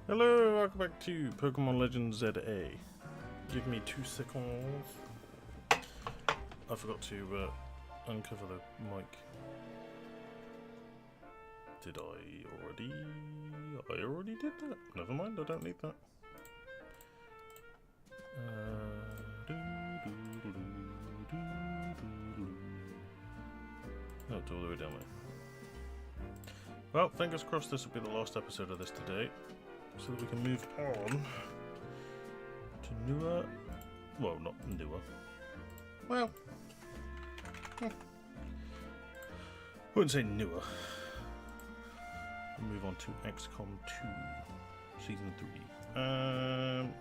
Hello, welcome back to Pokemon Legends ZA. Give me 2 seconds. I forgot to uncover the mic. Did I already? I already did that. Never mind, I don't need that. Oh, it's all the way down there. Well, fingers crossed this will be the last episode of this today, so that we can move on to newer. Well, not newer. Well, I wouldn't say newer. We'll move on to XCOM 2, Season 3.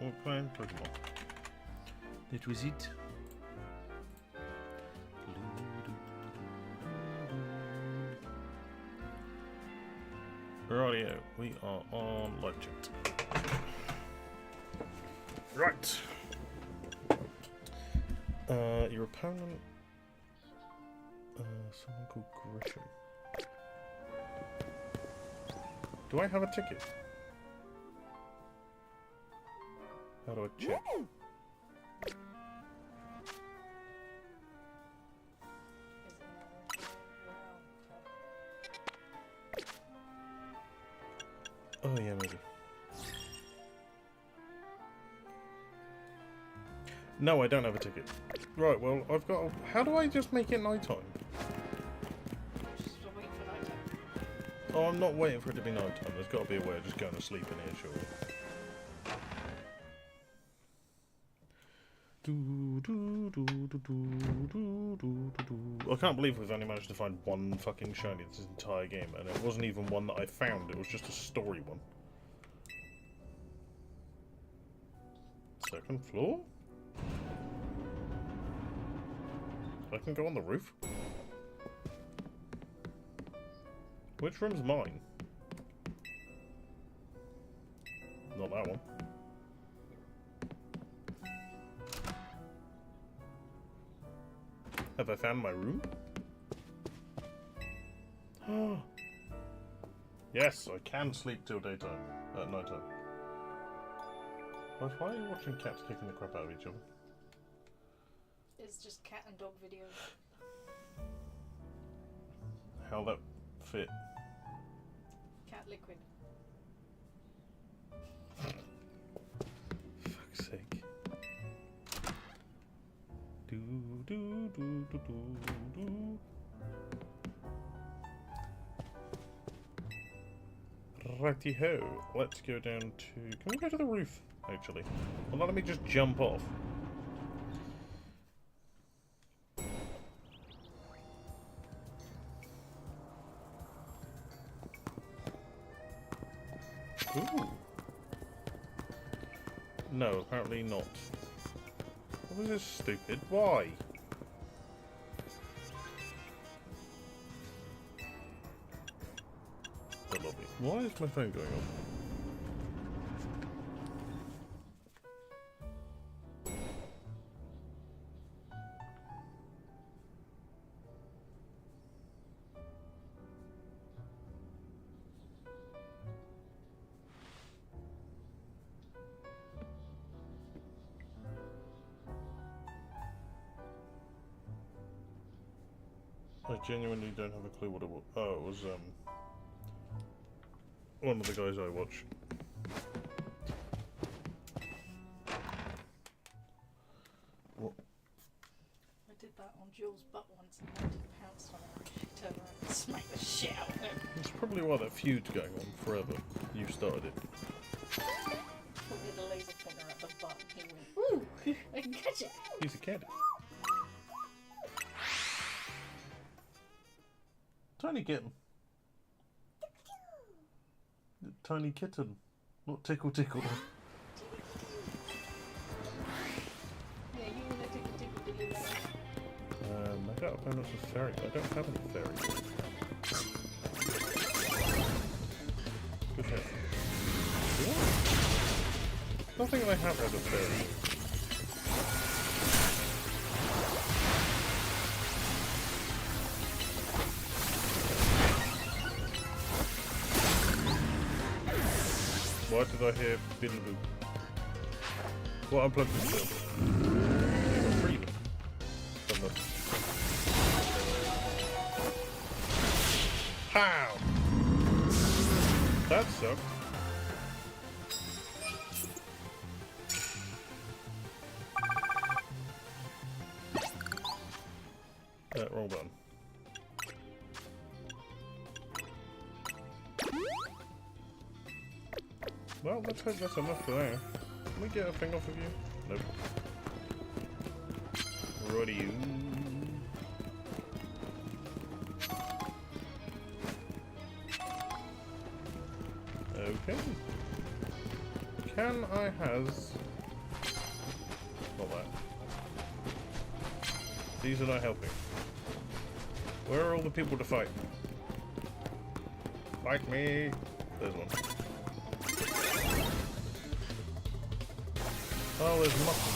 We're playing Pokémon. That was it. Rightio, we are on live chat. Right. Your opponent, someone called Grisham. Do I have a ticket? How do I check? Oh yeah, maybe. No, I don't have a ticket. Right, well, I've got... How do I just make it nighttime? Just wait for nighttime. Oh, I'm not waiting for it to be nighttime. There's got to be a way of just going to sleep in here, surely. I can't believe we've only managed to find one fucking shiny this entire game, and it wasn't even one that I found, it was just a story one. Second floor? I can go on the roof? Which room's mine? Not that one. Have I found my room? Yes, I can sleep till daytime. At nighttime. Why are you watching cats kicking the crap out of each other? It's just cat and dog videos. How'll that fit? Cat liquid. Fuck's sake. Do do do do do do. Righty ho. Let's go down to. Can we go to the roof? Actually, well, let me just jump off. Ooh. No, apparently not. What is this stupid? Why? The lobby. Why is my phone going off? I genuinely don't have a clue what it was. Oh, it was, one of the guys I watch. What? I did that on Jules' butt once and I did pounce on her. She turned around and smacked the shit out of him. That's probably why that feud's going on forever. You started it. Probably the laser pointer at the butt and he went, "Ooh, I can catch it." He's a kid. Tiny kitten. Tiny kitten. Not tickle tickle. Yeah, you want to tickle tickle dilly later. I got opponents with fairy. I don't have any fairy. Good head. What? Nothing I have has a fairy. Why did I hear Billaboo? What unplugged this film? Breathing. How? That sucked. Wrong button. Well, let's hope that's enough for there. Can we get a thing off of you? Nope. Righty-o. Okay. Can I has... Not that. These are not helping. Where are all the people to fight? Fight me! There's one. Oh, there's nothing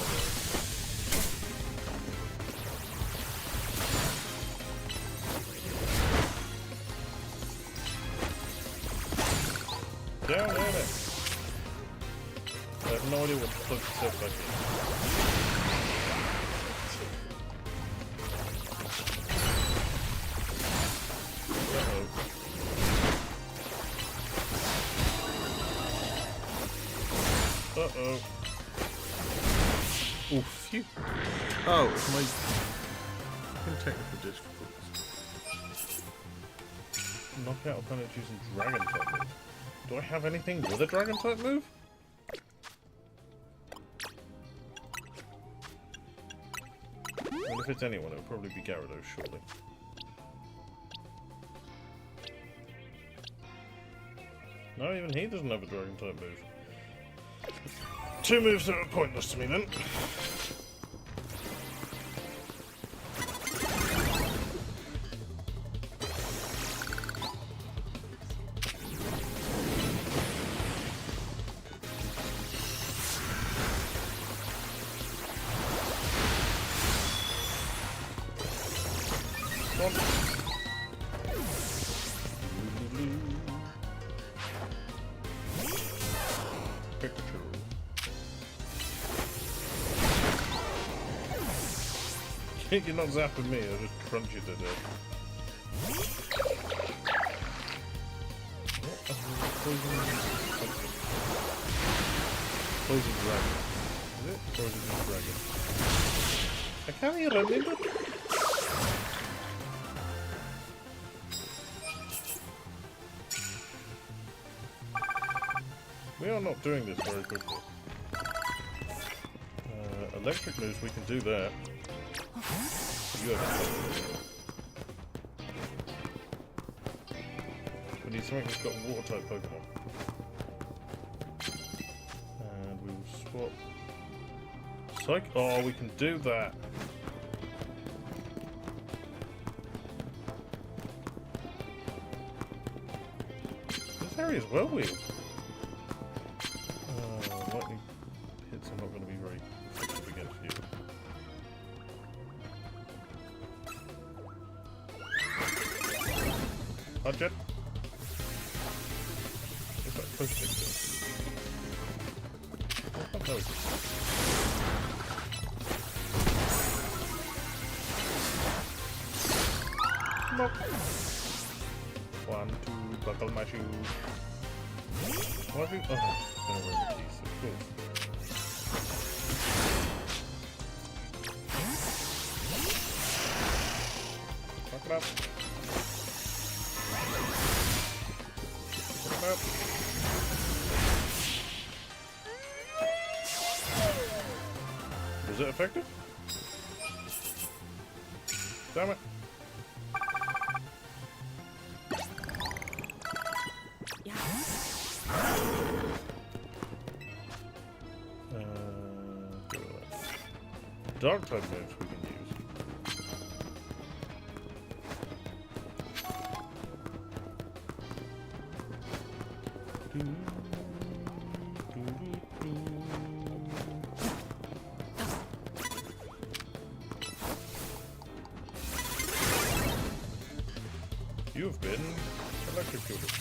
there. Down there. I have no idea what the fuck this looks like. Uh-oh. Oh, phew. Oh, it's my fucking technical difficulties. Knock out opponents using dragon type move. Do I have anything with a dragon type move? Well, if it's anyone, it'll probably be Gyarados, surely. No, even he doesn't have a dragon type move. Two moves that are pointless to me then. Come on. Pikachu. You're not zapping me, I'll just crunch you to death. Poison dragon. Is it? Or is it just dragon? I can't even remember. We are not doing this very quickly. Electric moves, we can do that. You have we need something that's got water type Pokemon. And we will swap. Psych. Oh, we can do that. This area is well wheeled. Lightning hits are not going to be very effective against you. Hot jet. What's that push stick do? Oh, no. Knock. 1, 2, buckle my shoe. What have you? Oh, I'm gonna wear the keys, of course. Fuck it up. Up. Was it effective? Damn it. Dark type moves we can use. You have been electrocuted.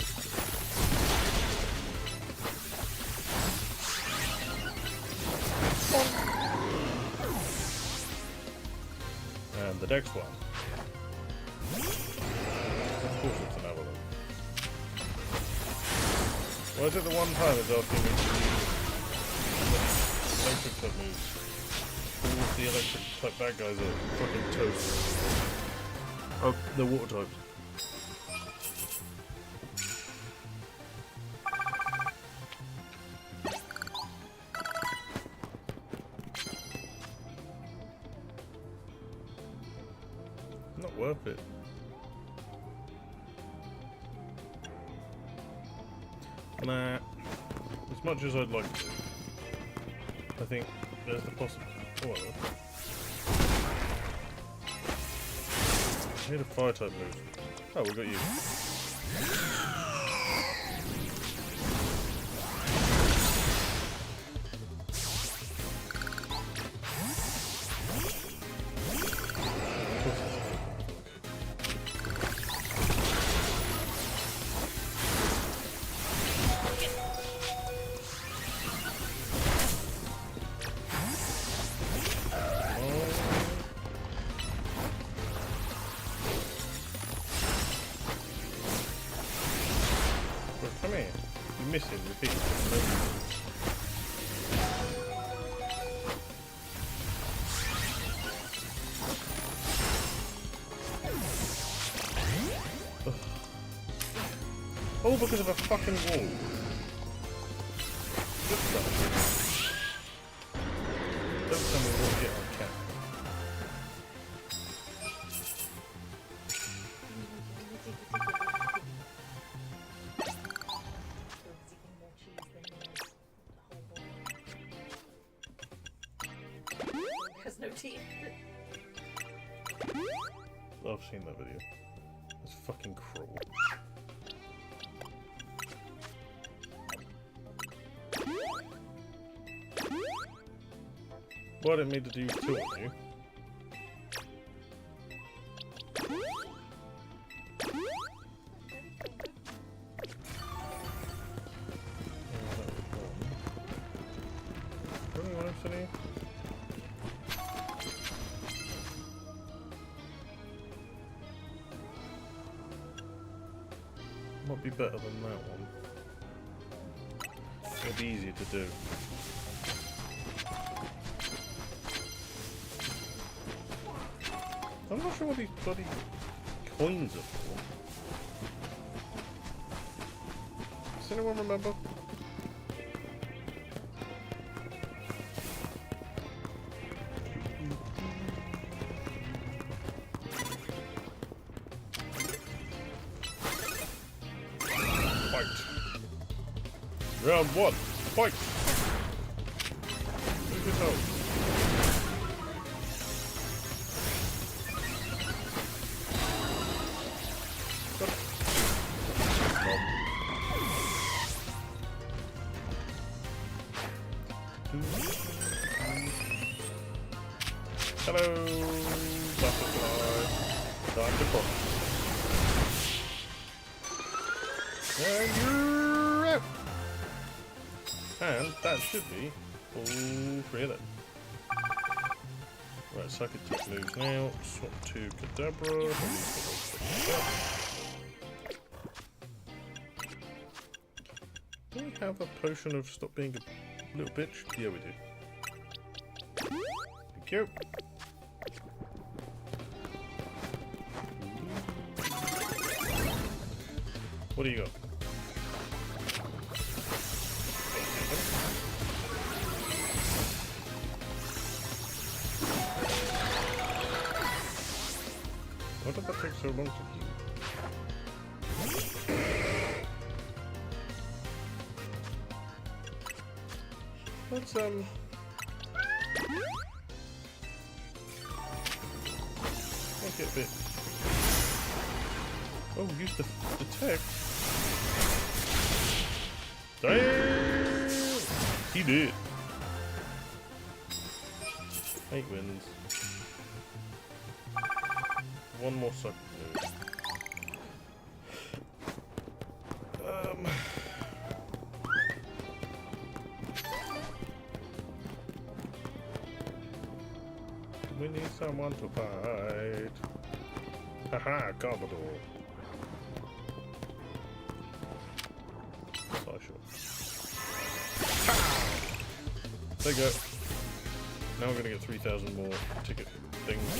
The next one. Of course it's an avalanche. Why is it the one time it's asking me to use electric type moves? All the electric type bad guys are fucking toast. Oh, they're water types. Not worth it. Nah. As much as I'd like to, I think there's the possibility. Oh, I need a fire type move. Oh, we got you. Come here. You miss him repeatedly. All because of a fucking wall. Don't tell me what to get on cat. Has no teeth. I've seen that video. It's fucking cruel. Well, I didn't mean to do two on you. Anyone else in here? Might be better than that one. It'll be easier to do. I'm not sure what these bloody coins are for. Does anyone remember? Round one, fight! Where's your toe? Hello, butterfly. Time to pop. And you're out! And that should be all three of them. Right, Psychic Tech moves now. Swap to Kadabra. Do we have a potion of stop being a little bitch? Yeah, we do. Thank you. What do you got? Why did that take so long to do? Let's make it a bit. Oh, use the tech. Damn! He did. 8 wins. One more sucker move. Win these. someone to fight. Haha, Commodore. So sure. There you go. Now we're gonna get 3,000 more ticket things.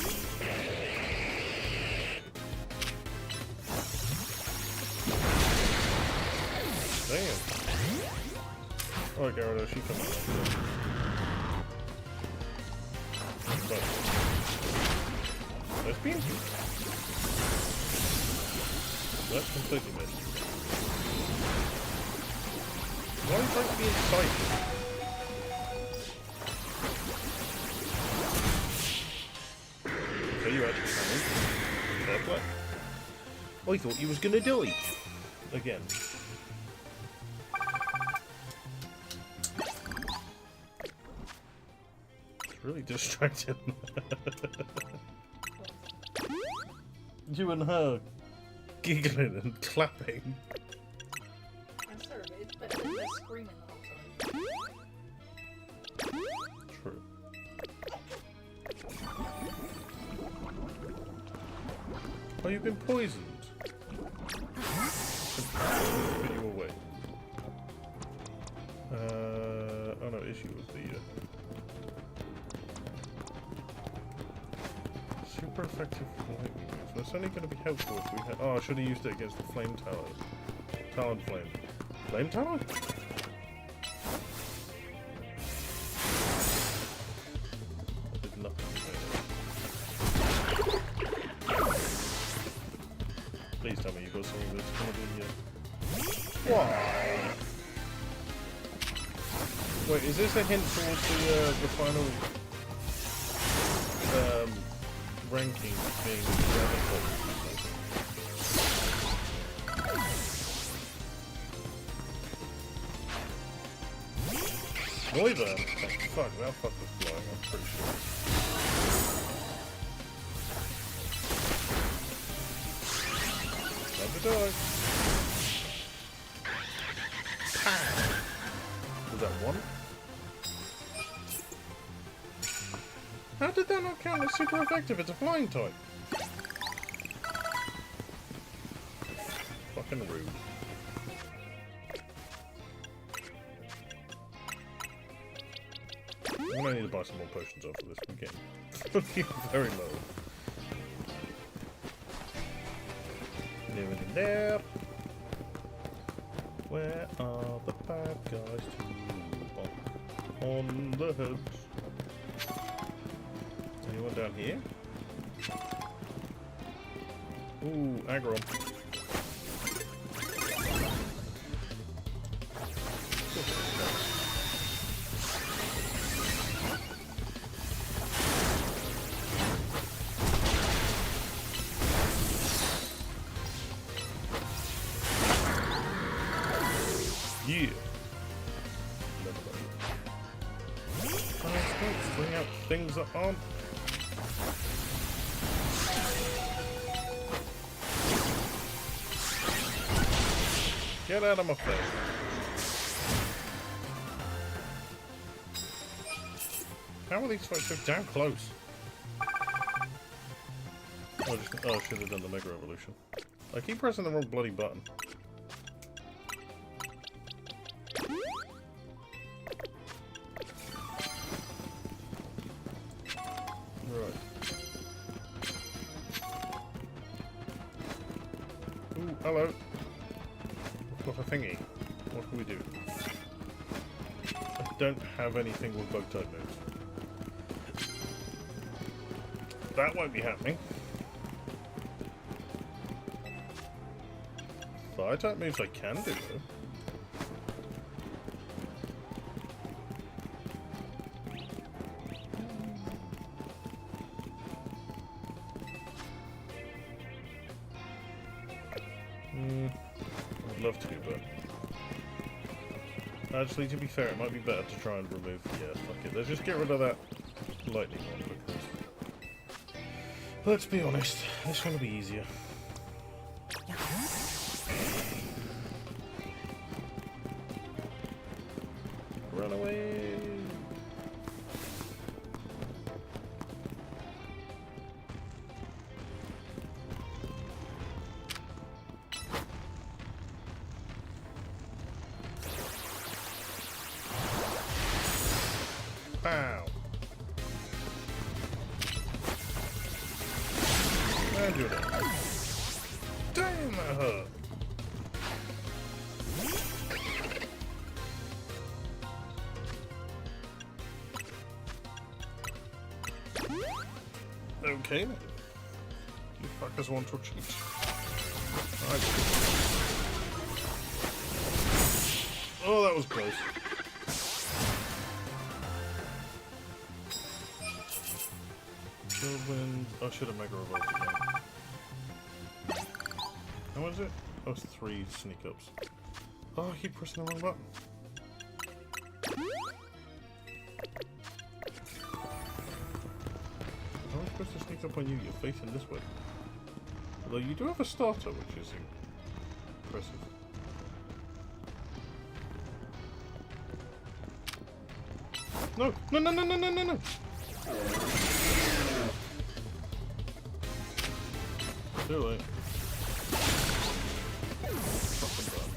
Damn. Alright, Gyarados, she comes out. But that's beam. That's completely missed. Why are you trying to be excited? So you actually coming? Fair play. I thought you was gonna die. Again. It's really distracting. You and her giggling and clapping. I'm sorry, but it's better than they're screaming the whole time. True. Oh, you've been poisoned. Put you away. Oh no, issue with the super effective lightning moves. That's only going to be helpful if we had. Oh, I should have used it against the flame tower. Talon flame. Flame tower? Did nothing. Please tell me you got something that's going to be. Why? Wait, is this a hint towards the final ranking being Dragon Ball? Noivern? Oh, fuck, that fuck was flying, I'm pretty sure. Love the dog. Was that one? How did that not count as super effective? It's a flying type. Fucking rude. I'm gonna need to buy some more potions after this. We're getting very low. Near in there. Where are the bad guys to bonk on the heads? Anyone down here? Ooh, aggro. Yeah. Let's bring out things that aren't. Get out of my face. How are these fights so damn close? Oh, I should have done the Mega Evolution. I keep pressing the wrong bloody button. Right. Ooh, hello. Got a thingy. What can we do? I don't have anything with bug type moves. That won't be happening. Fire type moves I can do though. I'd love to, but actually, to be fair, it might be better to try and remove. Yeah, fuck it. Let's just get rid of that lightning one because, let's be honest, this one will be easier. Run away! Pow! And you're dead. Damn, that hurt! Okay then. You fuckers want to cheat. Right. Oh, that was close. Whirlwind. I should have Mega Revolved again. How much is it? Oh, it's 3 sneak ups. Oh, I keep pressing the wrong button. How am I supposed to sneak up on you? You're facing this way. Although you do have a starter, which is impressive. No! No, no, no, no, no, no, no! Too late. Fucking done.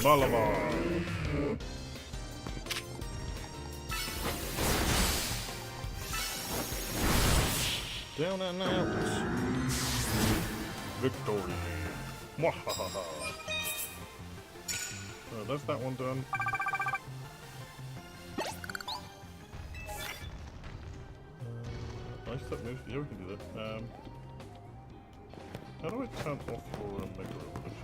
Malabar! Down and out. Victory. Mwahaha. So that's that one done. Nice that move. Yeah, we can do that. How do I turn off your Mega Revolution?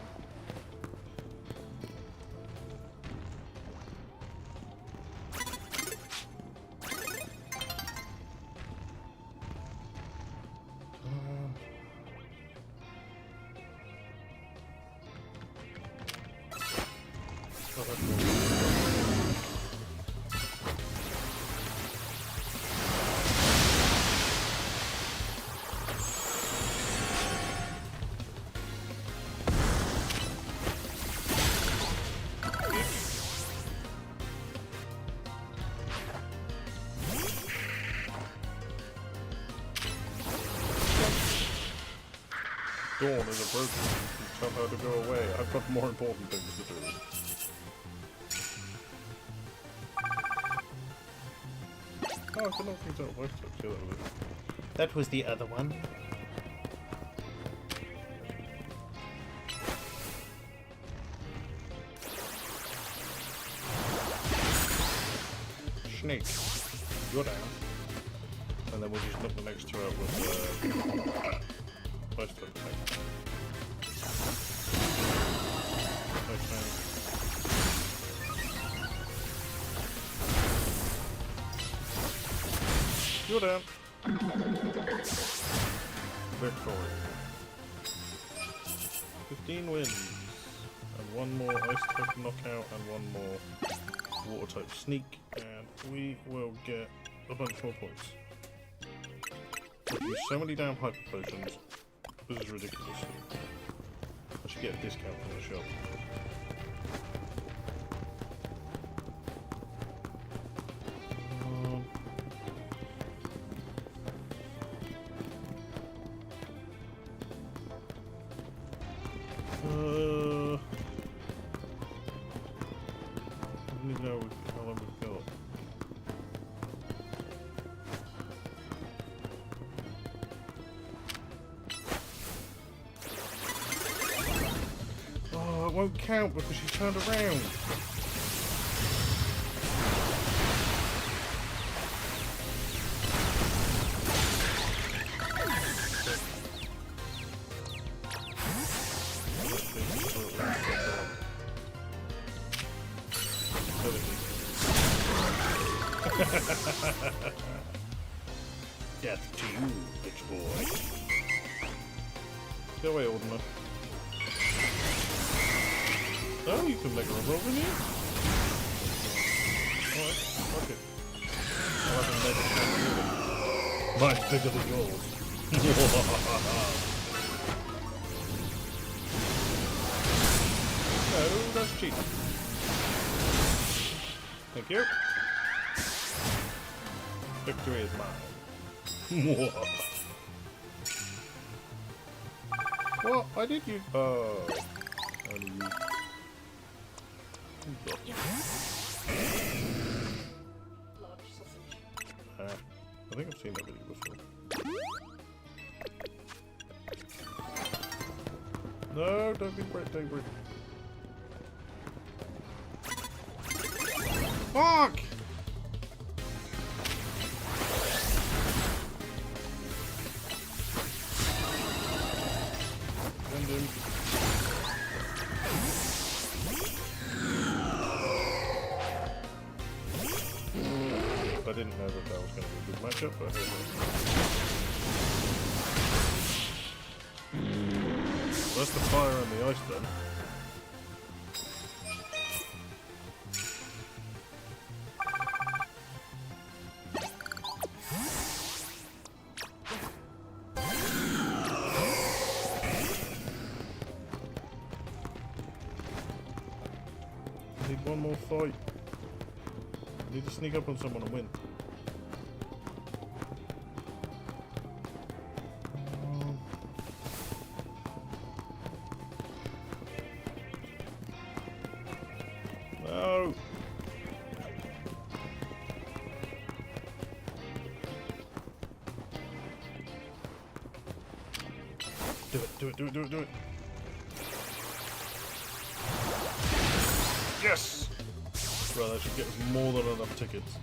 Dawn is approaching. Tell her to go away. I've got more important things to do. Oh, I can knock things out voice tips. Yeah, that was it. That was the other one. Snake. You're down. And then we'll just knock the next two out with voice tip attack. Nice man. You're down. Victory. 15 wins. And one more ice type knockout and one more water type sneak. And we will get a bunch more points. We've used so many damn hyper potions. This is ridiculous. I should get a discount from the shop. I don't even know how long we've got. Oh, it won't count because she turned around. Death to you, bitch boy. Go away, old enough. Oh, you can make a revolve in here? Alright, fuck it. I'll have a mega shot. Mine's bigger than yours. No, that's cheating. Thank you. Victory is mine. What? I did use. Oh. Only you. Large sausage. I think I've seen that video before. No, don't be Brit, don't Brit. Fuck! Send him. I didn't know that was going to be a good matchup, but that's the fire and the ice then. I need one more fight. I need to sneak up on someone and win. No! Do it, do it, do it, do it, do it! Yes! Right, that should get us more than enough tickets.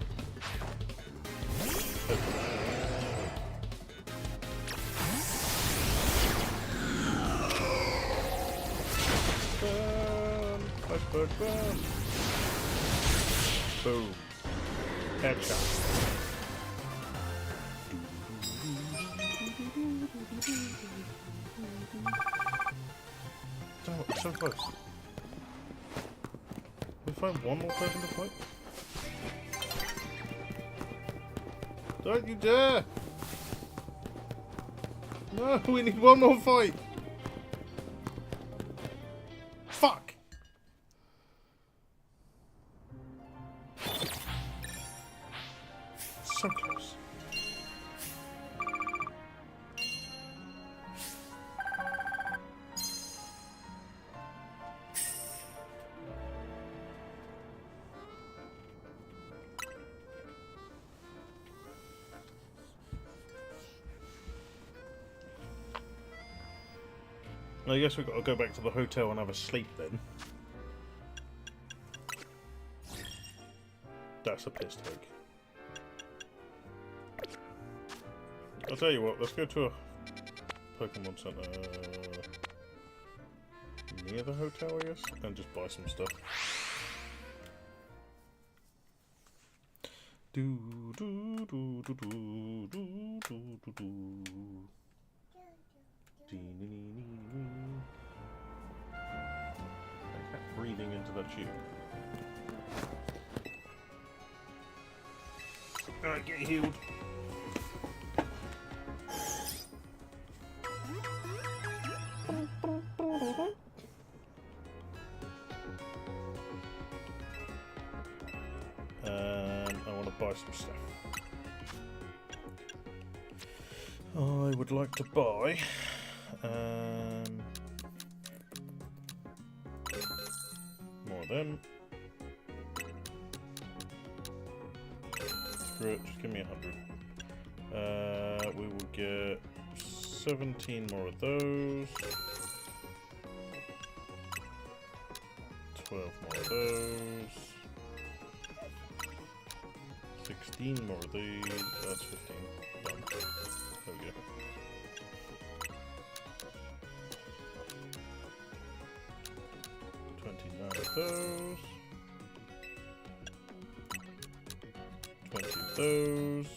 Burn! Iceberg burn! Boom. Headshot. Damn it, so close. We find one more person to fight? Don't you dare! No, we need one more fight! Fuck! So close. I guess we've got to go back to the hotel and have a sleep then. That's a piss take. I'll tell you what, let's go to a Pokémon Center near the hotel, I guess, and just buy some stuff. Do do do do do do do do do. I kept breathing into that tube. Alright, get healed. I want to buy some stuff. I would like to buy more of them. Screw it, just give me 100. We will get 17 more of those. 12 more of those. 16 more of these. That's 15. Done. There we go. Those 20 of those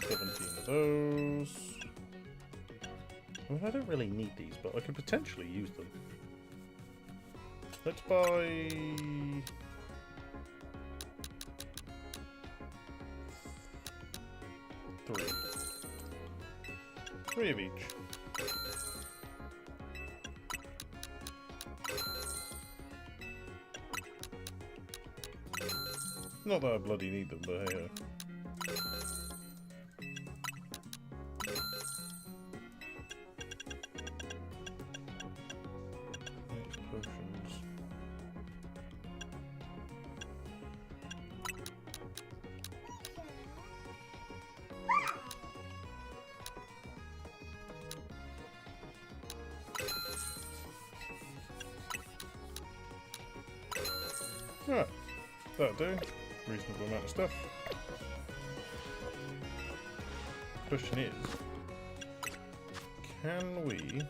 17 of those. I mean, I don't really need these, but I could potentially use them. Let's buy 3 of each. Not that I bloody need them, but hey ho. Potions. Right, that'll do. Reasonable amount of stuff. Question is, can we...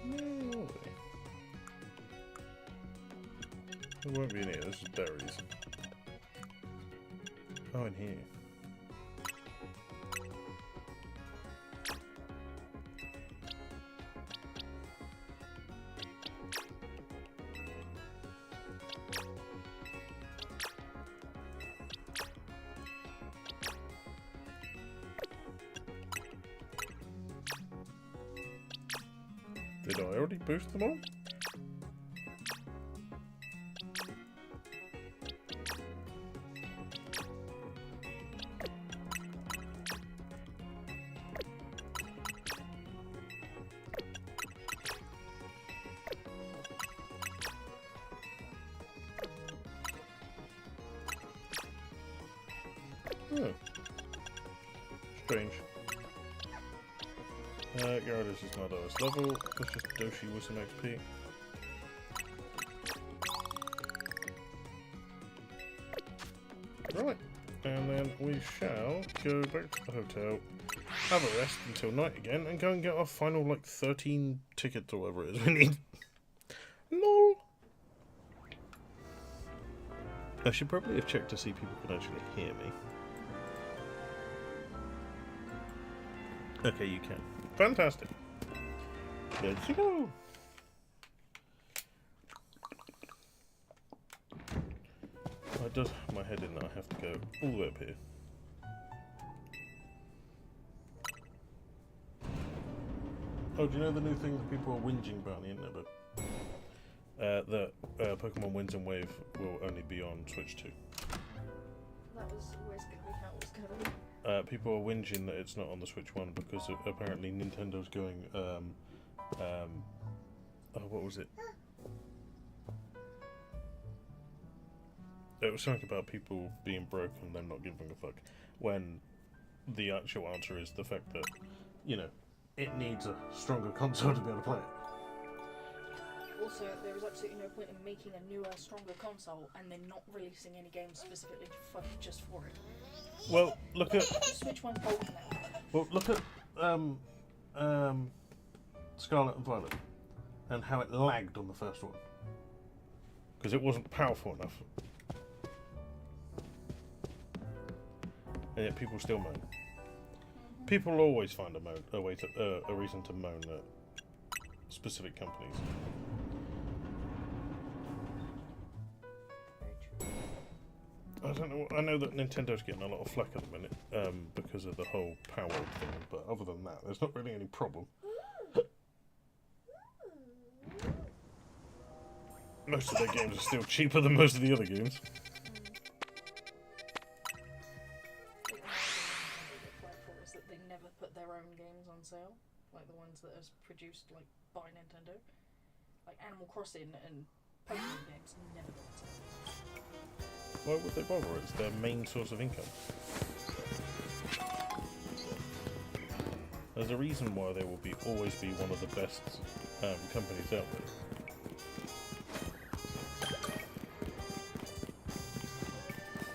No. It won't be in here, this is berries. Oh, in here. Did I already boost them all? Oh. Strange. Gyarados is not lowest level. Let's just Doshi with some XP. Right, and then we shall go back to the hotel, have a rest until night again, and go and get our final, like, 13 tickets or whatever it is we need. LOL! I should probably have checked to see if people can actually hear me. Okay, you can. Fantastic. Good to go. It does my head in that I have to go all the way up here. Oh, do you know the new thing that people are whinging about on the internet? That Pokemon Winds and Wave will only be on Switch 2. That was always going to be how it was going to be. People are whinging that it's not on the Switch 1 because apparently Nintendo's going, oh, what was it? It was something about people being broke and them not giving a fuck, when the actual answer is the fact that, you know, it needs a stronger console to be able to play it. Also, there is absolutely no point in making a newer, stronger console and then not releasing any games specifically just for it. Well, look at... Switch 1's old now. Well, look at Scarlet and Violet and how it lagged on the first one. Because it wasn't powerful enough. And yet people still moan. People always find a reason to moan at specific companies. I don't know. I know that Nintendo's getting a lot of flack at the minute because of the whole power thing, but other than that, there's not really any problem. Most of their games are still cheaper than most of the other games. Is that they never put their own games on sale, like the ones that are produced like by Nintendo, like Animal Crossing and Pokémon games never go on sale. Why would they bother? It's their main source of income. There's a reason why they will always be one of the best companies out there.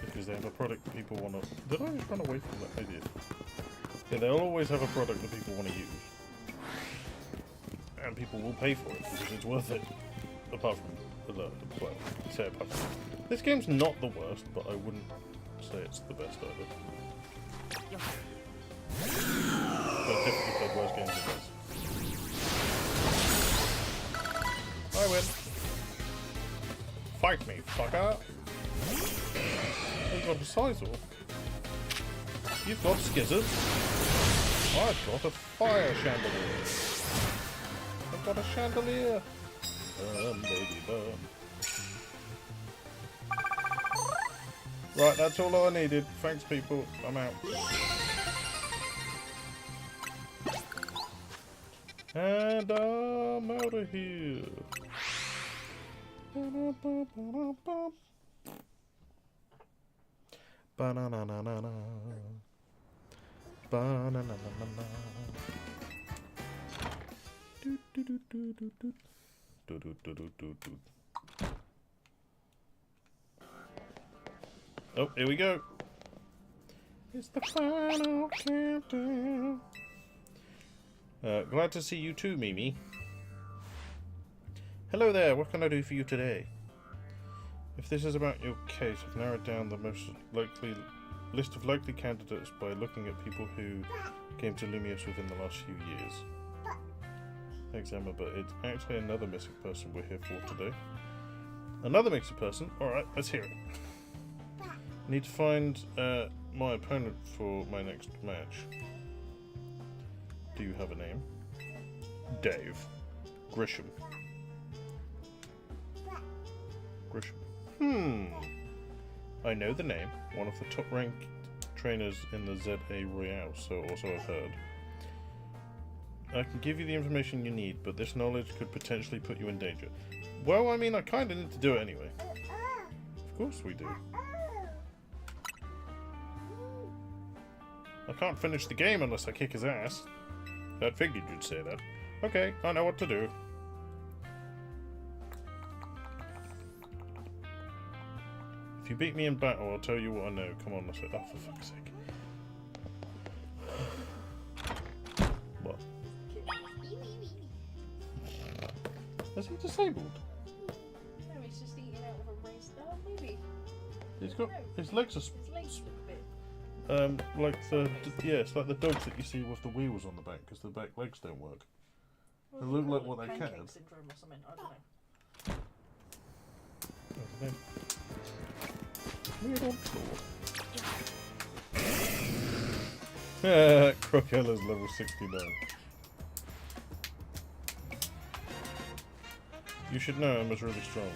Because they have a product that people want to... Did I just run away from that idea? Yeah, they'll always have a product that people want to use. And people will pay for it because it's worth it. Apart from the... Well, say apart from... This game's not the worst, but I wouldn't say it's the best either. I've definitely played worse games than this. I win. Fight me, fucker! You've got a Sizewolf. You've got Skizzers. I've got a Fire Chandelier. got a chandelier. Baby, bum. Right, that's all I needed. Thanks, people. I'm out. And I'm out of here. Ba-na-na-na-na-na. Ba-na-na-na-na-na. Do-do-do-do-do-do. Do-do-do-do-do-do. Oh, here we go. It's the final countdown. Glad to see you too, Mimi. Hello there, what can I do for you today? If this is about your case, I've narrowed down the most likely list of likely candidates by looking at people who came to Lumios within the last few years. Thanks, Emma, but it's actually another missing person we're here for today. Another missing person? Alright, let's hear it. Need to find my opponent for my next match. Do you have a name? Dave. Grisham. Grisham. I know the name. One of the top ranked trainers in the ZA Royale, so also I've heard. I can give you the information you need, but this knowledge could potentially put you in danger. Well, I mean, I kinda need to do it anyway. Of course we do. I can't finish the game unless I kick his ass. I figured you'd say that. Okay, I know what to do. If you beat me in battle, I'll tell you what I know. Come on, let's say. Oh, for fuck's sake. What? Is he disabled? No, he's just eating out of a raised. Oh, maybe. He's got his legs are His legs look a bit. like the yeah, it's like the dogs that you see with the wheels on the back because the back legs don't work. Well, They look like what they pancake can. syndrome or something. I don't know. Crocella's level 69. You should know Emma's really strong.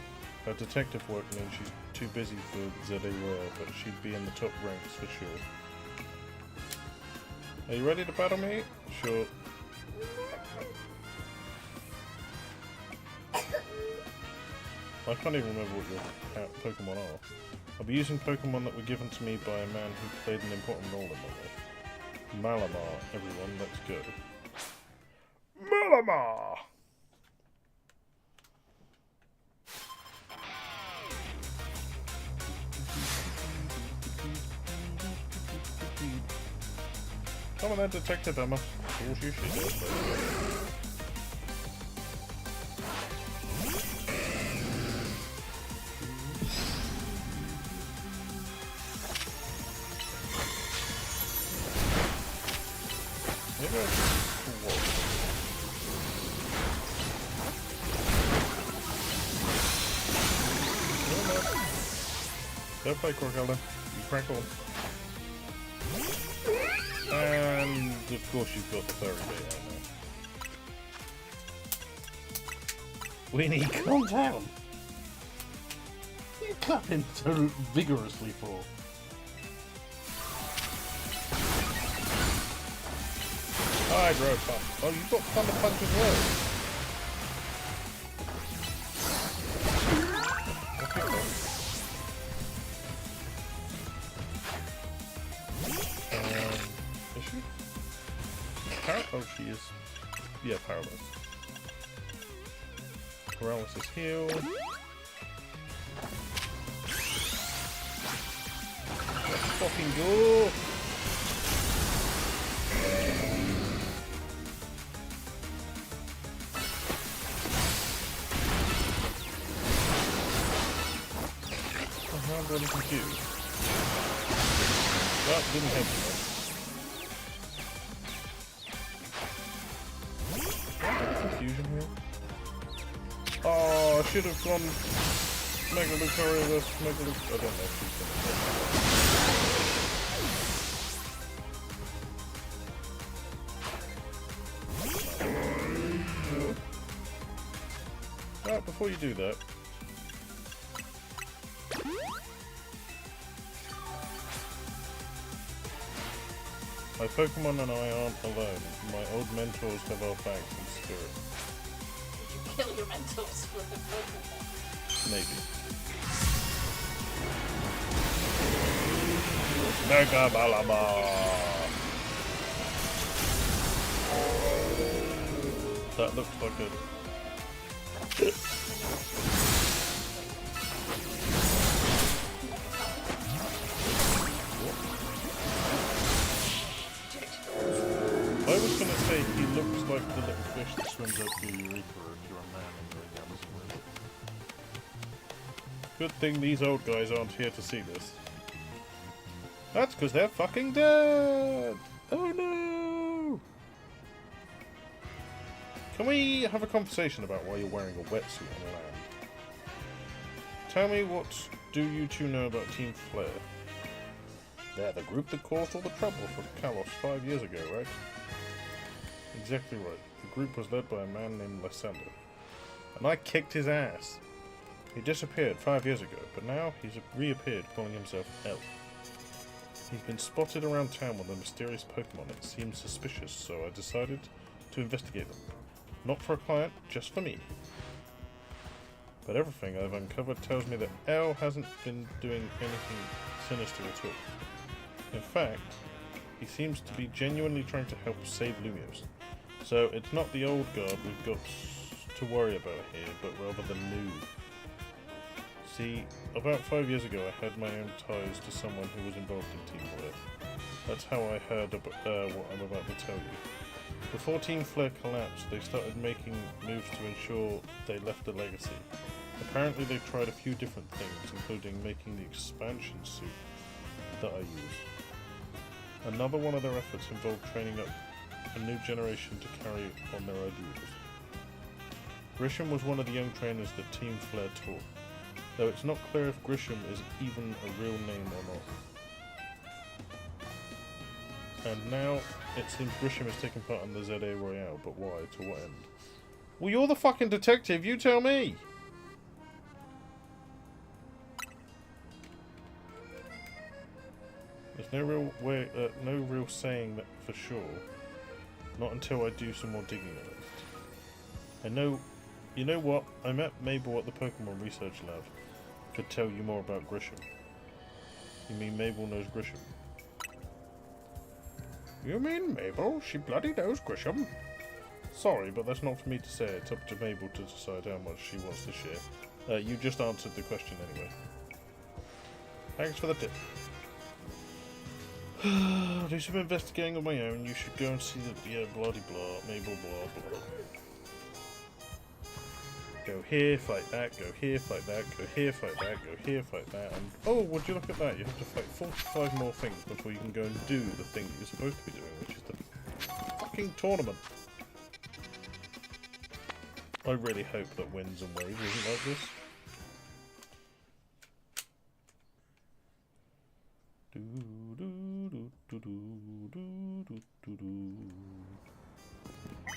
Her detective work means she's too busy for ZA Royale, but she'd be in the top ranks for sure. Are you ready to battle me? Sure. I can't even remember what your Pokémon are. I'll be using Pokémon that were given to me by a man who played an important role in my life. Malamar, everyone, let's go. Malamar! Come on then, Detective Emma. Of course you should do. Don't play Crocella. You crack on. And of course you've got the furry bit out now. Winnie, calm down! You clapping so vigorously for? Hydro Pump. Oh, you've got Thunder Punch as well. Is she? Oh, she is. Yeah, paralyzed. Paralysis heal. Let's fucking go! I'm really confused. That didn't help me much. Confusion here. Oh, I should have gone Mega Lucario versus Mega Lucario. I don't know if she's gonna before you do that, my Pokemon and I aren't alone. My old mentors have our backs in spirit. Did you kill your mentors for the Pokemon? Maybe. Mega Balaba! That looks like a... I was going to say he looks like the little fish that swims up your urethra if you're a man and you're in Amazon River. Good thing these old guys aren't here to see this. That's because they're fucking dead! Oh no! Can we have a conversation about why you're wearing a wetsuit on land? Tell me, what do you two know about Team Flare? They're the group that caused all the trouble for Kalos 5 years ago, right? Exactly right. The group was led by a man named Lysander. And I kicked his ass! He disappeared 5 years ago, but now he's reappeared calling himself L. He's been spotted around town with a mysterious Pokemon. It seems suspicious, so I decided to investigate them. Not for a client, just for me. But everything I've uncovered tells me that L hasn't been doing anything sinister at all. In fact, he seems to be genuinely trying to help save Lumios. So it's not the old guard we've got to worry about here, but rather the new. See, about 5 years ago I had my own ties to someone who was involved in Team Flare. That's how I heard about, what I'm about to tell you. Before Team Flare collapsed, they started making moves to ensure they left a legacy. Apparently they tried a few different things, including making the expansion suit that I use. Another one of their efforts involved training up a new generation to carry on their ideals. Grisham was one of the young trainers that Team Flare taught, though it's not clear if Grisham is even a real name or not. And now it seems Grisham is taking part in the ZA Royale, but why? To what end? Well, you're the fucking detective, you tell me! There's no real way, no real saying that for sure. Not until I do some more digging at it. I know, you know what? I met Mabel at the Pokémon Research Lab. Could tell you more about Grisham. You mean Mabel knows Grisham? You mean Mabel? She bloody knows Grisham? Sorry, but that's not for me to say. It's up to Mabel to decide how much she wants to share. You just answered the question anyway. Thanks for the tip. I'll do some investigating on my own. You should go and see the bloody blah, Mabel blah blah. Go here, fight that, go here, fight that, go here, fight that, go here, fight that, and oh, would you look at that, you have to fight 45 more things before you can go and do the thing that you're supposed to be doing, which is the fucking tournament. I really hope that Winds and Waves isn't like this.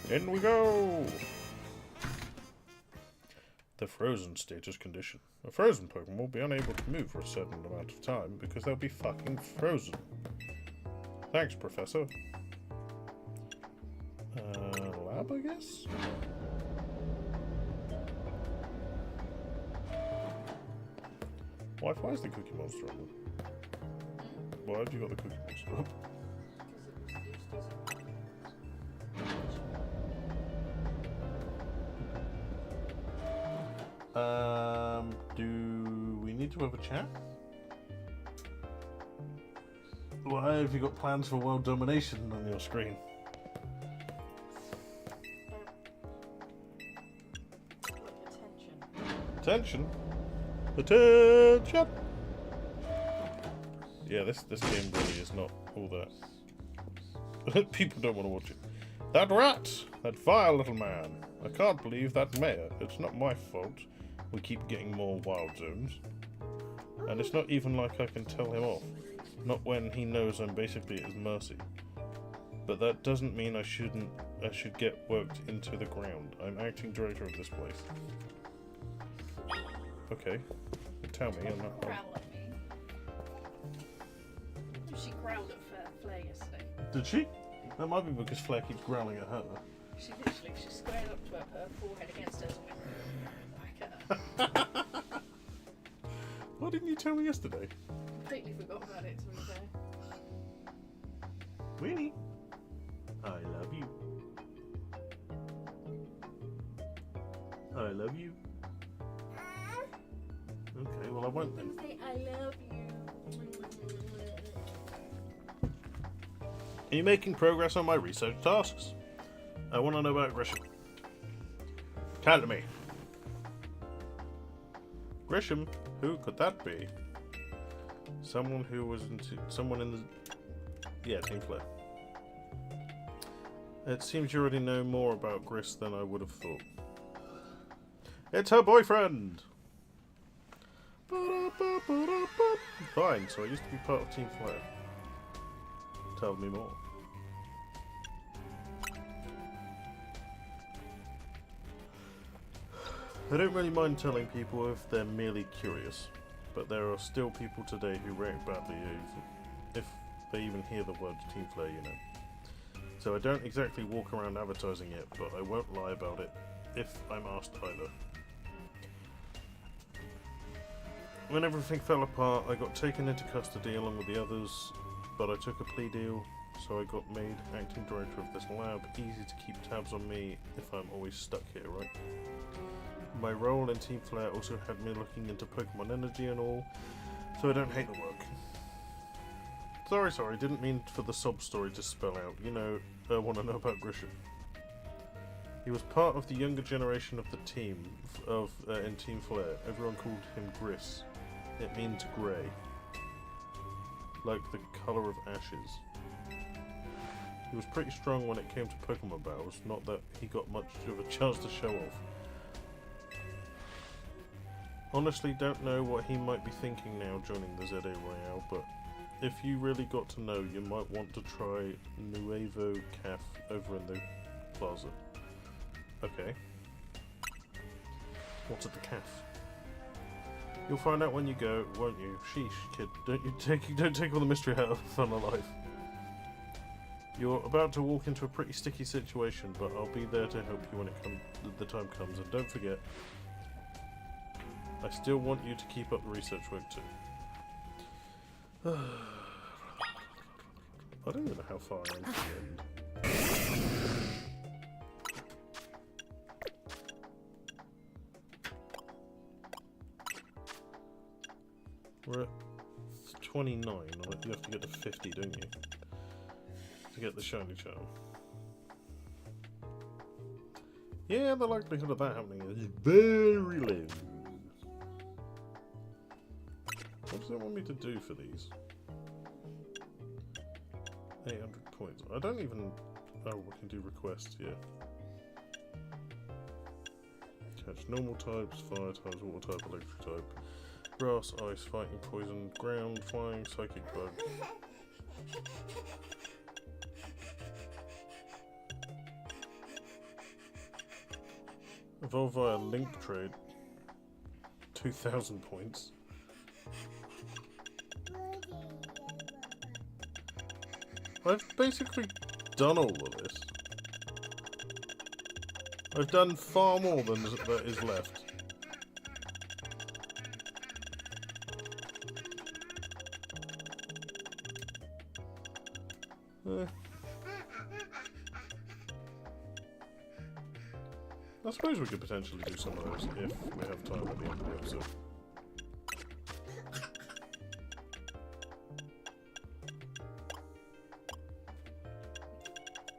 In we go! The frozen status condition. A frozen Pokemon will be unable to move for a certain amount of time because they'll be fucking frozen. Thanks, Professor. Lab, I guess? Why is the Cookie Monster on? Why have you got the Cookie Monster up? Do we need to have a chat? Why have you got plans for world domination on your screen? Attention! Attention! Yeah, this game really is not all that. People don't want to watch it. That rat! That vile little man! I can't believe that mayor. It's not my fault. We keep getting more wild zones. And it's not even like I can tell him off. Not when he knows I'm basically at his mercy. But that doesn't mean I should get worked into the ground. I'm acting director of this place. Okay. Tell me. I'm not. Growl at me. She growled at Flare yesterday. Did she? That might be because Flare keeps growling at her. She squared up to her, put her forehead against hers and went back at her. Why didn't you tell me yesterday? Completely forgot about it, to be fair. Winnie, I love you. I love you. Okay, well I won't then. Say I love you. Are you making progress on my research tasks? I want to know about Grisham. Tell me. Grisham? Who could that be? Someone who was someone in the... Yeah, Team Flare. It seems you already know more about Gris than I would have thought. It's her boyfriend! Fine, so I used to be part of Team Flare. Tell me more. I don't really mind telling people if they're merely curious, but there are still people today who react badly if they even hear the word Team Flare, you know. So I don't exactly walk around advertising it, but I won't lie about it if I'm asked either. When everything fell apart, I got taken into custody along with the others, but I took a plea deal, so I got made acting director of this lab. Easy to keep tabs on me if I'm always stuck here, right? My role in Team Flare also had me looking into Pokemon energy and all, so I don't hate the work. Sorry, didn't mean for the sob story to spell out. You know, I want to know about Grisham. He was part of the younger generation of the team, in Team Flare. Everyone called him Gris. It means grey. Like the colour of ashes. He was pretty strong when it came to Pokemon battles, not that he got much of a chance to show off. Honestly, don't know what he might be thinking now joining the ZA Royale, but if you really got to know, you might want to try Nuevo Caf over in the plaza. Okay. What's at the caf? You'll find out when you go, won't you? Sheesh, kid. Don't take all the mystery out of fun alive. You're about to walk into a pretty sticky situation, but I'll be there to help you when the time comes. And don't forget, I still want you to keep up the research work too. I don't even know how far I am to the end. We're at 29. You have to get to 50, don't you? To get the shiny charm. Yeah, the likelihood of that happening is very low. What does it want me to do for these? 800 points. I don't even... Oh, we can do requests, yeah. Catch normal types, fire types, water type, electric type. Grass, ice, fighting, poison, ground, flying, psychic bug. Evolve via link trade. 2,000 points. I've basically done all of this. I've done far more than that is left. I suppose we could potentially do some of those if we have time at the end of the episode.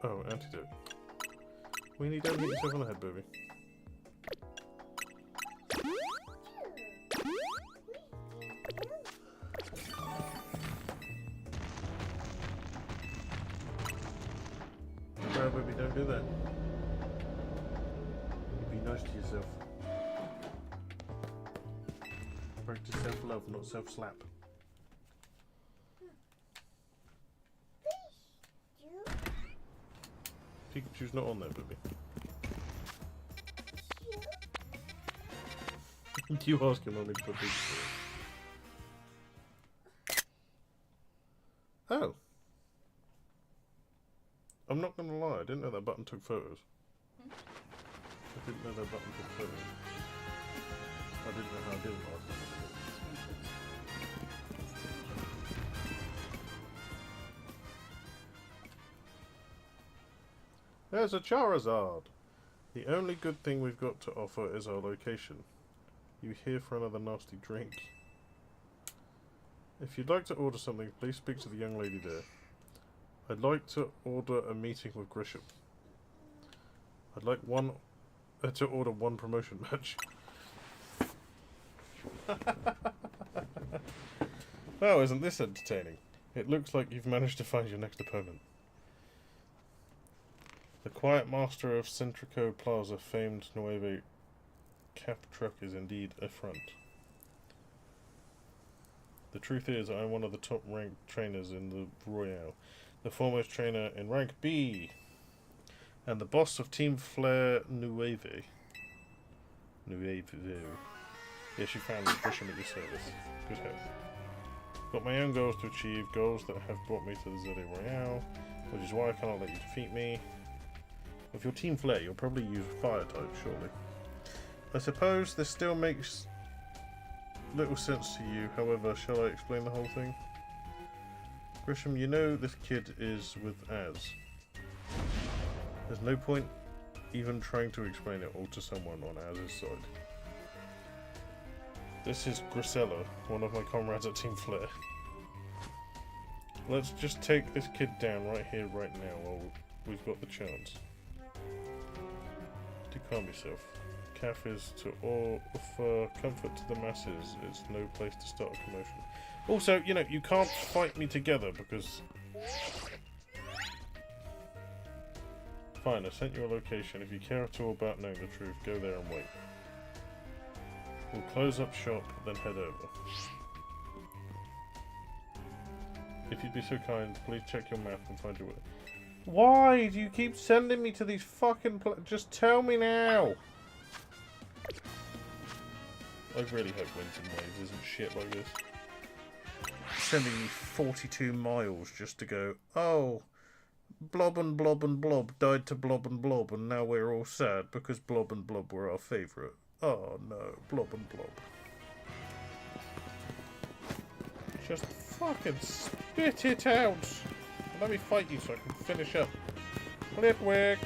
Oh, antidote. Weenie, don't hit yourself on the head, baby. No, baby, don't do that. Be nice to yourself. Practice self-love, not self-slap. Pikachu's not on there, baby. You asking me to put these through. Oh. I'm not gonna lie, I didn't know that button took photos. I didn't know that button took photos. I didn't know how I did it last time. There's a Charizard! The only good thing we've got to offer is our location. You here for another nasty drink? If you'd like to order something, please speak to the young lady there. I'd like to order a meeting with Grisham. I'd like to order one promotion match. Well, isn't this entertaining? It looks like you've managed to find your next opponent. The quiet master of Centrico Plaza, famed Nueve Cap truck, is indeed a front. The truth is, I'm one of the top-ranked trainers in the Royale, the foremost trainer in rank B, and the boss of Team Flare Nueve. Yes, you found me, Grisham at your service. Good health. Got my own goals to achieve, goals that have brought me to the Zede Royale, which is why I cannot let you defeat me. If you're Team Flare, you'll probably use Fire type, surely. I suppose this still makes little sense to you, however, shall I explain the whole thing? Grisham, you know this kid is with Az. There's no point even trying to explain it all to someone on Az's side. This is Grisella, one of my comrades at Team Flare. Let's just take this kid down right here, right now, while we've got the chance. To calm yourself. CAF is to offer comfort to the masses. It's no place to start a commotion. Also, you know, you can't fight me together because... Fine, I sent you a location. If you care at all about knowing the truth, go there and wait. We'll close up shop, then head over. If you'd be so kind, please check your map and find your way. Why do you keep sending me to these fucking just tell me now! I really hope Winds and Waves isn't shit like this. Sending me 42 miles just to go, oh, Blob and Blob and Blob died to Blob and Blob and now we're all sad because Blob and Blob were our favourite. Oh no, Blob and Blob. Just fucking spit it out! Let me fight you so I can finish up. Flipwick!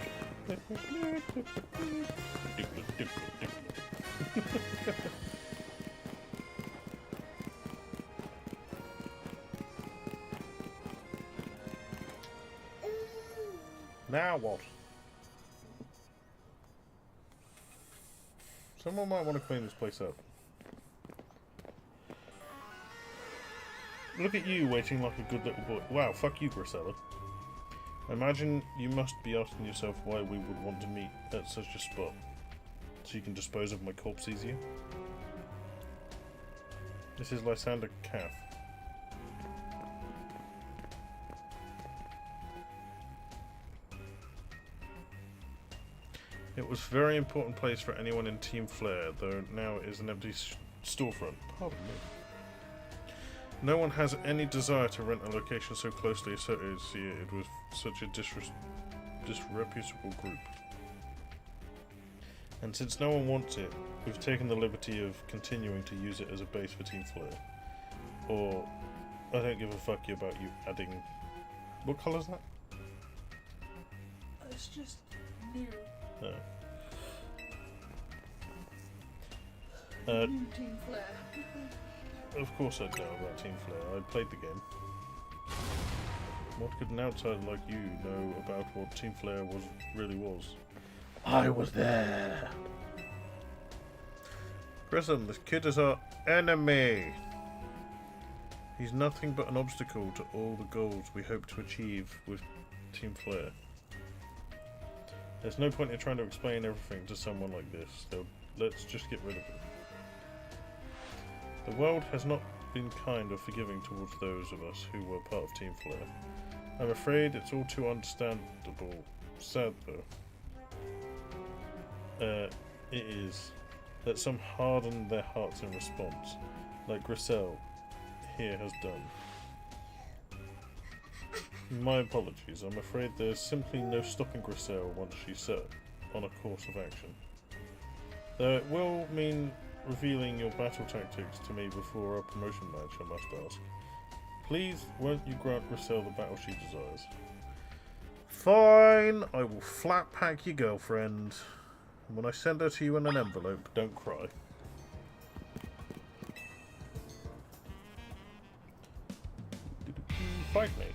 Now what? Someone might want to clean this place up. Look at you waiting like a good little boy. Wow, fuck you, Grisella. I imagine you must be asking yourself why we would want to meet at such a spot. So you can dispose of my corpse easier? This is Lysander Calf. It was a very important place for anyone in Team Flare, though now it is an empty storefront. Pardon me. No one has any desire to rent a location so closely associated with such a disreputable group. And since no one wants it, we've taken the liberty of continuing to use it as a base for Team Flare. Or, I don't give a fuck about you adding... What colour's that? It's just new. Oh. New Team Flare. Of course I'd know about Team Flare. I played the game. What could an outsider like you know about what Team Flare really was? I was there. Grissom, this kid is our enemy. He's nothing but an obstacle to all the goals we hope to achieve with Team Flare. There's no point in trying to explain everything to someone like this, so let's just get rid of it. The world has not been kind or forgiving towards those of us who were part of Team Flare. I'm afraid it's all too understandable. Sad though. It is. Let some harden their hearts in response, like Griselle here has done. My apologies, I'm afraid there's simply no stopping Griselle once she's set on a course of action. Though it will mean revealing your battle tactics to me before our promotion match, I must ask. Please, won't you grant Griselle the battle she desires? Fine, I will flat pack your girlfriend. When I send her to you in an envelope, don't cry. Fight me.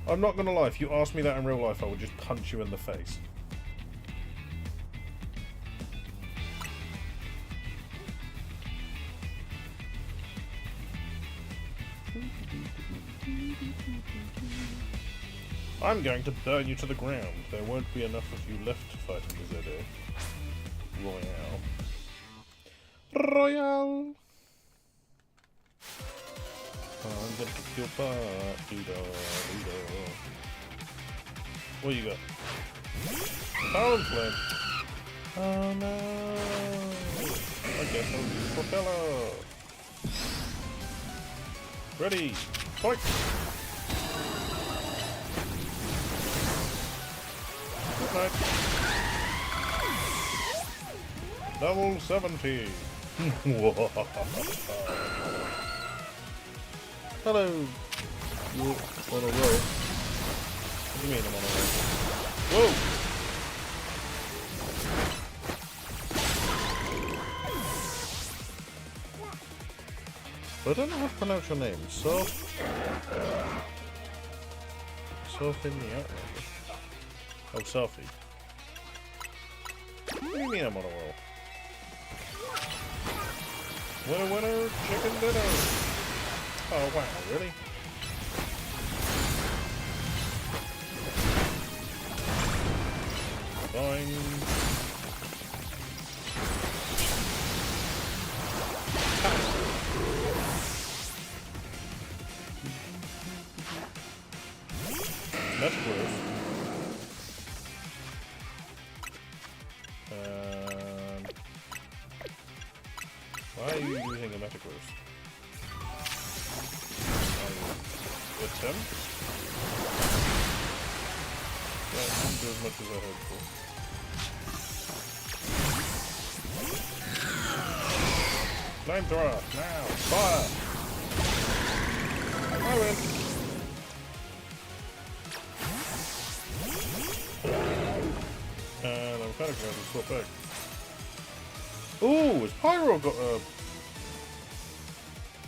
I'm not gonna lie, if you asked me that in real life, I would just punch you in the face. I'm going to burn you to the ground. There won't be enough of you left to fight in the ZA. Royale! I'm gonna kick your butt. Doo-dah. What you got? Pound flame. Oh no! I guess I'll use propeller. Ready, fight! Good night. Level 70. Hello. You're on a roll. What do you mean I'm on a roll? Whoa! I don't know how to pronounce your name. Sophie in the outlander. Oh, Sophie. What do you mean I'm on a roll? Winner, winner, chicken dinner! Oh wow, really? Fine. That's gross. Why are you using a Metagross? Attempt? That didn't do as much as I hoped for. Flamethrower! Now! Fire! I win! And I'm kind of glad to swap back. Ooh! Has Pyro got a...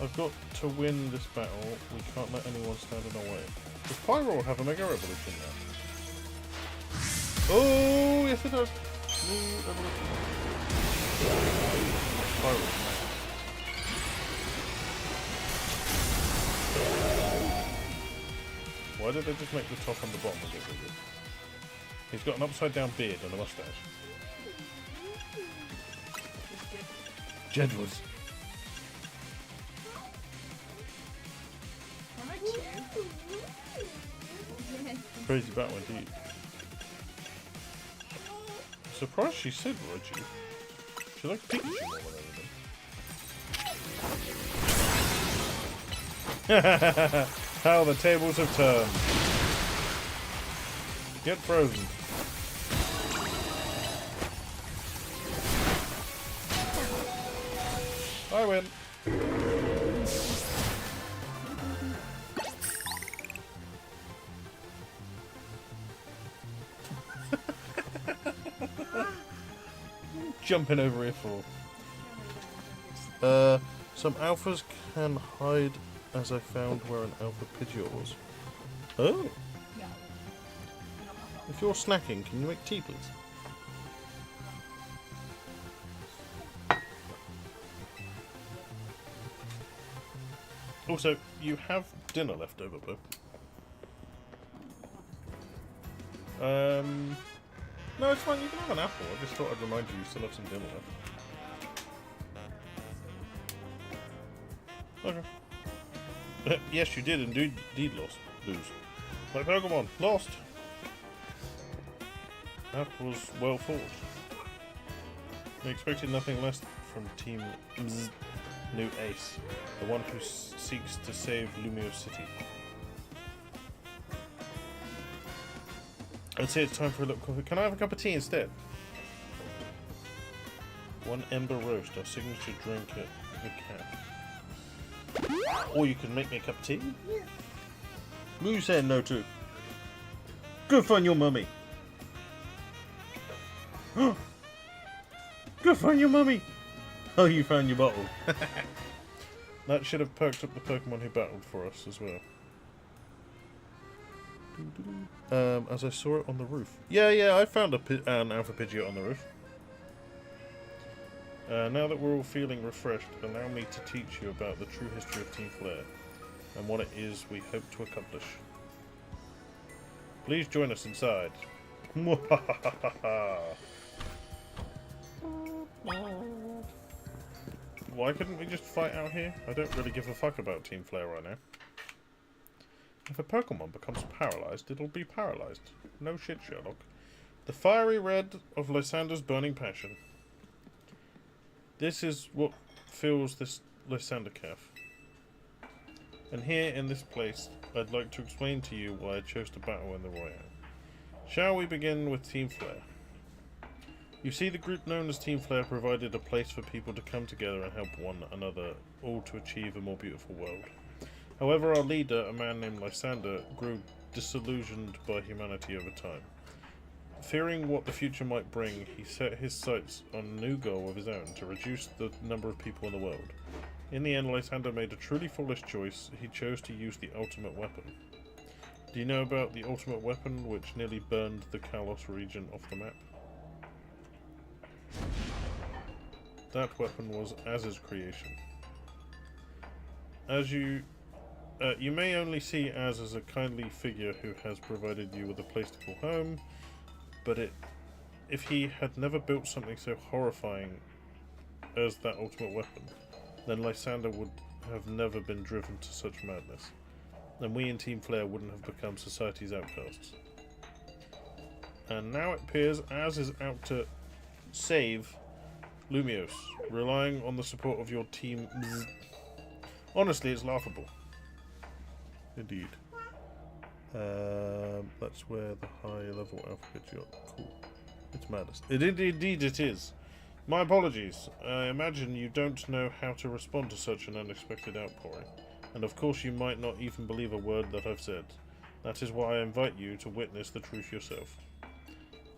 I've got to win this battle. We can't let anyone stand in our way. Does Pyro have a Mega Revolution now? Oh, yes it does. New evolution. Pyro. Why did they just make the top and the bottom a bit bigger? He's got an upside down beard and a mustache. Jedward. Crazy battle indeed. Surprised she said Reggie. She liked Pikachu more than anything. How the tables have turned. Get frozen. I win. Jumping over here for. Some alphas can hide, as I found where an alpha Pidgeot. Oh. If you're snacking, can you make tea, please? Also, you have dinner left over, Bo. No, it's fine. You can have an apple. I just thought I'd remind you still have some dinner left. Okay. Yes, you did indeed lose. My Pokémon lost. That was well fought. I expected nothing less from Team M's new ace, the one who seeks to save Lumio City. I'd say it's time for a little coffee. Can I have a cup of tea instead? One ember roast, our signature drink at the camp. Or you can make me a cup of tea? Yeah. Who are you saying no to? Go find your mummy. Go find your mummy. Oh, you found your bottle. That should have perked up the Pokemon who battled for us as well. As I saw it on the roof. Yeah, I found an Alpha Pidgeot on the roof. Now that we're all feeling refreshed, allow me to teach you about the true history of Team Flare and what it is we hope to accomplish. Please join us inside. Why couldn't we just fight out here? I don't really give a fuck about Team Flare right now. If a Pokemon becomes paralysed, it'll be paralysed. No shit, Sherlock. The fiery red of Lysander's burning passion. This is what fills this Lysander calf. And here in this place, I'd like to explain to you why I chose to battle in the Royale. Shall we begin with Team Flare? You see, the group known as Team Flare provided a place for people to come together and help one another, all to achieve a more beautiful world. However, our leader, a man named Lysander, grew disillusioned by humanity over time. Fearing what the future might bring, he set his sights on a new goal of his own, to reduce the number of people in the world. In the end, Lysander made a truly foolish choice. He chose to use the ultimate weapon. Do you know about the ultimate weapon which nearly burned the Kalos region off the map? That weapon was Az's creation. As you may only see Az as a kindly figure who has provided you with a place to call home, but if he had never built something so horrifying as that ultimate weapon, then Lysander would have never been driven to such madness, and we in Team Flare wouldn't have become society's outcasts. And now it appears Az is out to save Lumios, relying on the support of your team. Honestly, it's laughable. Indeed. That's where the high level Alpha Pidgeot. Cool. It's madness. Indeed it is. My apologies. I imagine you don't know how to respond to such an unexpected outpouring. And of course you might not even believe a word that I've said. That is why I invite you to witness the truth yourself.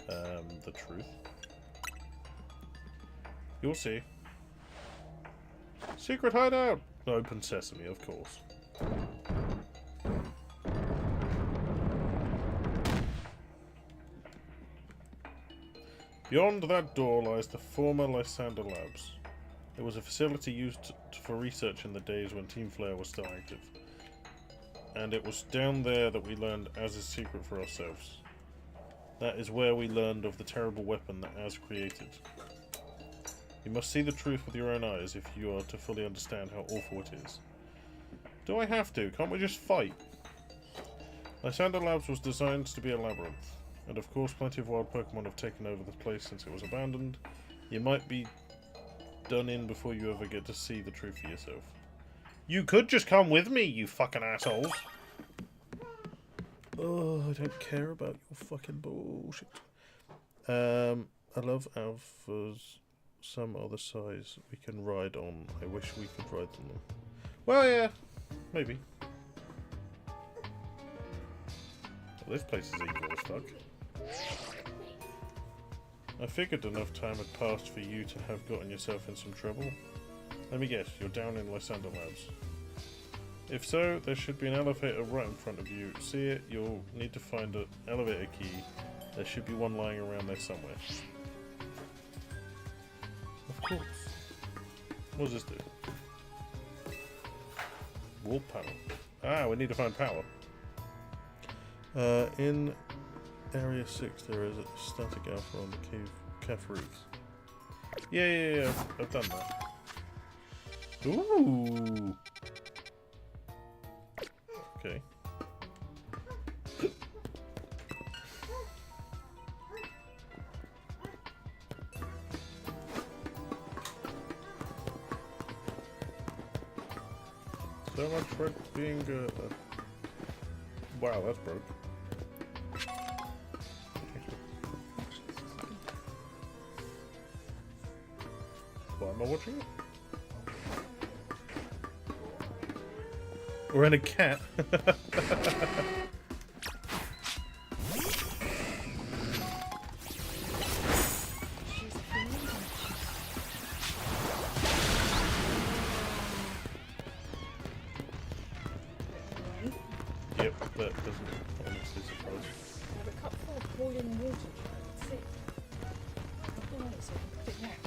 The truth? You'll see. Secret hideout! Open sesame, of course. Beyond that door lies the former Lysander Labs. It was a facility used for research in the days when Team Flare was still active. And it was down there that we learned Az's secret for ourselves. That is where we learned of the terrible weapon that Az created. You must see the truth with your own eyes if you are to fully understand how awful it is. Do I have to? Can't we just fight? Lysander Labs was designed to be a labyrinth. And of course plenty of wild Pokemon have taken over the place since it was abandoned. You might be done in before you ever get to see the truth for yourself. You could just come with me, you fucking assholes! Oh, I don't care about your fucking bullshit. I love alphas. Some are the size we can ride on. I wish we could ride on them. Well, yeah, maybe. Well, this place is evil as fuck. I figured enough time had passed for you to have gotten yourself in some trouble. Let me guess, you're down in Lysander Labs. If so, there should be an elevator right in front of you. See it? You'll need to find an elevator key. There should be one lying around there somewhere. Of course. What does this do? Warp power. Ah, we need to find power. In Area 6 there is a static alpha on the cave roofs. Yeah, I've done that. Ooh! Okay. so much for it being wow, that's broke. Why am I watching it? We're in a cat. Yep, that doesn't honestly surprise me. I have a cup full of boiling water. That's it. Nothing else. I can put it now.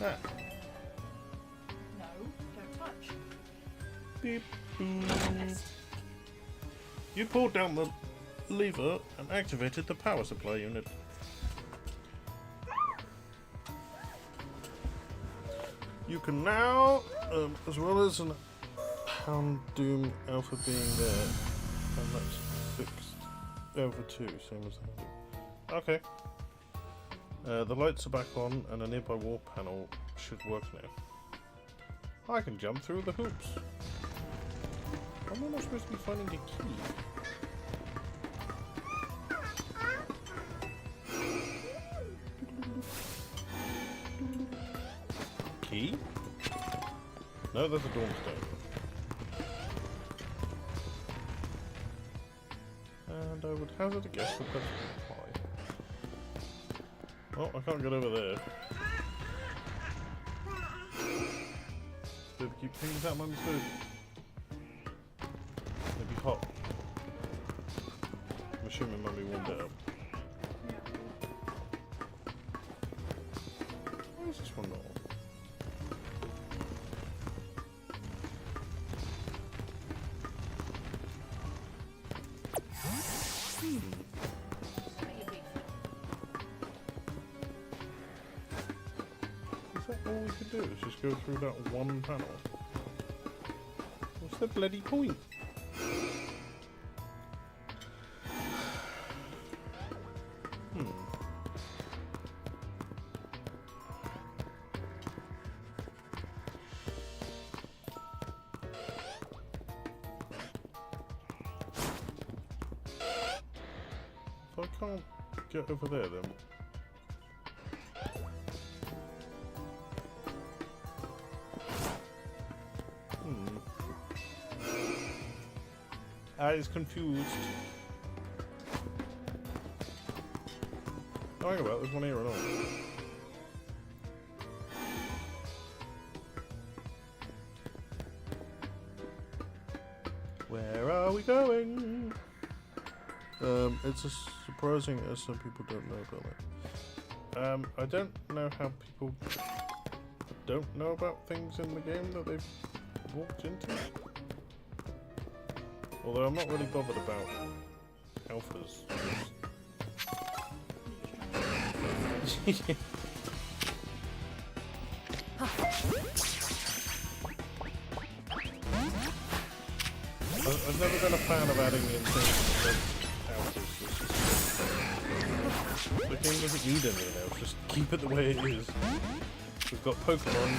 Ah. No, don't touch. Beep boop. You pulled down the lever and activated the power supply unit. You can now, as well as an Hound Doom Alpha being there, and that's fixed over 2, same as the Hound Doom. Okay. The lights are back on, and a nearby wall panel should work now. I can jump through the hoops. How am I supposed to be finding a key? Key? No, there's a Dawnstone. And I would hazard a guess that that's high. Oh, I can't get over there. Did I keep things out my mistake? Maybe hot. I'm assuming Mummy warmed it up. Why is this one not on? Is that all we could do? Is just go through that one panel? What's the bloody point? If I can't get over there, then. I is confused. Oh, hang about, there's one here and all. Where are we going? It's as surprising as some people don't know about it. I don't know how people don't know about things in the game that they've walked into. Although I'm not really bothered about alphas. I've never been a fan of adding in things that alphas. The game doesn't need anything else, just keep it the way it is. We've got Pokémon.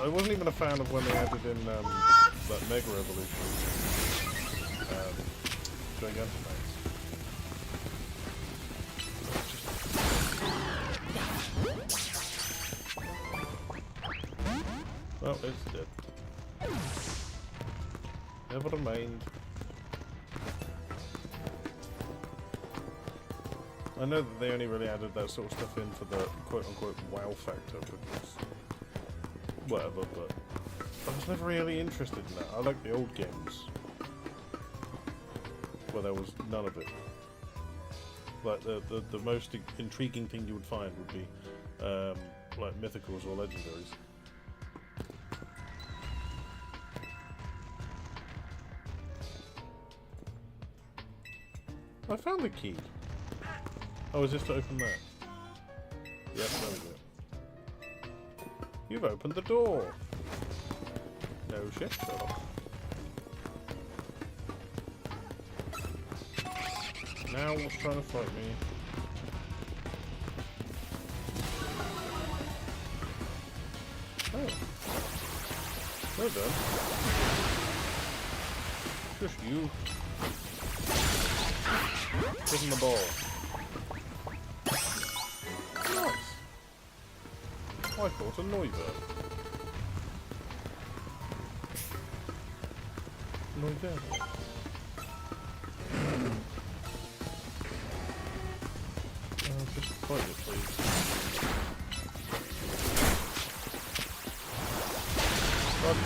I wasn't even a fan of when they added in that Mega Evolution. Gigantamax. Well, it's dead. Never mind. I know that they only really added that sort of stuff in for the quote-unquote wow factor, because whatever, but I was never really interested in that. I like the old games where there was none of it. Like the most intriguing thing you would find would be like mythicals or legendaries. I found the key. Oh, is this to open that? Yep, there we go. You've opened the door. No shit, Sherlock. Now what's trying to fight me? Oh. Well done. Just you. Give him the ball. Nice. I caught a Noivern. Noivern. Just fight it, please. Run.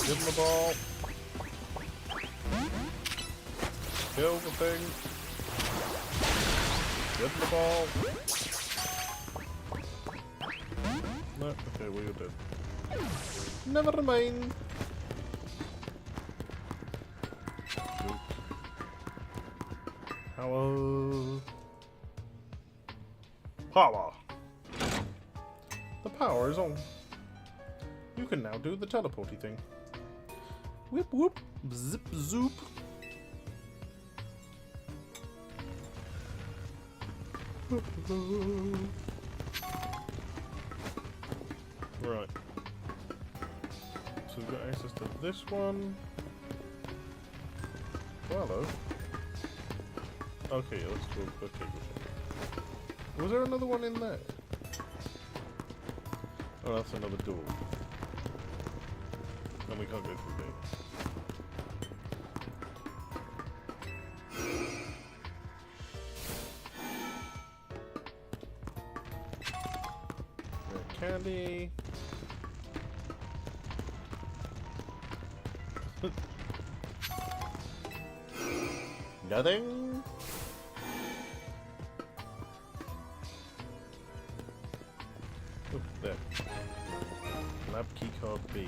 Give him the ball. Kill the thing. Give him the ball. No, okay, well you're dead. Never mind. Hello. Power. The power is on. You can now do the teleporty thing. Whip whoop, zip zoop. Right. So we've got access to this one. Well, hello. Okay, let's go. Okay, good. Was there another one in there? Oh, that's another door. And we can't go through there. Candy. Nothing. Oh, there. Lab keycard B.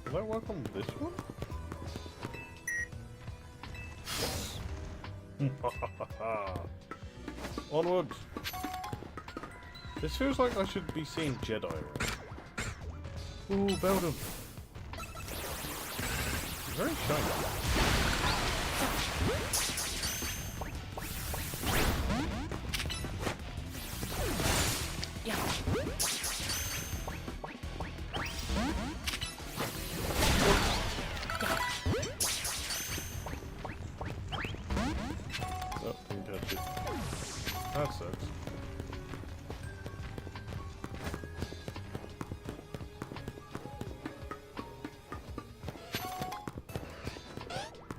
Will that work on this one? Yes. Onward! This feels like I should be seeing Jedi, right? Ooh, Beldum! Very shiny. Oh, didn't catch it. That sucks.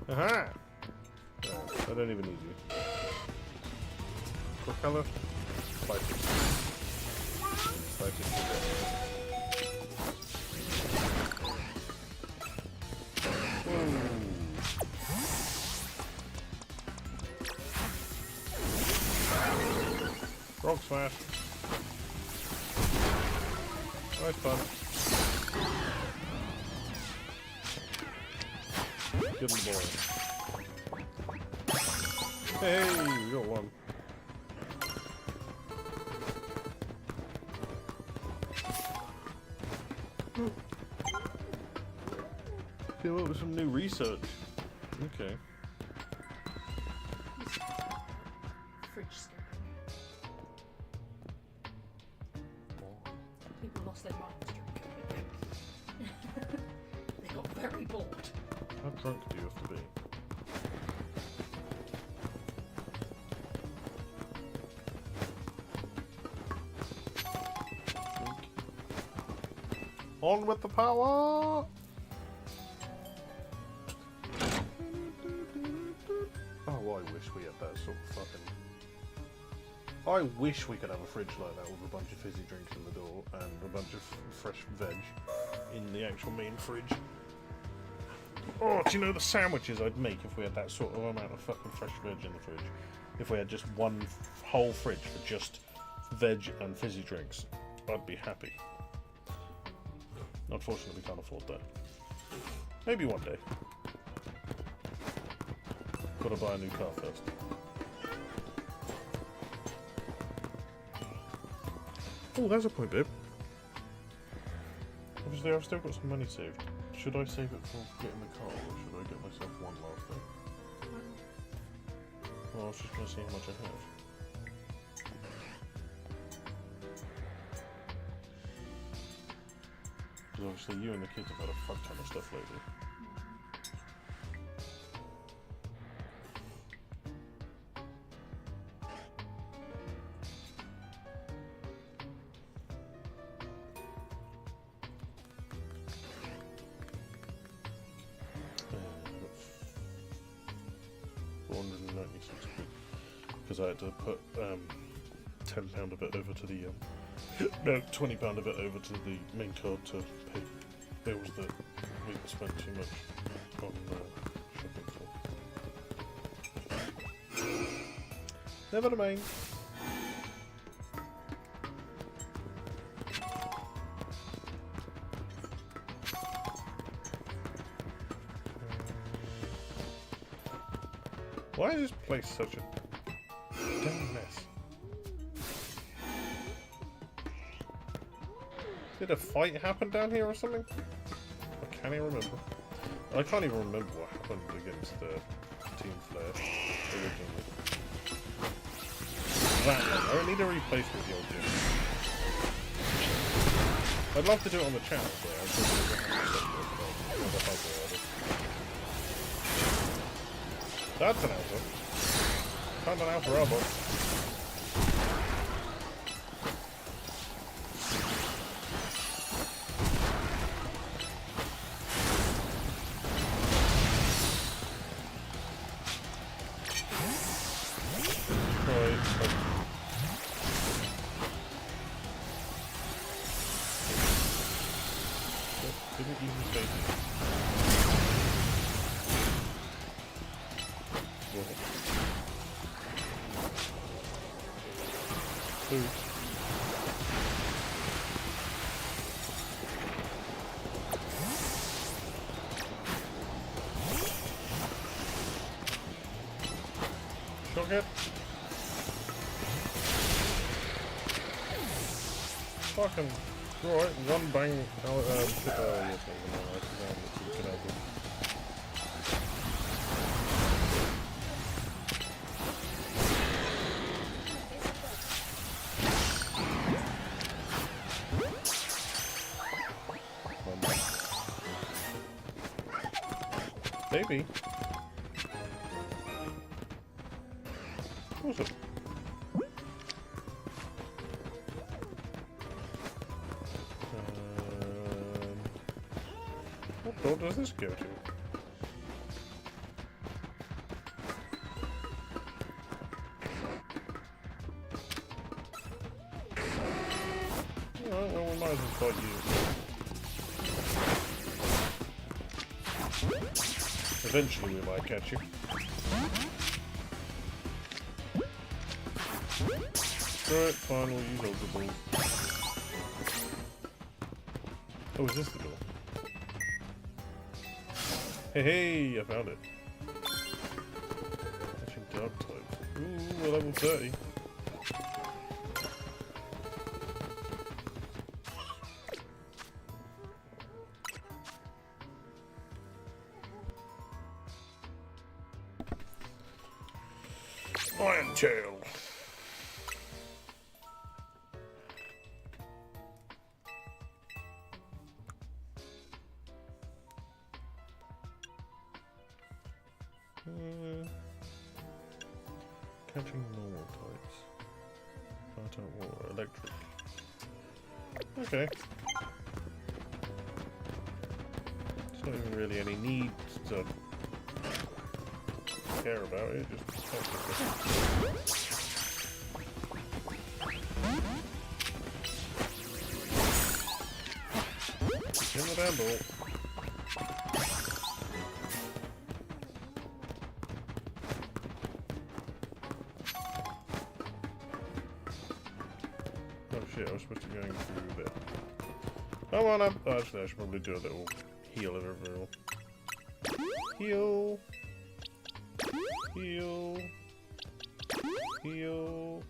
Aha! Oh, I don't even need you. What color? Fight it. Fight it. Rock smash. Nice fun. Give him the ball. Hey, we got one. Came up with some new research. Okay. Fridge skipping. People lost their minds during COVID. They got very bored. How drunk do you have to be? On with the power! Oh, I wish we had that sort of fucking... I wish we could have a fridge like that with a bunch of fizzy drinks in the door and a bunch of fresh veg in the actual main fridge. Oh, do you know the sandwiches I'd make if we had that sort of amount of fucking fresh veg in the fridge? If we had just one whole fridge for just veg and fizzy drinks, I'd be happy. Unfortunately, we can't afford that. Maybe one day. Gotta buy a new car first. Oh, there's a point, babe. Obviously, I've still got some money saved. Should I save it for getting the car, or should I get myself one last thing? I was just going to see how much I have. Because obviously you and the kids have had a fuck ton of stuff lately. Because I had to put £10 of it over to the no, £20 of it over to the main card to pay bills that we spent too much on shopping for. Never mind. Why is this place such a damn mess? Did a fight happen down here or something? I can't even remember. I can't even remember what happened against Team Flare originally. That one. I don't need a replacement of the old gym. I'd love to do it on the channel, but I think that's an alpha. Found an alpha robot. Didn't even say food. Shock it. Fucking right, one bang. Maybe. What was it? What door does this go to? Alright, well we might as well fight you. Eventually we might catch you. Right, fine, we'll use overballs. Oh, is this the door? Hey, hey, I found it. Catching dark types. Ooh, we're level 30. Iron Tail. Catching normal types. Fire, water, electric. Okay. There's not even really any need to care about it, just in the damn ball. Oh shit, I was supposed to be going through there. Come on up! Oh, actually, I should probably do a little heal of everyone. Heal! Heal. Heal.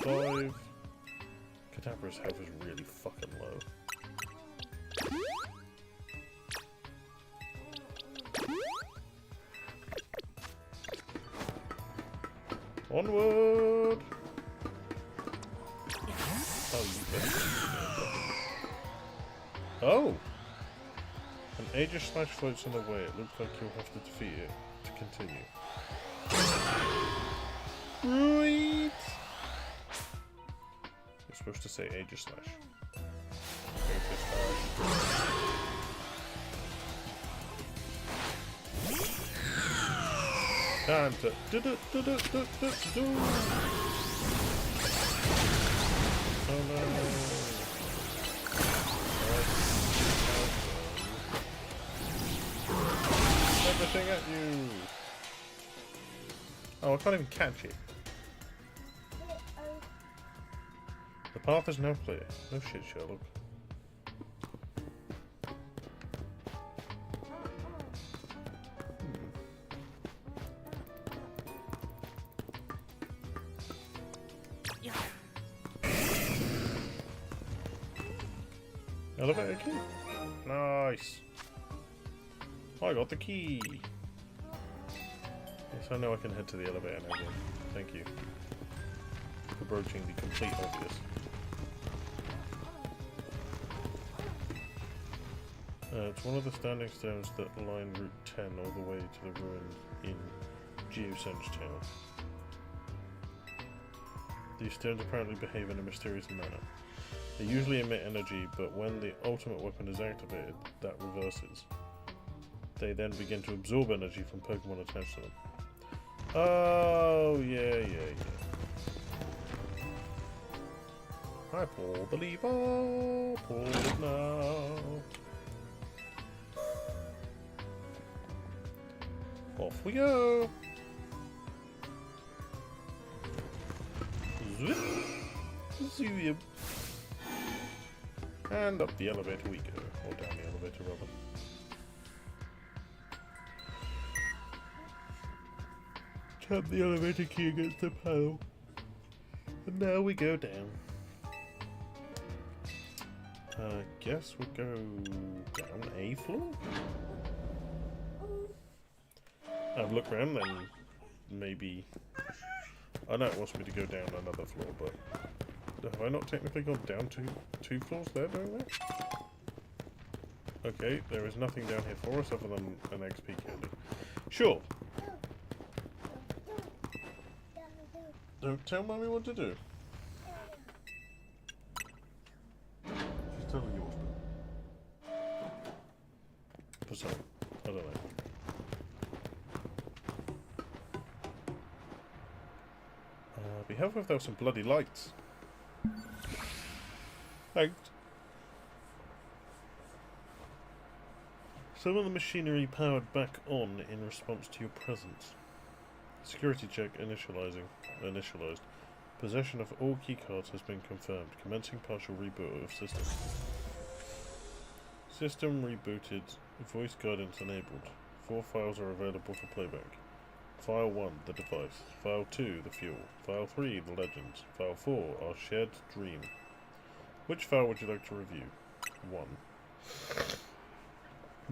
Revive. Katapra's health is really fucking low. Onward! Oh, you better. Oh! An Aegis Slash floats in the way. It looks like you'll have to defeat it to continue. Right! You're supposed to say Aegis Slash. Aegis Slash. Time to do. Oh no. Everything at you. Oh, I can't even catch it. The path is now clear. No shit, Sherlock. Elevator key. Nice. I got the key. Yes, I know I can head to the elevator now again. Thank you for broaching the complete obvious. It's one of the standing stones that line Route 10 all the way to the ruin in Geosenge Town. These stones apparently behave in a mysterious manner. They usually emit energy, but when the ultimate weapon is activated, that reverses. They then begin to absorb energy from Pokémon attached to them. Oh, yeah. I pull the lever, pull it now. Off we go. Zip. Zoom. And up the elevator we go. Or down the elevator, rather. Tap the elevator key against the panel. And now we go down. I guess we'll go down a floor? Have a look around then. Maybe... I know it wants me to go down another floor, but... Have I not technically gone down two floors there doing that? Okay, there is nothing down here for us other than an XP candy. Sure. Don't tell Mummy what to do. She's telling you what to do. For some. I don't know. Be helpful if there were some bloody lights. Thanks. Some of the machinery powered back on in response to your presence. Security check initialized. Possession of all keycards has been confirmed. Commencing partial reboot of system. System rebooted. Voice guidance enabled. 4 files are available for playback. File 1, the device. File 2, the fuel. File 3, the legends. File 4, our shared dream. Which file would you like to review? 1.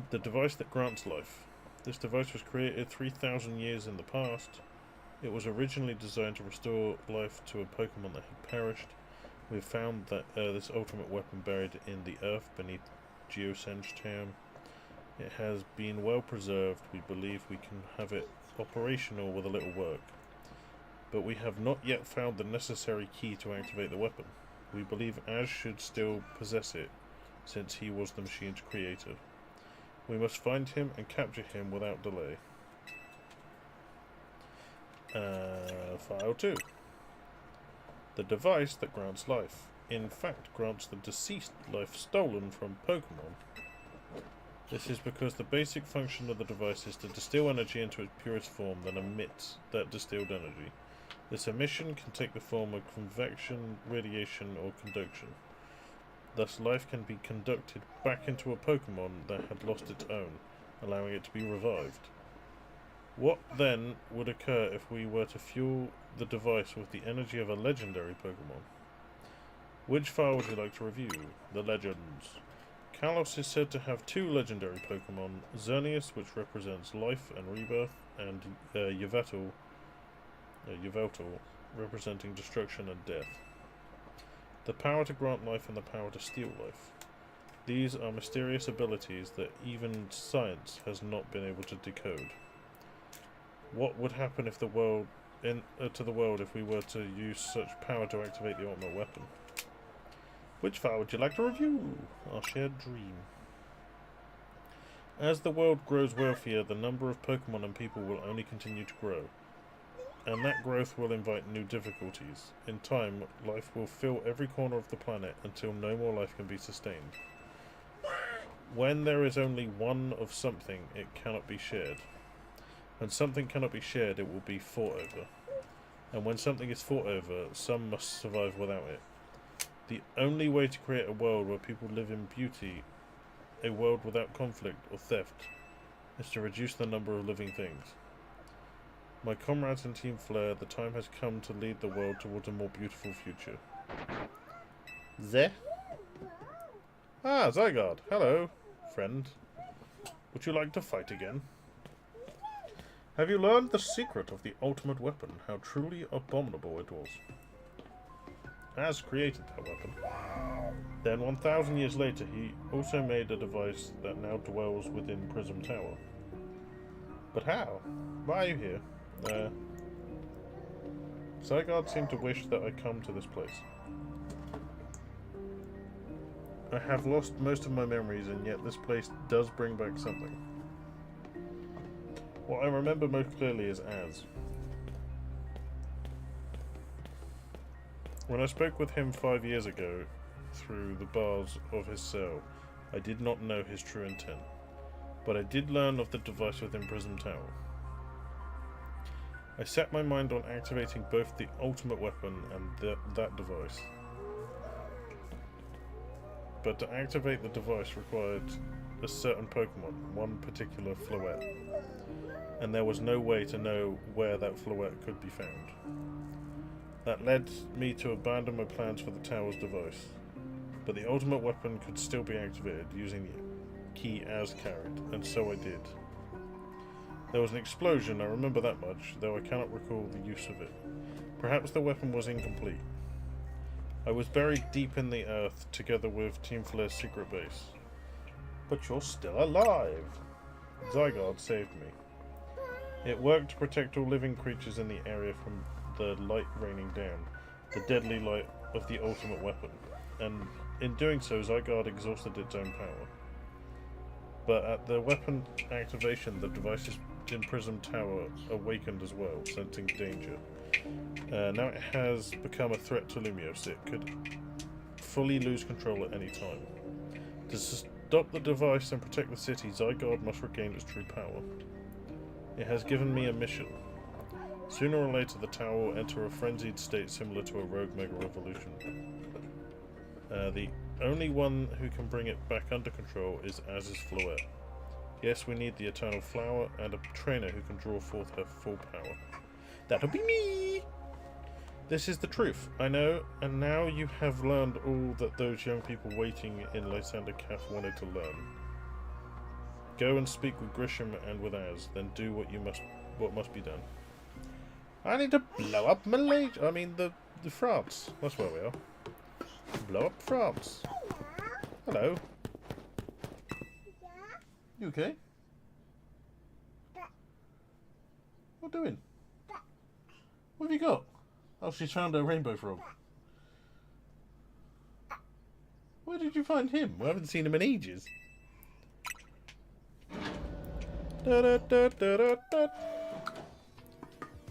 The device that grants life. This device was created 3,000 years in the past. It was originally designed to restore life to a Pokémon that had perished. We've found that this ultimate weapon buried in the earth beneath Geosenge Town. It has been well preserved. We believe we can have it operational with a little work. But we have not yet found the necessary key to activate the weapon. We believe Ash should still possess it, since he was the machine's creator. We must find him and capture him without delay. File 2. The device that grants life. In fact, grants the deceased life stolen from Pokémon. This is because the basic function of the device is to distill energy into its purest form, then emit that distilled energy. This emission can take the form of convection, radiation, or conduction. Thus, life can be conducted back into a Pokémon that had lost its own, allowing it to be revived. What then would occur if we were to fuel the device with the energy of a legendary Pokémon? Which file would you like to review? The Legends. Kalos is said to have 2 legendary Pokémon, Xerneas, which represents life and rebirth, and Yveltal, Yveltal, representing destruction and death. The power to grant life and the power to steal life. These are mysterious abilities that even science has not been able to decode. What would happen if the world to the world if we were to use such power to activate the ultimate weapon? Which file would you like to review? Our shared dream. As the world grows wealthier, the number of Pokémon and people will only continue to grow. And that growth will invite new difficulties. In time, life will fill every corner of the planet until no more life can be sustained. When there is only one of something, it cannot be shared. When something cannot be shared, it will be fought over. And when something is fought over, some must survive without it. The only way to create a world where people live in beauty, a world without conflict or theft, is to reduce the number of living things. My comrades in Team Flare, the time has come to lead the world towards a more beautiful future. Zeh? Ah, Zygarde. Hello, friend. Would you like to fight again? Have you learned the secret of the ultimate weapon, how truly abominable it was? Az created that weapon. Then 1,000 years later, he also made a device that now dwells within Prism Tower. But how? Why are you here? Zygarde seemed to wish that I come to this place. I have lost most of my memories, and yet this place does bring back something. What I remember most clearly is Az. When I spoke with him 5 years ago through the bars of his cell, I did not know his true intent, but I did learn of the device within Prism Tower. I set my mind on activating both the ultimate weapon and that device. But to activate the device required a certain Pokémon, one particular Floette, and there was no way to know where that Floette could be found. That led me to abandon my plans for the tower's device, but the ultimate weapon could still be activated using the key Az carried, and so I did. There was an explosion, I remember that much, though I cannot recall the use of it. Perhaps the weapon was incomplete. I was buried deep in the earth, together with Team Flare's secret base. But you're still alive! Zygarde saved me. It worked to protect all living creatures in the area from the light raining down, the deadly light of the ultimate weapon, and in doing so Zygarde exhausted its own power. But at the weapon activation, the devices in Prism Tower awakened as well, sensing danger. Now it has become a threat to Lumios. It could fully lose control at any time. To stop the device and protect the city, Zygarde must regain its true power. It has given me a mission. Sooner or later, the tower will enter a frenzied state similar to a rogue Mega Revolution. The only one who can bring it back under control is Az's Floette. Yes, we need the Eternal Flower and a trainer who can draw forth her full power. That'll be me! This is the truth, I know, and now you have learned all that those young people waiting in Lysander Caf wanted to learn. Go and speak with Grisham and with Az, then do what must be done. I need to blow up Malaysia. I mean the France. That's where we are. Blow up France. Hello. You okay? What doing? What have you got? Oh, she's found a rainbow frog. Where did you find him? We haven't seen him in ages. Da, da, da, da, da, da.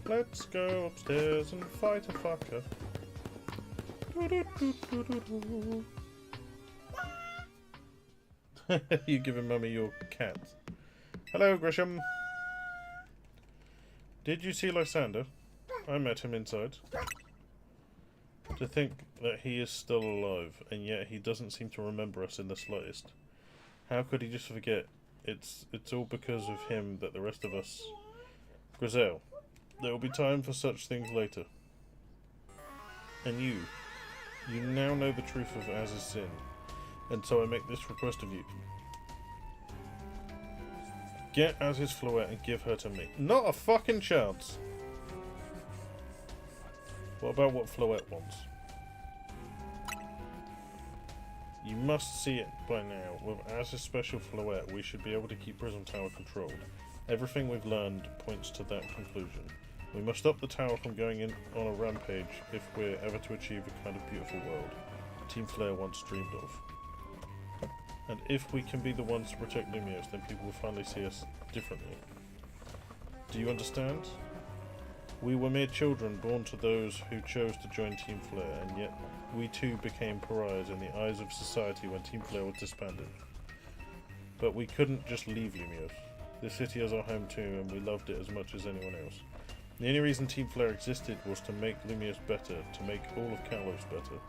Let's go upstairs and fight a fucker. Do, do, do, do, do, do. You giving Mummy your cat. Hello, Grisham. Did you see Lysander? I met him inside. To think that he is still alive, and yet he doesn't seem to remember us in the slightest. How could he just forget? It's all because of him that the rest of us... Grizel, there will be time for such things later. And you now know the truth of Az's sin, and so I make this request of you. Get Az's Floette and give her to me. Not a fucking chance! What about what Floette wants? You must see it by now. With Az's special Floette, we should be able to keep Prism Tower controlled. Everything we've learned points to that conclusion. We must stop the tower from going in on a rampage if we're ever to achieve a kind of beautiful world Team Flare once dreamed of. And if we can be the ones to protect Lumios, then people will finally see us differently. Do you understand? We were mere children born to those who chose to join Team Flare, and yet we too became pariahs in the eyes of society when Team Flare was disbanded. But we couldn't just leave Lumios. This city is our home too, and we loved it as much as anyone else. The only reason Team Flare existed was to make Lumios better, to make all of Kalos better.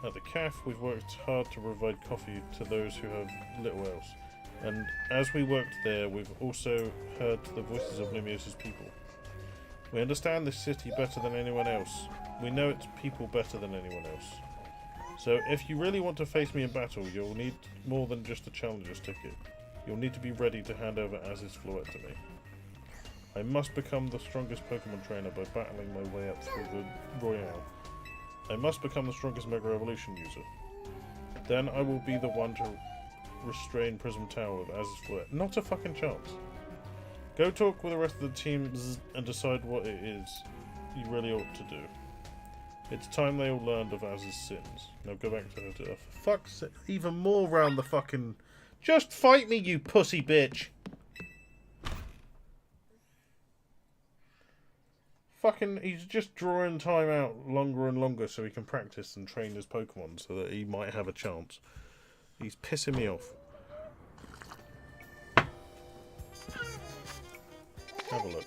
At the CAF, we've worked hard to provide coffee to those who have little else, and as we worked there, we've also heard the voices of Lumios' people. We understand this city better than anyone else. We know its people better than anyone else. So if you really want to face me in battle, you'll need more than just a challenger's ticket. You'll need to be ready to hand over Az's Floette to me. I must become the strongest Pokemon trainer by battling my way up through the Royale. I must become the strongest Mega Evolution user. Then I will be the one to restrain Prism Tower with Az's Floette. Not a fucking chance. Go talk with the rest of the team and decide what it is you really ought to do. It's time they all learned of Az's sins. Now go back to her to Earth. For fuck's sake, even more round the fucking... Just fight me, you pussy bitch! Fucking, he's just drawing time out longer and longer so he can practice and train his Pokemon so that he might have a chance. He's pissing me off. Have a look.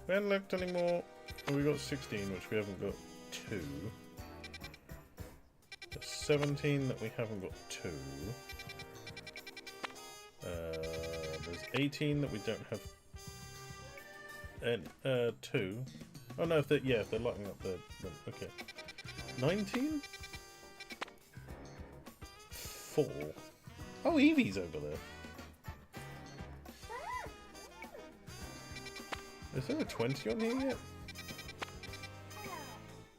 We haven't looked anymore. We got 16, which we haven't got 2. There's 17 that we haven't got 2. There's 18 that we don't have. And 2. Oh no, if they're, yeah, if they're lighting up the okay. 19? 4. Oh, Eevee's over there. Is there a 20 on here yet?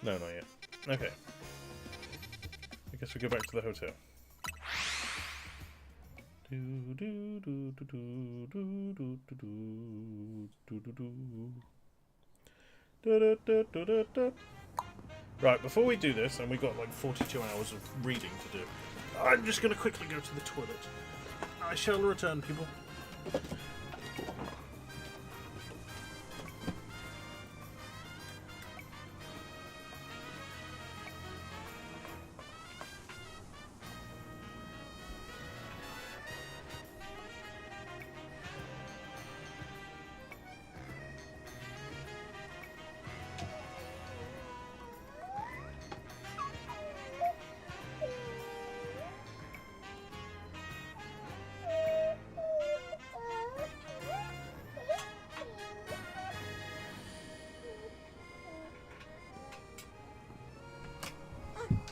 No, not yet. Okay. I guess we go back to the hotel. Right, before we do this, and we've got like 42 hours of reading to do, I'm just going to quickly go to the toilet. I shall return, people.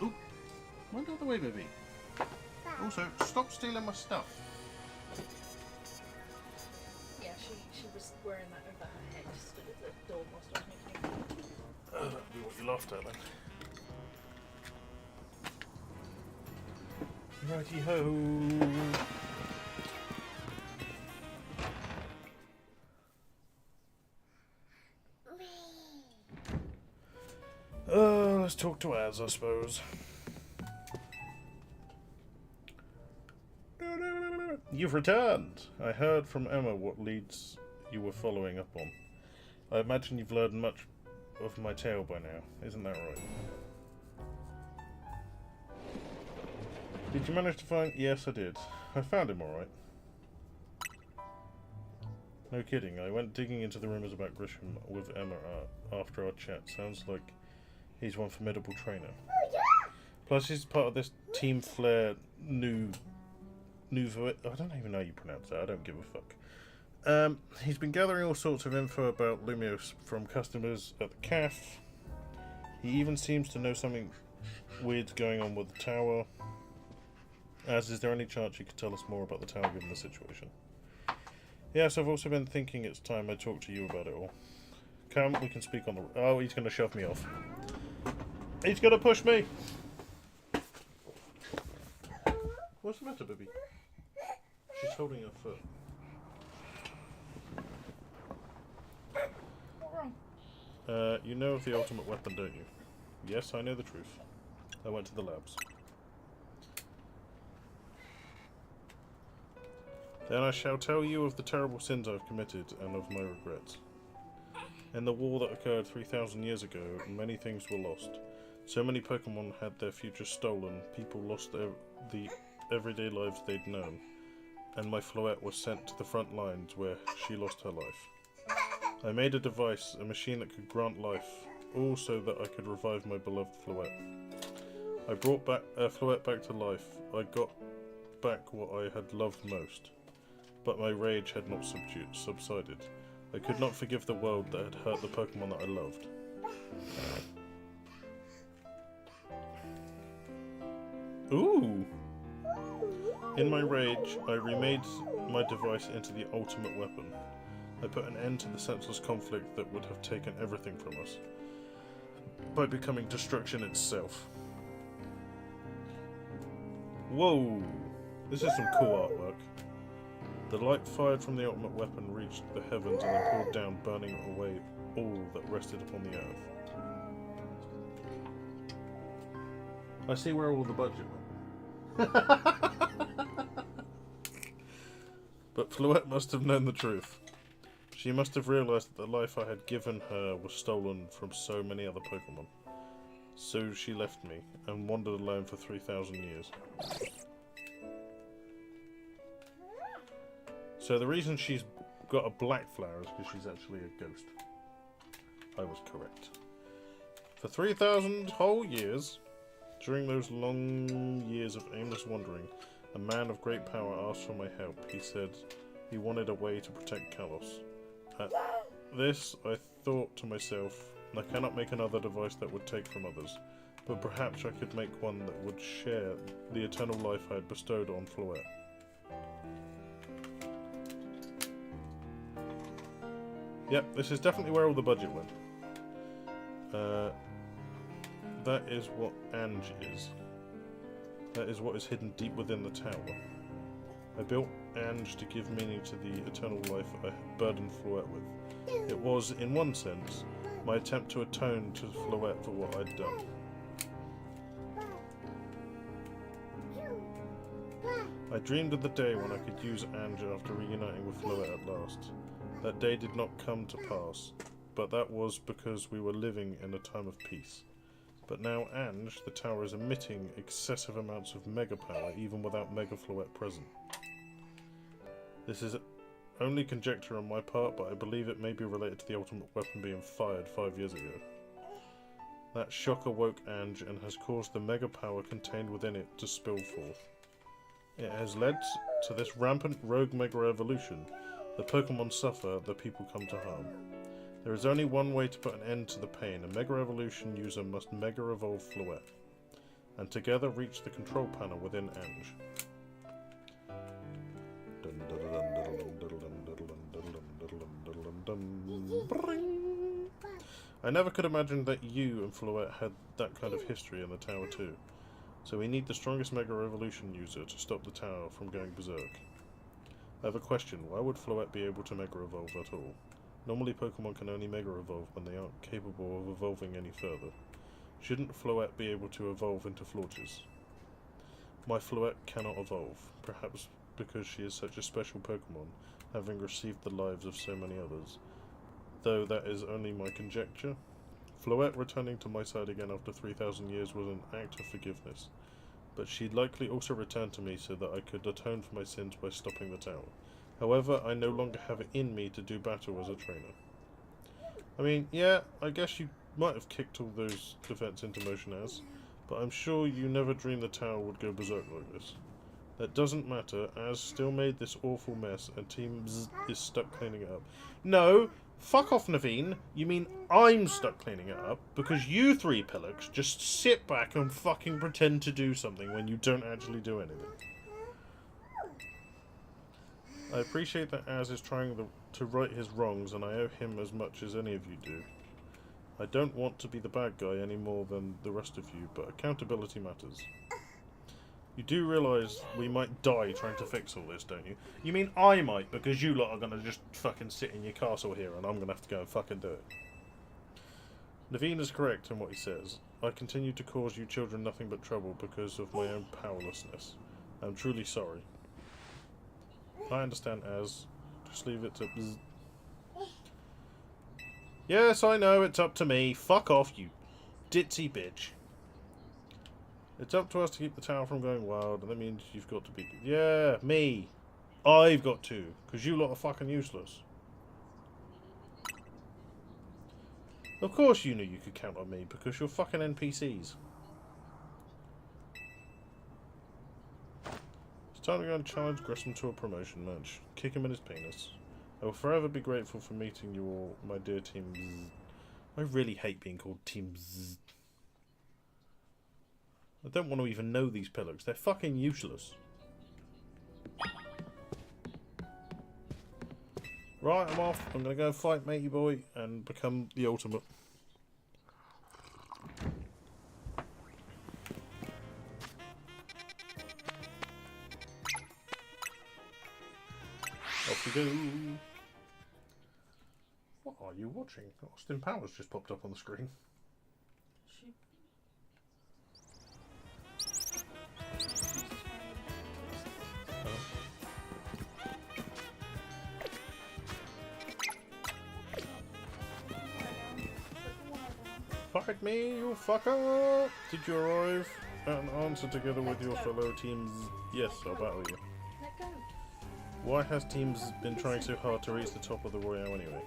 Ooh, went the other way, baby. Also, stop stealing my stuff. Yeah, she was wearing that over her head, stood at the door whilst I was making it. Oh, that'd be what you laughed at then. Righty ho. Let's talk to Az, I suppose. You've returned! I heard from Emma what leads you were following up on. I imagine you've learned much of my tale by now. Isn't that right? Did you manage to find... Yes, I did. I found him alright. No kidding. I went digging into the rumours about Grisham with Emma after our chat. Sounds like he's one formidable trainer. Plus, he's part of this Team Flare Nouveau... I don't even know how you pronounce that. I don't give a fuck. He's been gathering all sorts of info about Lumios from customers at the CAF. He even seems to know something weird's going on with the tower. Az, is there any chance you could tell us more about the tower given the situation? Yes, I've also been thinking it's time I talk to you about it all. come, we can speak on the... Oh, he's going to shove me off. He's going to push me! What's the matter, baby? She's holding her foot. What wrong? You know of the ultimate weapon, don't you? Yes, I know the truth. I went to the labs. Then I shall tell you of the terrible sins I've committed and of my regrets. In the war that occurred 3,000 years ago, many things were lost. So many Pokémon had their futures stolen, people lost the everyday lives they'd known, and my Floette was sent to the front lines where she lost her life. I made a device, a machine that could grant life, all so that I could revive my beloved Floette. I brought back Floette back to life. I got back what I had loved most. But my rage had not subsided. I could not forgive the world that had hurt the Pokémon that I loved. Ooh! In my rage, I remade my device into the ultimate weapon. I put an end to the senseless conflict that would have taken everything from us, by becoming destruction itself. Whoa! This is some cool artwork. The light fired from the ultimate weapon reached the heavens and then poured down, burning away all that rested upon the earth. I see where all the budget went. But Floette must have known the truth. She must have realised that the life I had given her was stolen from so many other Pokémon. So she left me, and wandered alone for 3,000 years. So the reason she's got a black flower is because she's actually a ghost. I was correct. For 3,000 whole years, during those long years of aimless wandering, a man of great power asked for my help. He said he wanted a way to protect Kalos. At this, I thought to myself, I cannot make another device that would take from others, but perhaps I could make one that would share the eternal life I had bestowed on Floette. Yep, this is definitely where all the budget went. That is what Ange is. That is what is hidden deep within the tower. I built Ange to give meaning to the eternal life I had burdened Floette with. It was, in one sense, my attempt to atone to Floette for what I'd done. I dreamed of the day when I could use Ange after reuniting with Floette at last. That day did not come to pass, but that was because we were living in a time of peace. But now Ange, the tower, is emitting excessive amounts of mega power even without Mega Floette present. This is only conjecture on my part, but I believe it may be related to the ultimate weapon being fired 5 years ago. That shock awoke Ange and has caused the mega power contained within it to spill forth. It has led to this rampant rogue mega evolution. The Pokémon suffer, the people come to harm. There is only one way to put an end to the pain. A Mega Evolution user must Mega Evolve Floette, and together reach the control panel within Ange. I never could imagine that you and Floette had that kind of history in the tower too. So we need the strongest Mega Evolution user to stop the tower from going berserk. I have a question. Why would Floette be able to Mega Evolve at all? Normally Pokemon can only Mega Evolve when they aren't capable of evolving any further. Shouldn't Floette be able to evolve into Florges? My Floette cannot evolve, perhaps because she is such a special Pokemon, having received the lives of so many others. Though that is only my conjecture. Floette returning to my side again after 3,000 years was an act of forgiveness, but she'd likely also return to me so that I could atone for my sins by stopping the tower. However, I no longer have it in me to do battle as a trainer. I mean, yeah, I guess you might have kicked all those defense into motion as, but I'm sure you never dreamed the tower would go berserk like this. That doesn't matter, as still made this awful mess, and Team Z is stuck cleaning it up. No! Fuck off, Naveen. You mean I'm stuck cleaning it up because you three pillocks just sit back and fucking pretend to do something when you don't actually do anything. I appreciate that Az is trying to right his wrongs, and I owe him as much as any of you do. I don't want to be the bad guy any more than the rest of you, but accountability matters. You do realise we might die trying to fix all this, don't you? You mean I might, because you lot are going to just fucking sit in your castle here and I'm going to have to go and fucking do it. Naveen is correct in what he says. I continue to cause you children nothing but trouble because of my own powerlessness. I'm truly sorry. I understand, Az. Just leave it to... Bzz. Yes, I know, it's up to me. Fuck off, you ditzy bitch. It's up to us to keep the town from going wild, and that means you've got to be... Yeah, me. I've got to, because you lot are fucking useless. Of course you knew you could count on me, because you're fucking NPCs. It's time to go and challenge Grissom to a promotion match. Kick him in his penis. I will forever be grateful for meeting you all, my dear Team Zzz. I really hate being called Team Zzz. I don't want to even know these pillocks. They're fucking useless. Right, I'm off. I'm going to go fight Matey Boy and become the ultimate. Off we go. What are you watching? Austin Powers just popped up on the screen. Fight me, you fucker! Did you arrive at an answer together with your fellow teams? Yes, I'll battle you. Let go. Why has teams been trying so hard to reach the top of the Royale anyway?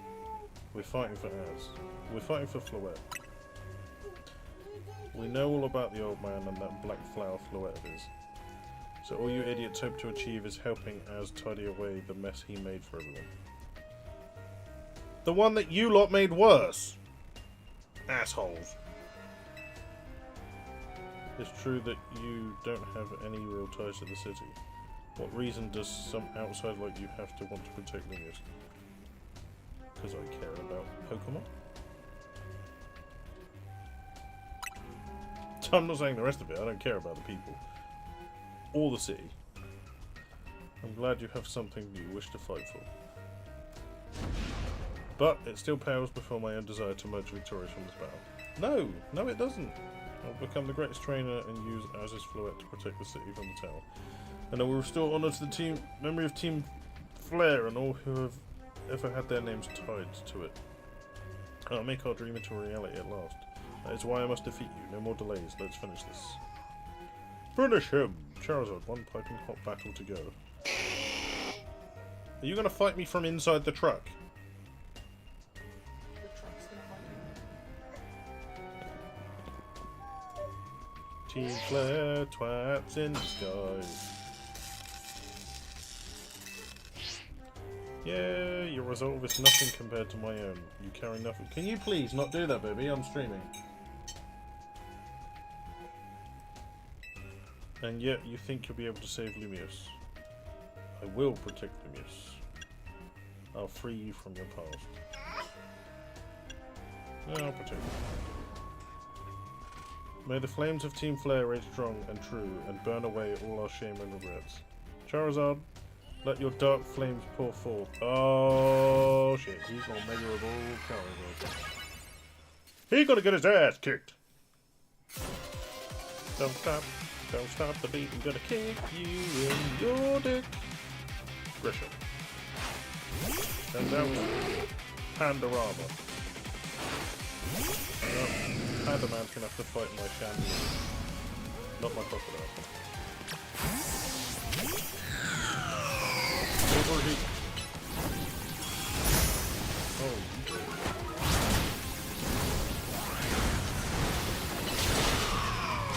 We're fighting for Az. We're fighting for Floette. We know all about the old man and that black flower Floette of his. So all you idiots hope to achieve is helping Az tidy away the mess he made for everyone. The one that you lot made worse! Assholes. It's true that you don't have any real ties to the city. What reason does some outsider like you have to want to protect Lumius? Because I care about Pokémon? I'm not saying the rest of it, I don't care about the people. Or the city. I'm glad you have something you wish to fight for. But it still pales before my own desire to emerge victorious from this battle. No, it doesn't. I'll become the greatest trainer and use Az's Floette to protect the city from the tower. And I will restore honour to the memory of Team Flare and all who have ever had their names tied to it. I'll make our dream into a reality at last. That is why I must defeat you. No more delays. Let's finish this. Finish him! Charizard, one piping hot battle to go. Are you going to fight me from inside the truck? Team Flare, twats in the sky. Yeah, your resolve is nothing compared to my own. You carry nothing. Can you please not do that, baby? I'm streaming. And yet you think you'll be able to save Lumius. I will protect Lumius. I'll free you from your past. I'll protect you. May the flames of Team Flare rage strong and true, and burn away all our shame and regrets. Charizard, let your dark flames pour forth. Oh shit, he's gonna make it with all Charizard. He's gonna get his ass kicked! Don't stop the beat, I'm gonna kick you in your dick. Grisham. And that was Pandorama. Panda Man's gonna have to fight my Chandelier. Not my crocodile. Overheat. Oh, you did.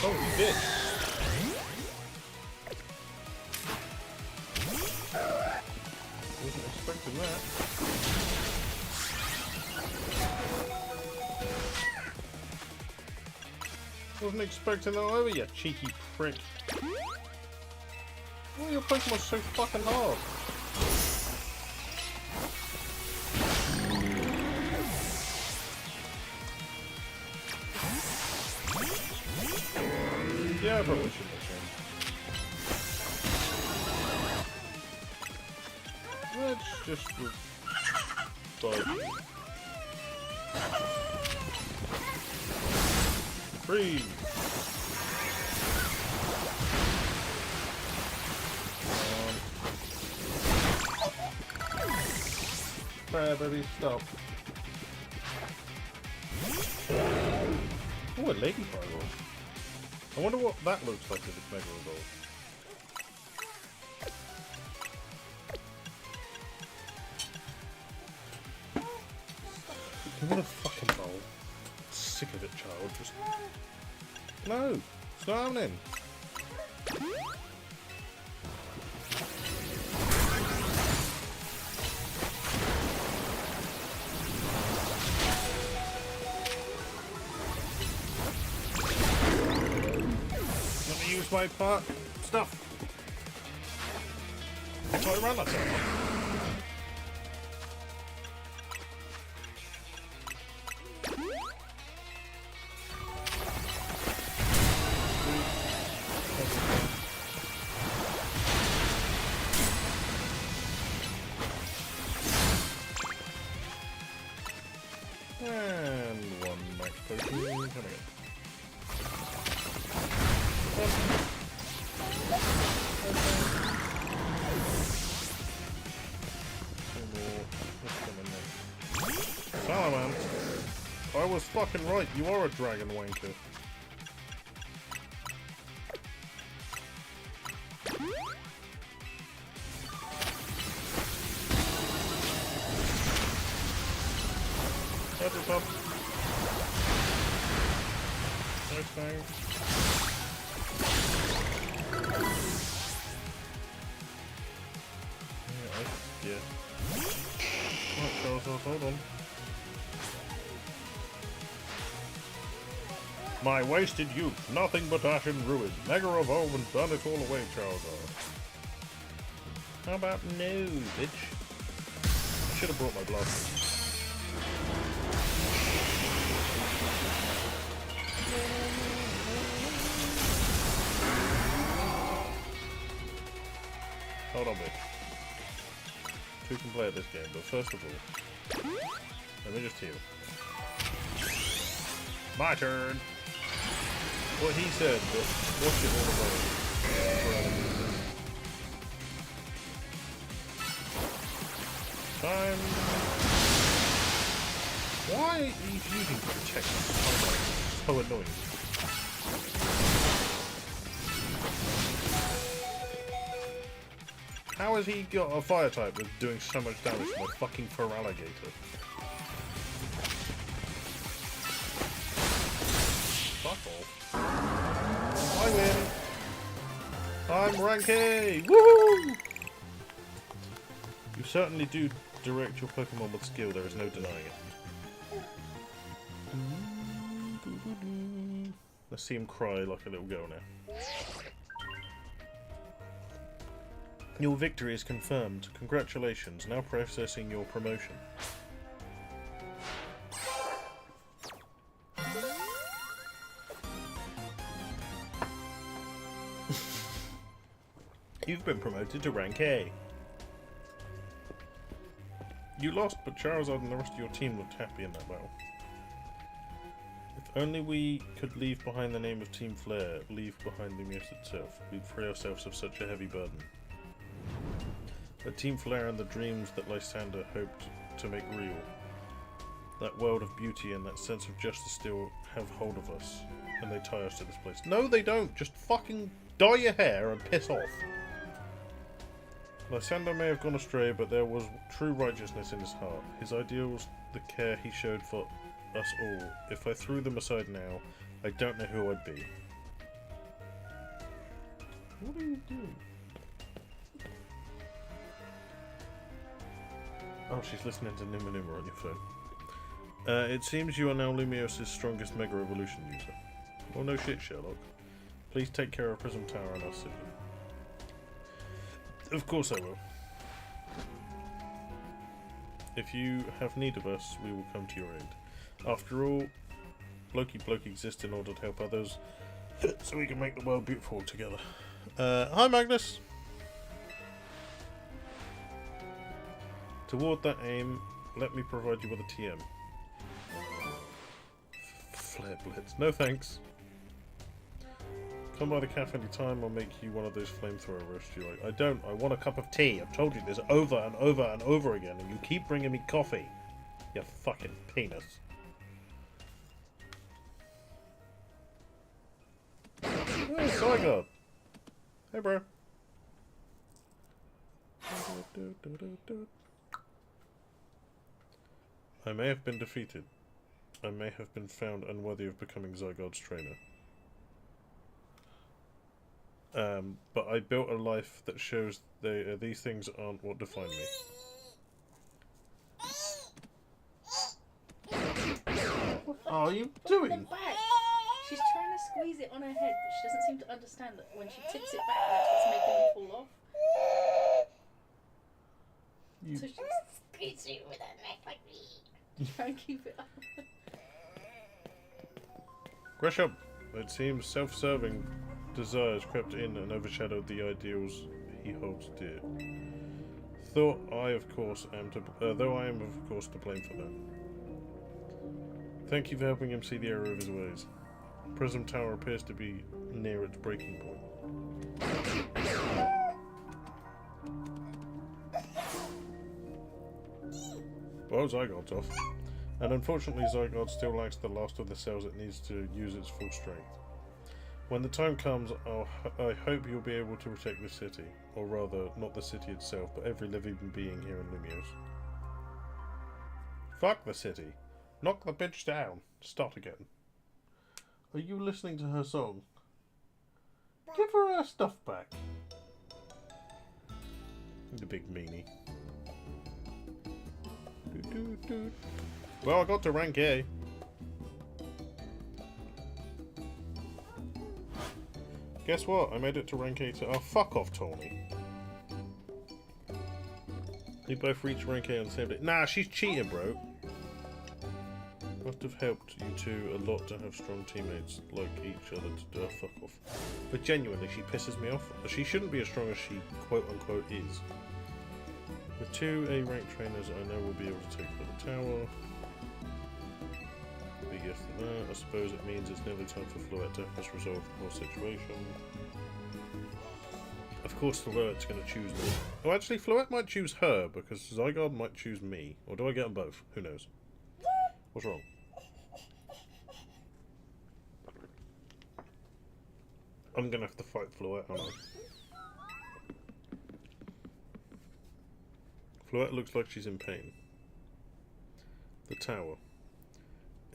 Oh, you did. Wasn't expecting that. Wasn't expecting that over, you cheeky prick. Why are your Pokemon so fucking hard? Yeah, I probably shouldn't have changed. Let's just revive you. Freeze! There, baby, stop. Oh, a lady fireball. I wonder what that looks like if it's Mega Evolved. Give me the fucking bowl. Sick of it, child. Just... No! It's not happening! Let me use my part stuff! That's why I ran that time. And one max potion coming in. Salaman, I was fucking right, you are a dragon wanker. That's a pump. Nice thing. Yeah. Right, Charles, hold on. My wasted youth, nothing but ash and ruin. Mega Evolve and burn it all away, Charizard. How about no, bitch? I should have brought my blaster. Hold on, bitch. Two can play at this game, but first of all, let me just heal. My turn! What he said, but watch it all the way. Time. Why are you using protect so annoying? How has he got a fire type that's doing so much damage to my fucking Feraligatr? Fuck off. I win! I'm rank A! Woo! You certainly do direct your Pokemon with skill, there is no denying it. Let's see him cry like a little girl now. Your victory is confirmed. Congratulations. Now processing your promotion. You've been promoted to rank A. You lost, but Charizard and the rest of your team looked happy in that battle. If only we could leave behind the name of Team Flare, leave behind the mist itself, we'd free ourselves of such a heavy burden. But Team Flare and the dreams that Lysander hoped to make real. That world of beauty and that sense of justice still have hold of us, and they tie us to this place. No, they don't! Just fucking dye your hair and piss off! Lysander may have gone astray, but there was true righteousness in his heart. His ideals, the care he showed for us all. If I threw them aside now, I don't know who I'd be. What are you doing? Oh, she's listening to Numa Numa on your phone. It seems you are now Lumios's strongest Mega Evolution user. Well, no shit, Sherlock. Please take care of Prism Tower and our city. Of course I will. If you have need of us, we will come to your aid. After all, Blokey exists in order to help others So we can make the world beautiful together. Hi, Magnus. Toward that aim, let me provide you with a TM. Flare blitz. No thanks. Come by the cafe anytime, I'll make you one of those flamethrower roasts you like. I don't. I want a cup of tea. I've told you this over and over and over again, and you keep bringing me coffee. You fucking penis. Oh, Zygarde. Hey, bro. I may have been defeated. I may have been found unworthy of becoming Zygarde's trainer. But I built a life that shows these things aren't what define me. What are you doing? She's trying to squeeze it on her head, but she doesn't seem to understand that when she tips it back, that's what's making it fall off. You... So she's squeezing it with her neck like me. Try and keep it up. Gresham! It seems self-serving desires crept in and overshadowed the ideals he holds dear. Though I am of course to blame for that. Thank you for helping him see the error of his ways. Prism Tower appears to be near its breaking point. Well, Zygarde's off. And unfortunately Zygarde still lacks the last of the cells it needs to use its full strength. When the time comes, I hope you'll be able to protect the city. Or rather, not the city itself, but every living being here in Lumios. Fuck the city. Knock the bitch down. Start again. Are you listening to her song? Give her stuff back. The big meanie. Well, I got to rank A. Guess what? I made it to rank 8. Oh, fuck off, Tony. We both reached rank A on the same day. Nah, she's cheating, bro. Must have helped you two a lot to have strong teammates like each other to do. Fuck off. But genuinely, she pisses me off. She shouldn't be as strong as she quote-unquote is. With 2 A-ranked trainers, I know we'll be able to take the tower. Big yes to that. I suppose it means it's nearly time for Floette to help us resolve the whole situation. Of course, Floette's going to choose me. Oh, actually, Floette might choose her, because Zygarde might choose me. Or do I get them both? Who knows? What's wrong? I'm going to have to fight Floette, aren't I? Floette looks like she's in pain. The tower.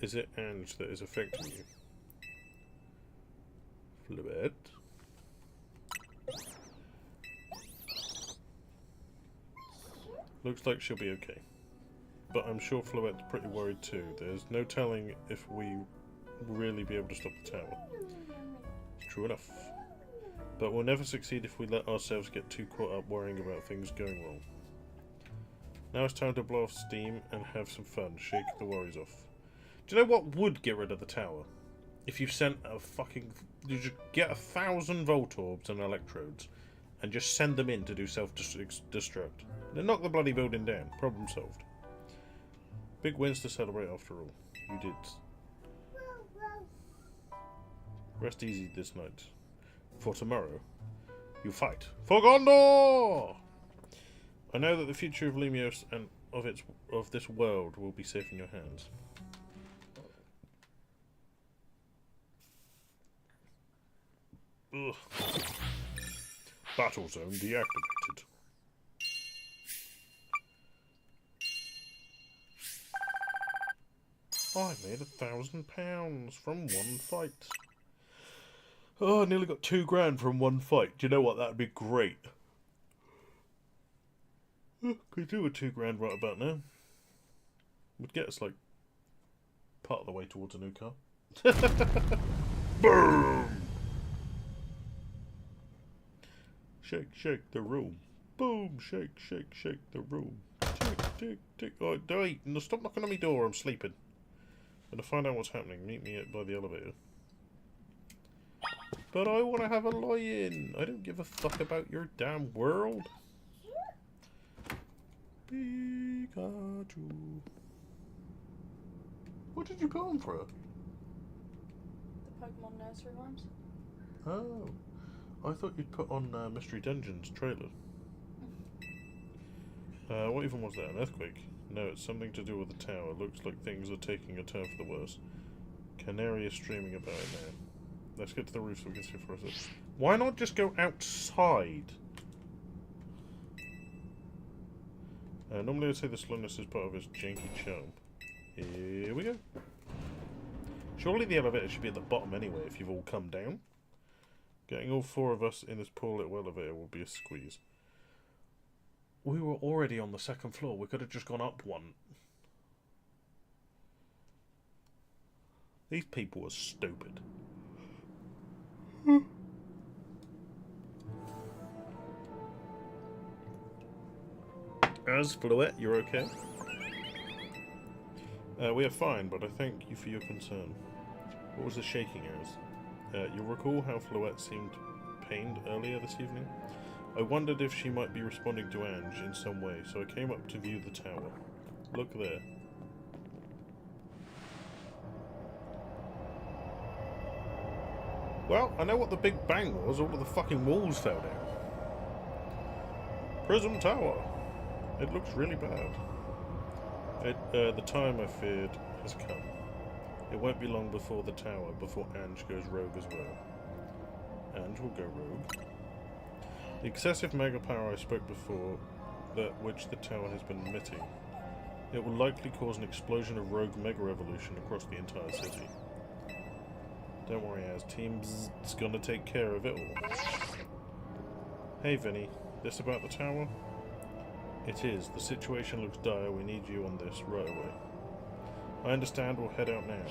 Is it Ange that is affecting you? Floette? Looks like she'll be okay. But I'm sure Floette's pretty worried too. There's no telling if we really be able to stop the tower. True enough. But we'll never succeed if we let ourselves get too caught up worrying about things going wrong. Now it's time to blow off steam and have some fun. Shake the worries off. Do you know what would get rid of the tower? If you sent a fucking... You just get 1,000 Voltorbs and electrodes and just send them in to do self-destruct. Then knock the bloody building down. Problem solved. Big wins to celebrate after all. You did. Rest easy this night. For tomorrow, you fight for Gondor! I know that the future of Lumios and of this world will be safe in your hands. Ugh. Battle zone deactivated. I made £1,000 from one fight. Oh, I nearly got £2,000 from one fight. Do you know what? That'd be great. Could do with £2,000 right about now. Would get us like part of the way towards a new car. Boom! Shake, shake the room. Boom! Shake, shake, shake the room. Tick, tick, tick. Oh, wait! No, stop knocking on my door. I'm sleeping. I'm gonna find out what's happening. Meet me by the elevator. But I want to have a lie-in. I don't give a fuck about your damn world. Pikachu. What did you put on for her? The Pokemon nursery rhymes. Oh. I thought you'd put on Mystery Dungeon's trailer. What even was that? An earthquake? No, it's something to do with the tower. Looks like things are taking a turn for the worse. Canary is streaming about it now. Let's get to the roof so we can see for ourselves. Why not just go outside? Normally I'd say the slowness is part of his janky charm. Here we go. Surely the elevator should be at the bottom anyway if you've all come down. Getting all four of us in this poor little elevator will be a squeeze. We were already on the second floor. We could have just gone up one. These people are stupid. As Fluet, you're okay? We are fine, but I thank you for your concern. What was the shaking as? You'll recall how Fluet seemed pained earlier this evening? I wondered if she might be responding to Ange in some way, so I came up to view the tower. Look there. Well, I know what the Big Bang was. All of the fucking walls fell down. Prism Tower. It looks really bad. The time I feared has come. It won't be long before the tower, before Ange goes rogue as well. Ange will go rogue. The excessive mega power I spoke before, that which the tower has been emitting, it will likely cause an explosion of rogue mega evolution across the entire city. Don't worry, Az. Team's gonna take care of it all. Hey, Vinny. This about the tower? It is. The situation looks dire. We need you on this right away. I understand. We'll head out now.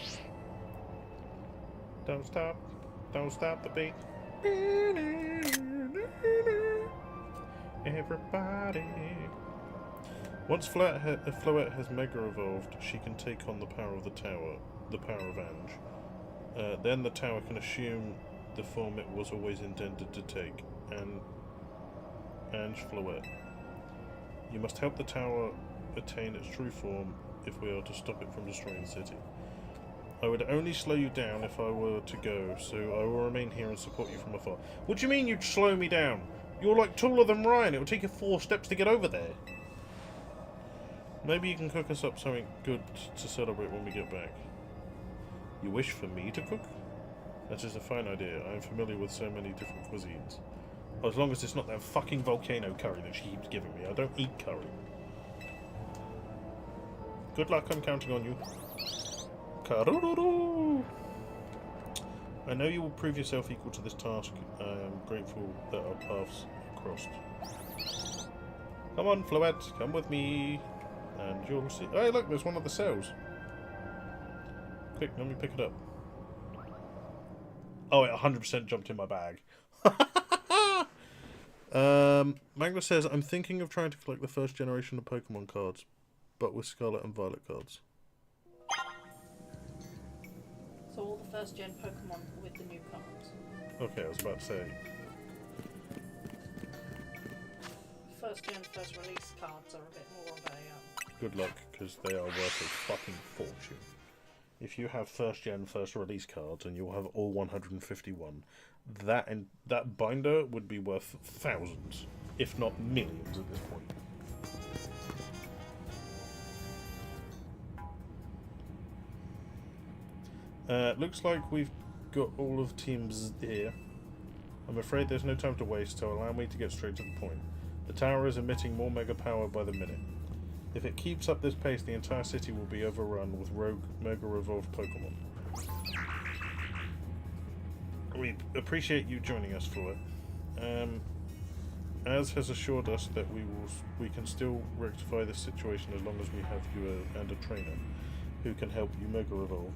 Don't stop. Don't stop the beat. Everybody. Once Floette has mega evolved, she can take on the power of the tower, the power of Ange. Then the tower can assume the form it was always intended to take, and Ange Floette. You must help the tower attain its true form if we are to stop it from destroying the city. I would only slow you down if I were to go, so I will remain here and support you from afar. What do you mean you'd slow me down? You're like taller than Ryan. It would take you 4 steps to get over there. Maybe you can cook us up something good to celebrate when we get back. You wish for me to cook? That is a fine idea. I am familiar with so many different cuisines. As long as it's not that fucking volcano curry that she keeps giving me. I don't eat curry. Good luck, I'm counting on you. Karururu! I know you will prove yourself equal to this task. I am grateful that our paths crossed. Come on, Floette, come with me. And you'll see. Hey, look, there's one of the cells. Quick, let me pick it up. Oh, it 100% jumped in my bag. Magna says, I'm thinking of trying to collect the first generation of Pokemon cards, but with Scarlet and Violet cards. So all the first gen Pokemon with the new cards. Okay, I was about to say. First gen, first release cards are a bit more of a... Good luck, because they are worth a fucking fortune. If you have first gen, first release cards, and you'll have all 151, that binder would be worth thousands, if not millions at this point. Looks like we've got all of teams here. I'm afraid there's no time to waste, so allow me to get straight to the point. The tower is emitting more mega power by the minute. If it keeps up this pace, the entire city will be overrun with rogue mega evolved Pokemon. We appreciate you joining us for it. Az has assured us that we can still rectify this situation as long as we have you and a trainer who can help you mega evolve.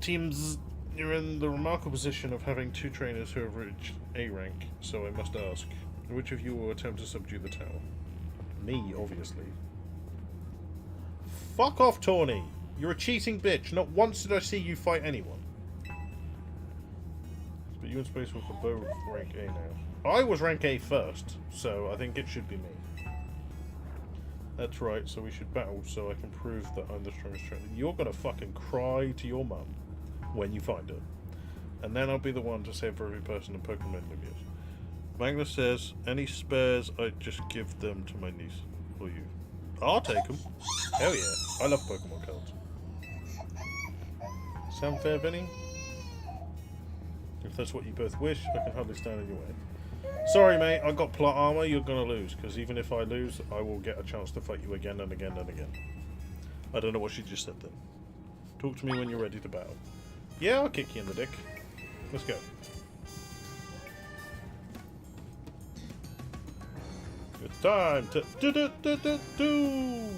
Teams, you're in the remarkable position of having 2 trainers who have reached A rank, so I must ask, which of you will attempt to subdue the tower? Me, obviously. Fuck off, Tawny! You're a cheating bitch. Not once did I see you fight anyone. you and SpaceWolf are both rank A now. I was rank A first, so I think it should be me. That's right, so we should battle so I can prove that I'm the strongest trainer. You're gonna fucking cry to your mum when you find her. And then I'll be the one to save every person in Pokemon Lumios. Magnus says, any spares, I just give them to my niece. Or you. I'll take them. Hell yeah. I love Pokemon cards. Sound fair, Benny? If that's what you both wish, I can hardly stand in your way. Sorry, mate, I got plot armor, you're gonna lose. Because even if I lose, I will get a chance to fight you again and again and again. I don't know what she just said then. Talk to me when you're ready to battle. Yeah, I'll kick you in the dick. Let's go. It's time to do.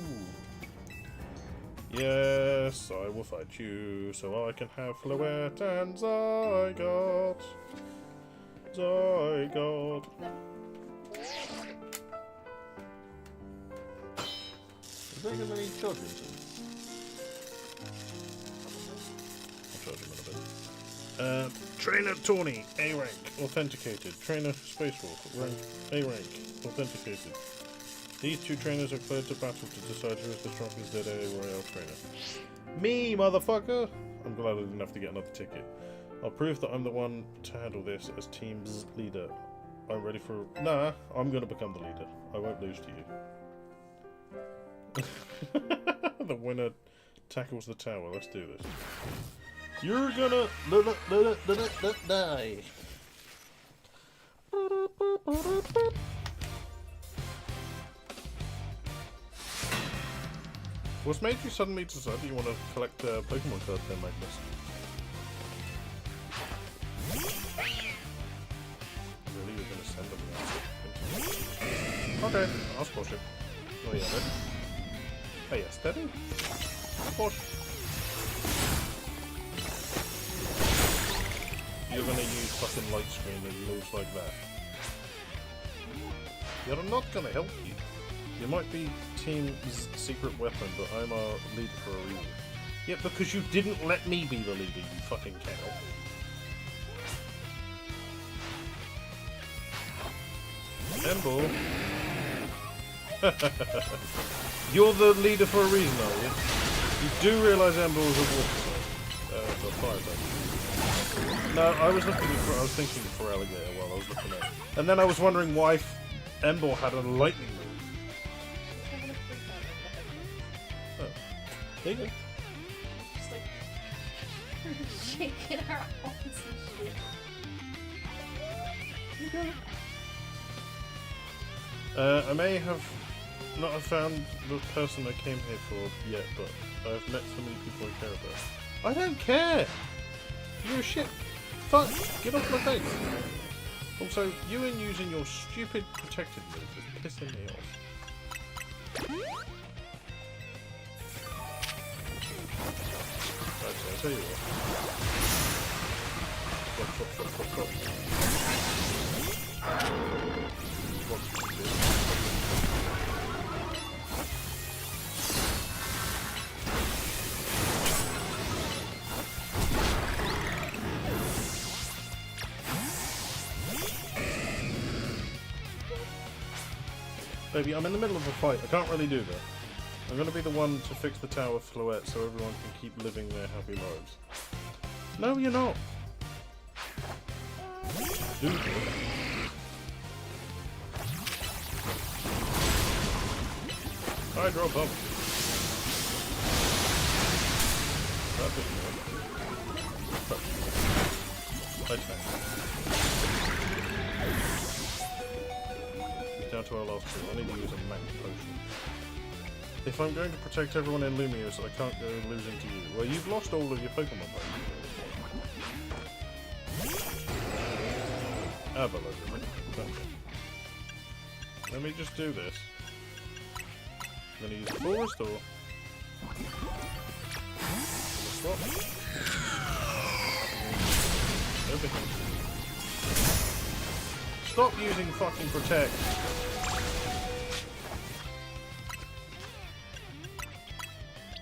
Yes, I will fight you, so I can have Floette and Zygarde. Zygarde. Is there going to need charging soon? I'll charge him in a bit. Trainer Tawny, A rank, authenticated. Trainer SpaceWolf, rank A rank, authenticated. These two trainers are cleared to battle to decide who is the strongest ZA Royale trainer. Me, motherfucker! I'm glad I didn't have to get another ticket. I'll prove that I'm the one to handle this as team's leader. I'm ready for... Nah, I'm gonna become the leader. I won't lose to you. The winner tackles the tower. Let's do this. You're gonna die. What's made you suddenly decide that you want to collect Pokemon cards then, Magnus? Really? You're going to send them out? Okay, I'll squash it. Oh yeah, ready? Hey, yeah, steady? Squash. You're going to use fucking light screen and moves like that. You're not going to help you. You might be team's secret weapon, but I'm our leader for a reason. Yeah, because you didn't let me be the leader, you fucking cow. Emble. You're the leader for a reason, are you? You do realise Emble is a water type. The fire type. No, I was thinking for alligator while I was looking at it. And then I was wondering why Emble had a lightning move. Oh. There you go. Just like shaking our arms and shit. I may not have found the person I came here for yet, but I've met so many people I care about. I don't care! You're a shit. Fuck! Get off my face! Also, you and using your stupid protected move is pissing me off. Actually, I'll tell you what. Stop. Baby, I'm in the middle of a fight. I can't really do that. I'm going to be the one to fix the tower Floette so everyone can keep living their happy lives. No, you're not. Dude. I draw a bump. That didn't work. Down to our last two. I need to use a max potion. If I'm going to protect everyone in Lumios, I can't go losing to you. Well, you've lost all of your Pokemon Pokémon. Let me just do this. I'm going to use a full restore. Swap. Everything. Stop using fucking protect.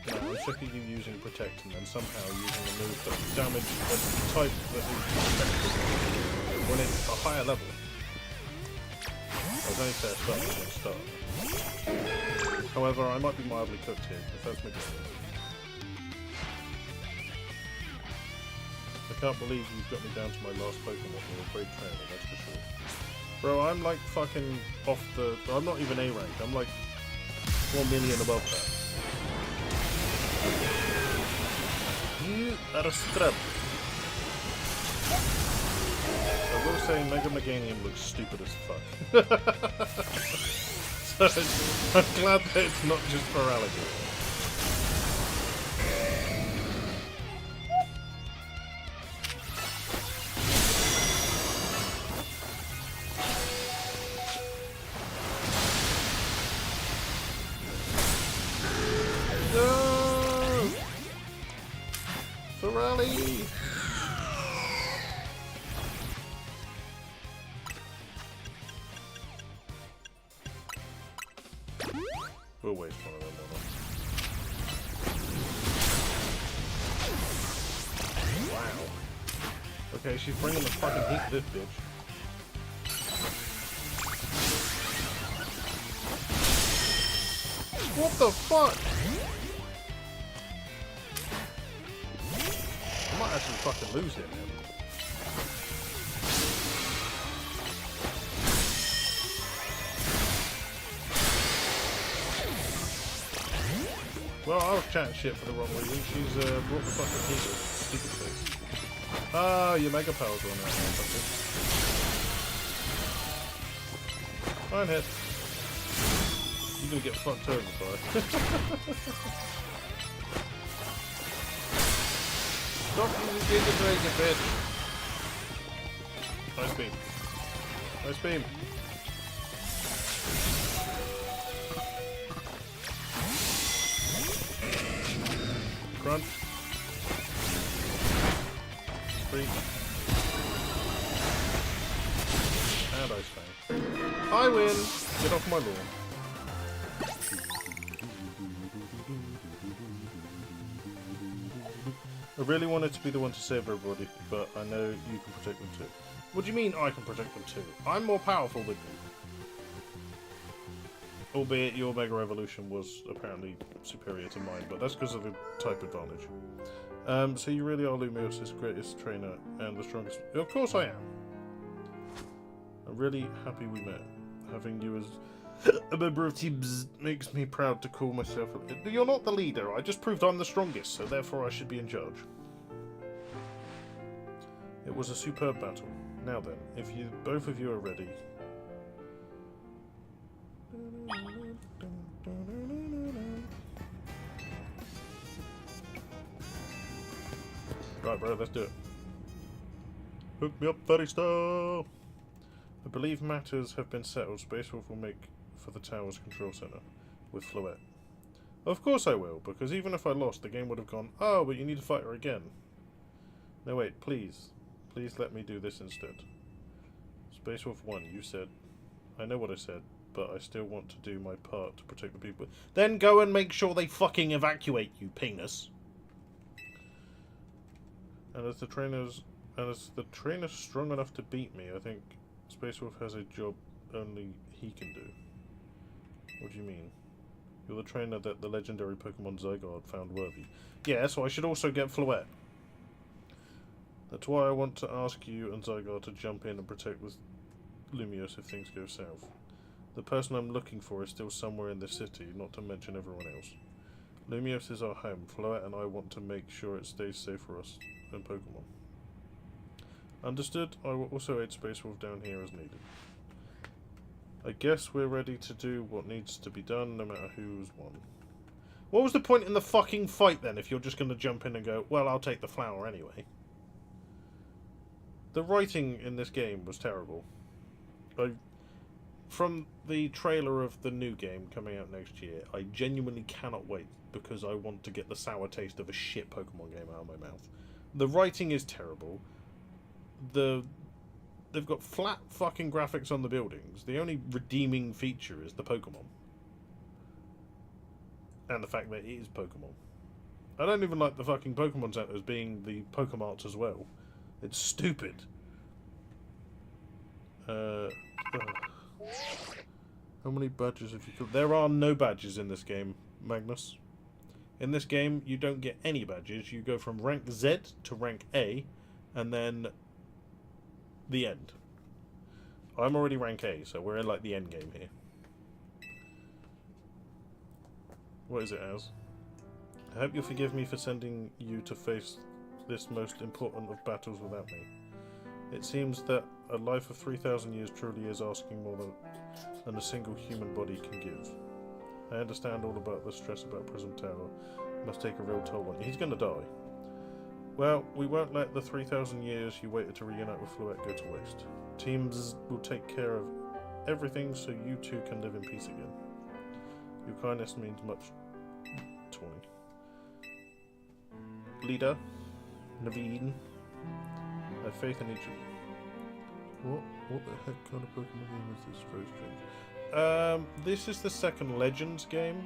No, I'm sick of you using Protect and then somehow using a move that damage a type that is effective when it's a higher level. I was only fair start when it start. However, I might be mildly cooked here, if that's my guess. I can't believe you've got me down to my last Pokemon. You're a great trainer, that's for sure. Bro, I'm like fucking off the... I'm not even A rank, I'm like 4 million above that. You are a scrub. I will say Mega Meganium looks stupid as fuck. So I'm glad that it's not just for alligator. No! Ferrari! We'll waste one of them, won't we? Wow. Okay, she's bringing the fucking heat to this bitch. What the fuck? I might actually fucking lose him, man. Well, I was chatting shit for the wrong reason. She's brought the fucking heat with stupid face. Ah, your Mega Power's run out now, fucker. Fine hit. You're gonna get fucked over by. Stop using Giga Dragon, bitch! Nice beam. Nice beam. Crunch. Spree. And Ice Fang. I win! Get off my lawn. I really wanted to be the one to save everybody, but I know you can protect them too. What do you mean I can protect them too? I'm more powerful than you. Albeit your Mega Evolution was apparently superior to mine, but that's because of the type advantage. So you really are Lumios's greatest trainer and the strongest... Of course I am! I'm really happy we met. Having you as a member of Team Bzz makes me proud to call myself... You're not the leader, I just proved I'm the strongest, so therefore I should be in charge. It was a superb battle. Now then, if both of you are ready... Right, bro, let's do it. Hook me up, very style! I believe matters have been settled. SpaceWolf will make for the tower's control center with Floette. Of course I will, because even if I lost, the game would have gone, oh, but you need to fight her again. No, wait, please. Please let me do this instead. SpaceWolf 1, you said. I know what I said, but I still want to do my part to protect the people. Then go and make sure they fucking evacuate, you penis. And as the trainer's strong enough to beat me, I think SpaceWolf has a job only he can do. What do you mean? You're the trainer that the legendary Pokemon Zygarde found worthy. Yeah, so I should also get Floette. That's why I want to ask you and Zygarde to jump in and protect with Lumiose if things go south. The person I'm looking for is still somewhere in the city, not to mention everyone else. Lumiose is our home. Floette and I want to make sure it stays safe for us and Pokemon. Understood. I will also aid SpaceWolf down here as needed. I guess we're ready to do what needs to be done, no matter who's won. What was the point in the fucking fight then, if you're just going to jump in and go, well, I'll take the flower anyway? The writing in this game was terrible. From the trailer of the new game coming out next year, I genuinely cannot wait, because I want to get the sour taste of a shit Pokemon game out of my mouth. The writing is terrible. They've got flat fucking graphics on the buildings. The only redeeming feature is the Pokemon. And the fact that it is Pokemon. I don't even like the fucking Pokemon Centers being the Pokemarts as well. It's stupid. How many badges have you got? There are no badges in this game, Magnus. In this game, you don't get any badges. You go from rank Z to rank A, and then the end. I'm already rank A, so we're in like the end game here. What is it as? I hope you'll forgive me for sending you to face this most important of battles without me. It seems that a life of 3,000 years truly is asking more than a single human body can give. I understand all about the stress about Prism Tower. It must take a real toll on you. He's gonna die. Well, we won't let the 3,000 years you waited to reunite with Fluette go to waste. Teams will take care of everything so you two can live in peace again. Your kindness means much to me. Leader, Naveen, I have faith in each of you. What the heck kind of Pokemon game is this? Very strange. This is the second Legends game.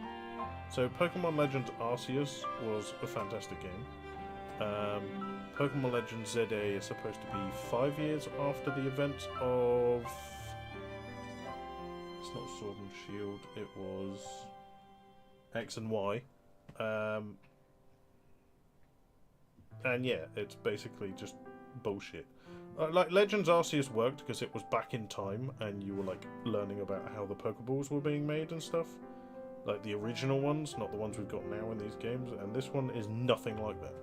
So Pokemon Legends Arceus was a fantastic game. Pokemon Legends ZA is supposed to be 5 years after the events of... It's not Sword and Shield, it was X and Y. And yeah, it's basically just bullshit. Like, Legends Arceus worked because it was back in time and you were like learning about how the Pokeballs were being made and stuff. Like the original ones, not the ones we've got now in these games, and this one is nothing like that.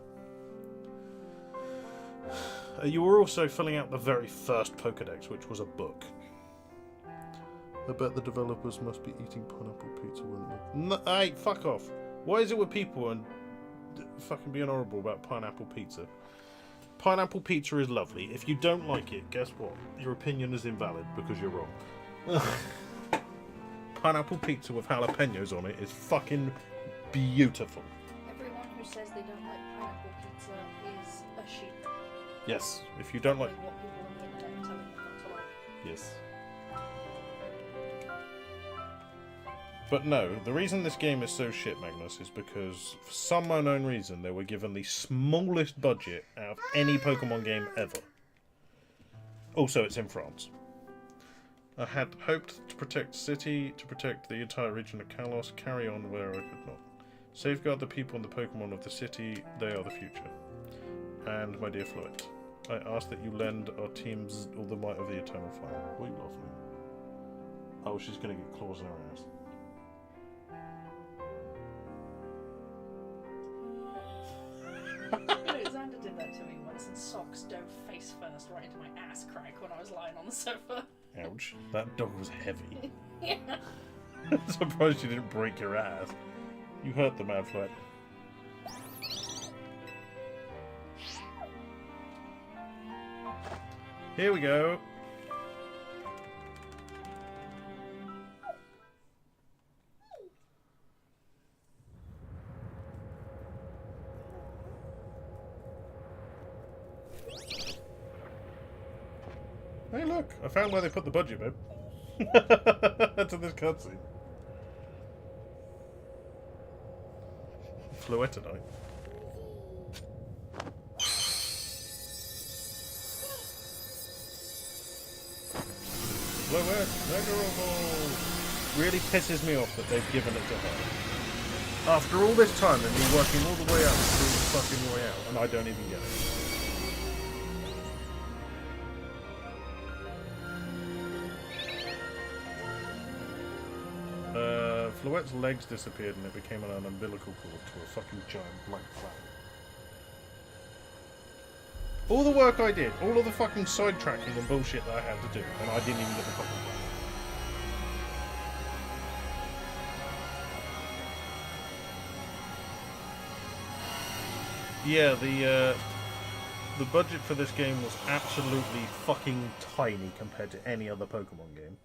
You were also filling out the very first Pokedex, which was a book. I bet the developers must be eating pineapple pizza, wouldn't they? No, hey, fuck off. Why is it with people and fucking being horrible about pineapple pizza? Pineapple pizza is lovely. If you don't like it, guess what? Your opinion is invalid because you're wrong. Pineapple pizza with jalapenos on it is fucking beautiful. Everyone who says they don't like pineapple pizza is a sheep. Yes, if you don't like... What people on the internet are telling you not to like. Yes. But no, the reason this game is so shit, Magnus, is because for some unknown reason they were given the smallest budget out of any Pokemon game ever. Also, it's in France. I had hoped to protect the city, to protect the entire region of Kalos, carry on where I could not. Safeguard the people and the Pokemon of the city, they are the future. And my dear Fluette, I ask that you lend our teams all the might of the Eternal Fire. What are you laughing at? Oh, she's going to get claws in her ass. Xander did that to me once, and socks dove face first right into my ass crack when I was lying on the sofa. Ouch. That dog was heavy. Yeah. I'm surprised you didn't break your ass. You hurt the mad Fluette. Here we go. Hey look, I found where they put the budget, babe. To this cutscene. Fluetidite. Fluette, Megarable! Really pisses me off that they've given it to her. After all this time and me working all the way up through the fucking way out, and I don't even get it. Fluette's legs disappeared and it became an umbilical cord to a fucking giant black cloud. All the work I did, all of the fucking sidetracking and bullshit that I had to do, and I didn't even get the fucking plan. Yeah, the budget for this game was absolutely fucking tiny compared to any other Pokemon game.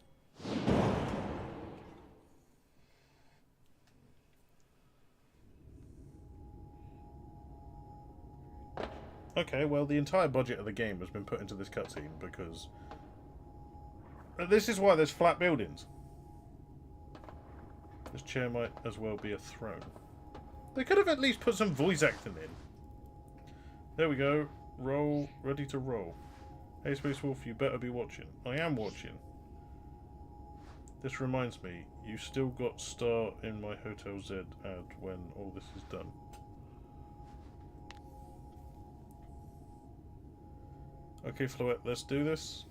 Okay, well, the entire budget of the game has been put into this cutscene because... This is why there's flat buildings. This chair might as well be a throne. They could have at least put some voice acting in. There we go. Roll. Ready to roll. Hey, SpaceWolf, you better be watching. I am watching. This reminds me, you still got star in my Hotel Z ad when all this is done. Okay, Floette, let's do this.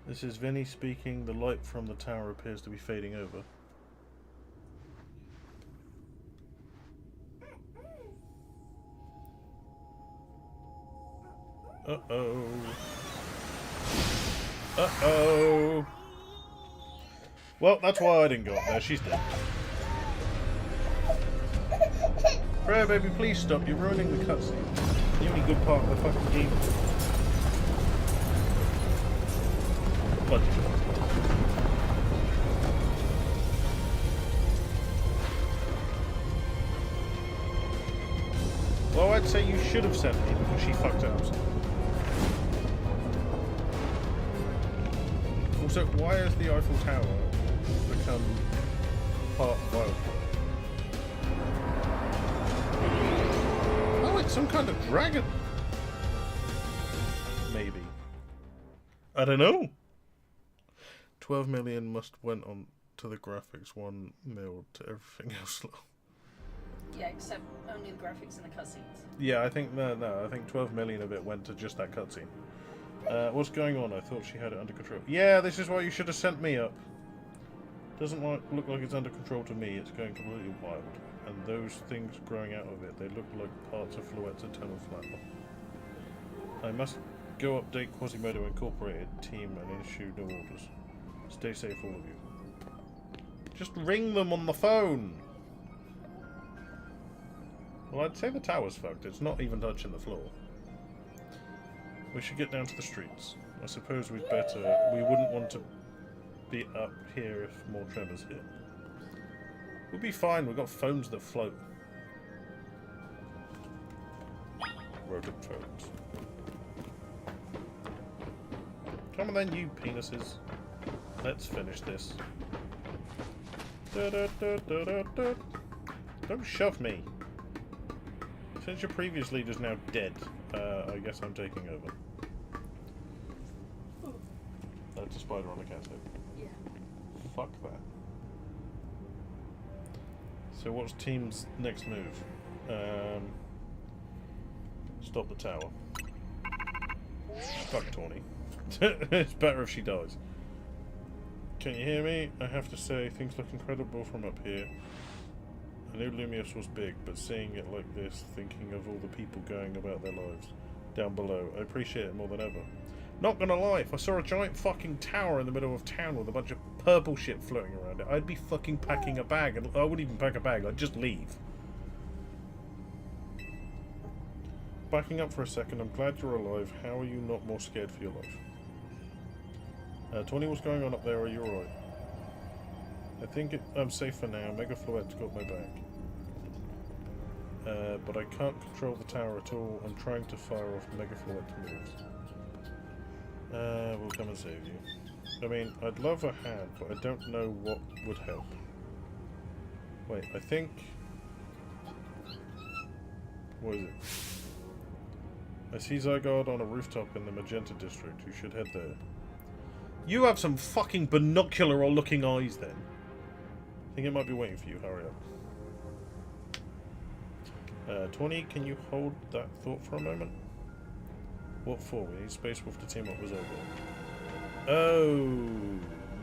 This is Vinny speaking. The light from the tower appears to be fading over. Uh-oh. Uh-oh. Well, that's why I didn't go up there. She's dead. Freya, baby, please stop. You're ruining the cutscene. The only good part of the fucking game. Well, I'd say you should have sent me because she fucked up. Also, why has the Eiffel Tower become part Wild? Oh, it's some kind of dragon. Maybe. I don't know. 12 million must went on to the graphics, 1 mil to everything else. Yeah, except only the graphics and the cutscenes. Yeah, I think no, I think 12 million of it went to just that cutscene. What's going on? I thought she had it under control. Yeah, this is why you should have sent me up. Doesn't look like it's under control to me. It's going completely wild. And those things growing out of it, they look like parts of Floette's eternal flatline. I must go update Quasimodo Incorporated team and issue new orders. Stay safe, all of you. Just ring them on the phone! Well, I'd say the tower's fucked. It's not even touching the floor. We should get down to the streets. I suppose we'd better... We wouldn't want to be up here if more tremors hit. We'll be fine. We've got phones that float. Rodent phones. Come on then, you penises. Let's finish this. Don't shove me. Since your previous leader's now dead, I guess I'm taking over. That's a spider on a cat head. Yeah. Fuck that. So what's team's next move? Stop the tower. Fuck Tawny. It's better if she dies. Can you hear me? I have to say, things look incredible from up here. I knew Lumios was big, but seeing it like this, thinking of all the people going about their lives down below, I appreciate it more than ever. Not gonna lie, if I saw a giant fucking tower in the middle of town with a bunch of purple shit floating around it, I'd be fucking packing a bag. And I wouldn't even pack a bag, I'd just leave. Backing up for a second, I'm glad you're alive. How are you not more scared for your life? 20, what's going on up there? Are you alright? I think I'm safe for now. Mega Floette's got my back. But I can't control the tower at all. I'm trying to fire off Mega Floette's moves. We'll come and save you. I mean, I'd love a hand, but I don't know what would help. Wait, I think... What is it? I see Zygarde on a rooftop in the Magenta District. You should head there. You have some fucking binocular-looking eyes, then. I think it might be waiting for you. Hurry up. 20, can you hold that thought for a moment? What for? We need SpaceWolf to team up with Zygarde. Oh!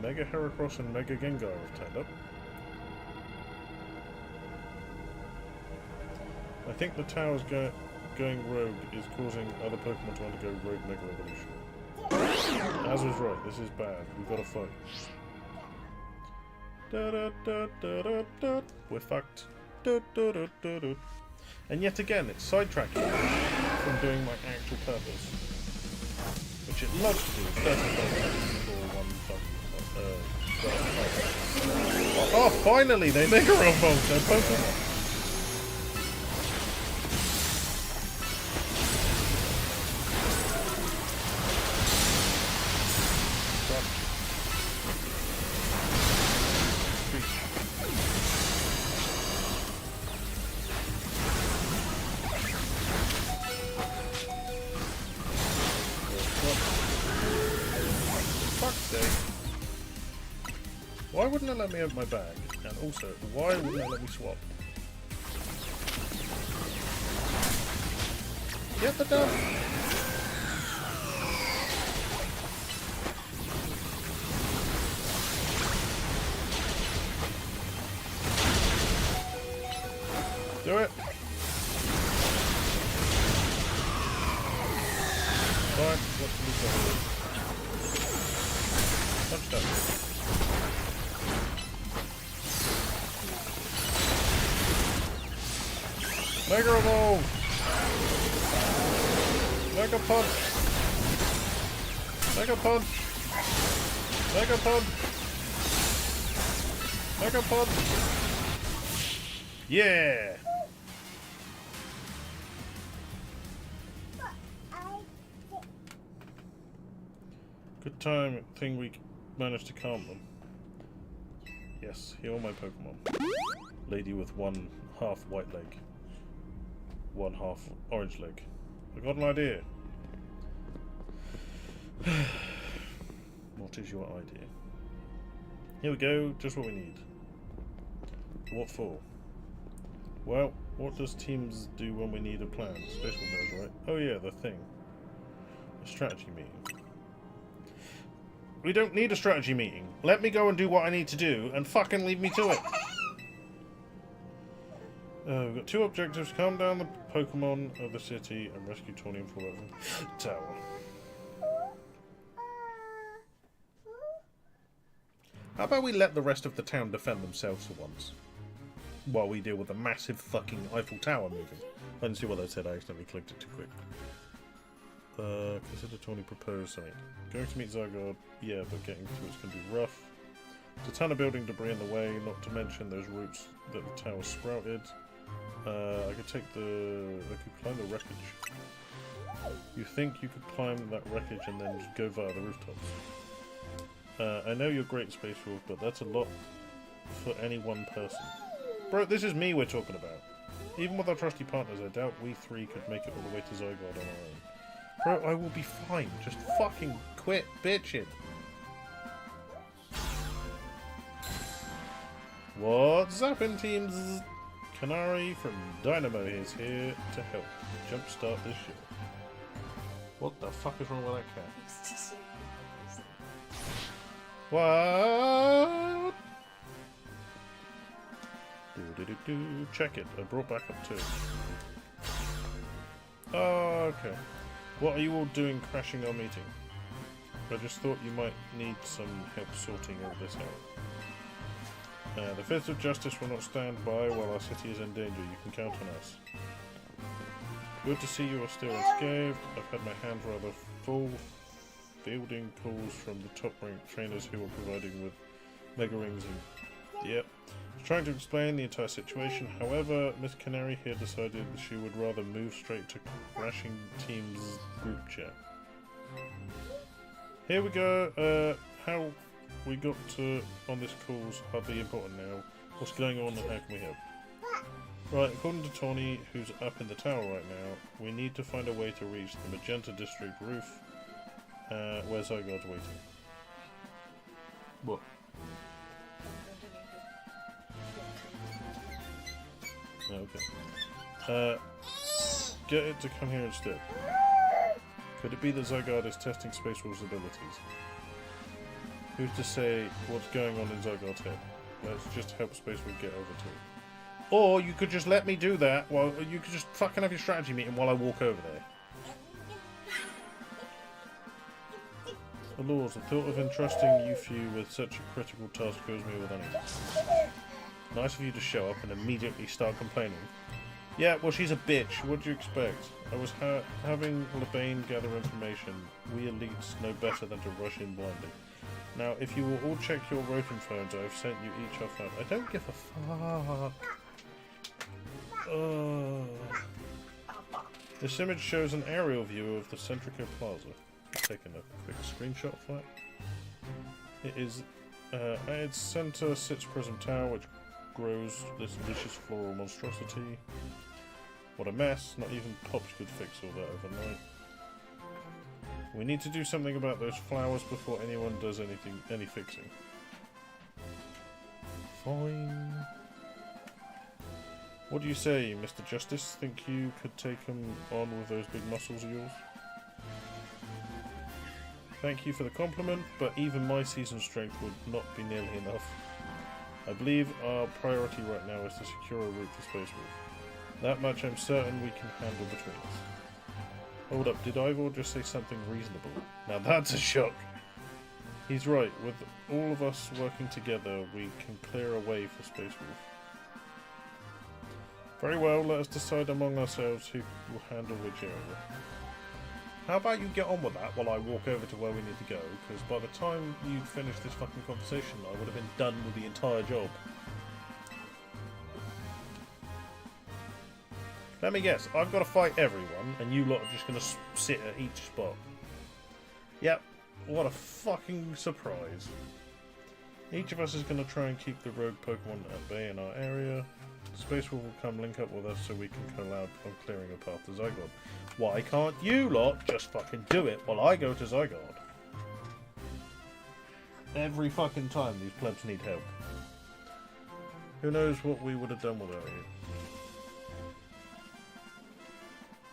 Mega Heracross and Mega Gengar have turned up. I think the tower's going rogue is causing other Pokemon to undergo rogue Mega Evolution. Az was right, this is bad. We've got to fight. We're fucked. And yet again, it's sidetracking me from doing my actual purpose. Which it loves to do. First of all, oh, finally! They make a revolt! They're Pokemon! Why wouldn't it let me open my bag? And also, why wouldn't it let me swap? Get the dump! Do it! Fine, what's the loop? Touchdown. Mega Evolve! Mega Punch! Mega Punch! Mega Punch! Mega Punch! Yeah! Good thing we managed to calm them. Yes, heal my Pokemon. Lady with one half white leg. One half orange leg. I got an idea. What is your idea? Here we go, just what we need. What for? Well, what does teams do when we need a plan? SpaceWolf knows, right? Oh yeah, the thing. A strategy meeting. We don't need a strategy meeting. Let me go and do what I need to do and fucking leave me to it. We've got two objectives: calm down the Pokemon of the city and rescue Tawny and Forever Tower. How about we let the rest of the town defend themselves for once? While we deal with the massive fucking Eiffel Tower moving. I didn't see what I said, I accidentally clicked it too quick. Consider Tawny proposed something. Going to meet Zygarde, yeah, but getting to it's going to be rough. There's a ton of building debris in the way, not to mention those roots that the tower sprouted. I could climb the wreckage. You think you could climb that wreckage and then just go via the rooftops? I know you're great, SpaceWolf, but that's a lot for any one person. Bro, this is me we're talking about. Even with our trusty partners, I doubt we three could make it all the way to Zygarde on our own. Bro, I will be fine. Just fucking quit bitching. What's happening, teams? Canary from Dynamo is here to help jumpstart this show. What the fuck is wrong with that cat? What? Do. Check it. I brought back up 2. Oh, okay. What are you all doing crashing our meeting? I just thought you might need some help sorting all this out. The Fifth of Justice will not stand by while our city is in danger. You can count on us. Good to see you are still unscathed. I've had my hands rather full fielding calls from the top-ranked trainers who are providing with Mega Rings and... Yep. I was trying to explain the entire situation. However, Miss Canary here decided she would rather move straight to crashing team's group chat. Here we go. How we got to on this call's hardly important now. What's going on and how can we help? Right, according to Tawny, who's up in the tower right now, we need to find a way to reach the Magenta District roof, where Zygarde's waiting. What? Okay. Get it to come here instead. Could it be that Zygarde is testing SpaceWolf's abilities? Who's to say what's going on in Zygarde's head? Let's just help SpaceWolf get over to it. Or you could just let me do that while you could just fucking have your strategy meeting while I walk over there. The laws, the thought of entrusting you few with such a critical task fills me with unease. Nice of you to show up and immediately start complaining. Yeah, well, she's a bitch. What do you expect? I was having LeBain gather information. We elites know better than to rush in blindly. Now, if you will all check your Rotom phones, I've sent you each our phone. I don't give a fuck. This image shows an aerial view of the Centrico Plaza. Just taking a quick screenshot of that. It is at its centre sits Prism Tower, which grows this vicious floral monstrosity. What a mess! Not even Pops could fix all that overnight. We need to do something about those flowers before anyone does any fixing. Fine. What do you say, Mr. Justice? Think you could take him on with those big muscles of yours? Thank you for the compliment, but even my seasoned strength would not be nearly enough. I believe our priority right now is to secure a route to SpaceWolf. That much I'm certain we can handle between us. Hold up, did Ivor just say something reasonable? Now that's a shock! He's right, with all of us working together, we can clear a way for SpaceWolf. Very well, let us decide among ourselves who will handle which area. How about you get on with that while I walk over to where we need to go, because by the time you finish this fucking conversation, I would have been done with the entire job. Let me guess, I've got to fight everyone, and you lot are just going to sit at each spot. Yep, what a fucking surprise. Each of us is going to try and keep the rogue Pokemon at bay in our area. SpaceWolf will come link up with us so we can collab on clearing a path to Zygarde. Why can't you lot just fucking do it while I go to Zygarde? Every fucking time these plebs need help. Who knows what we would have done without you.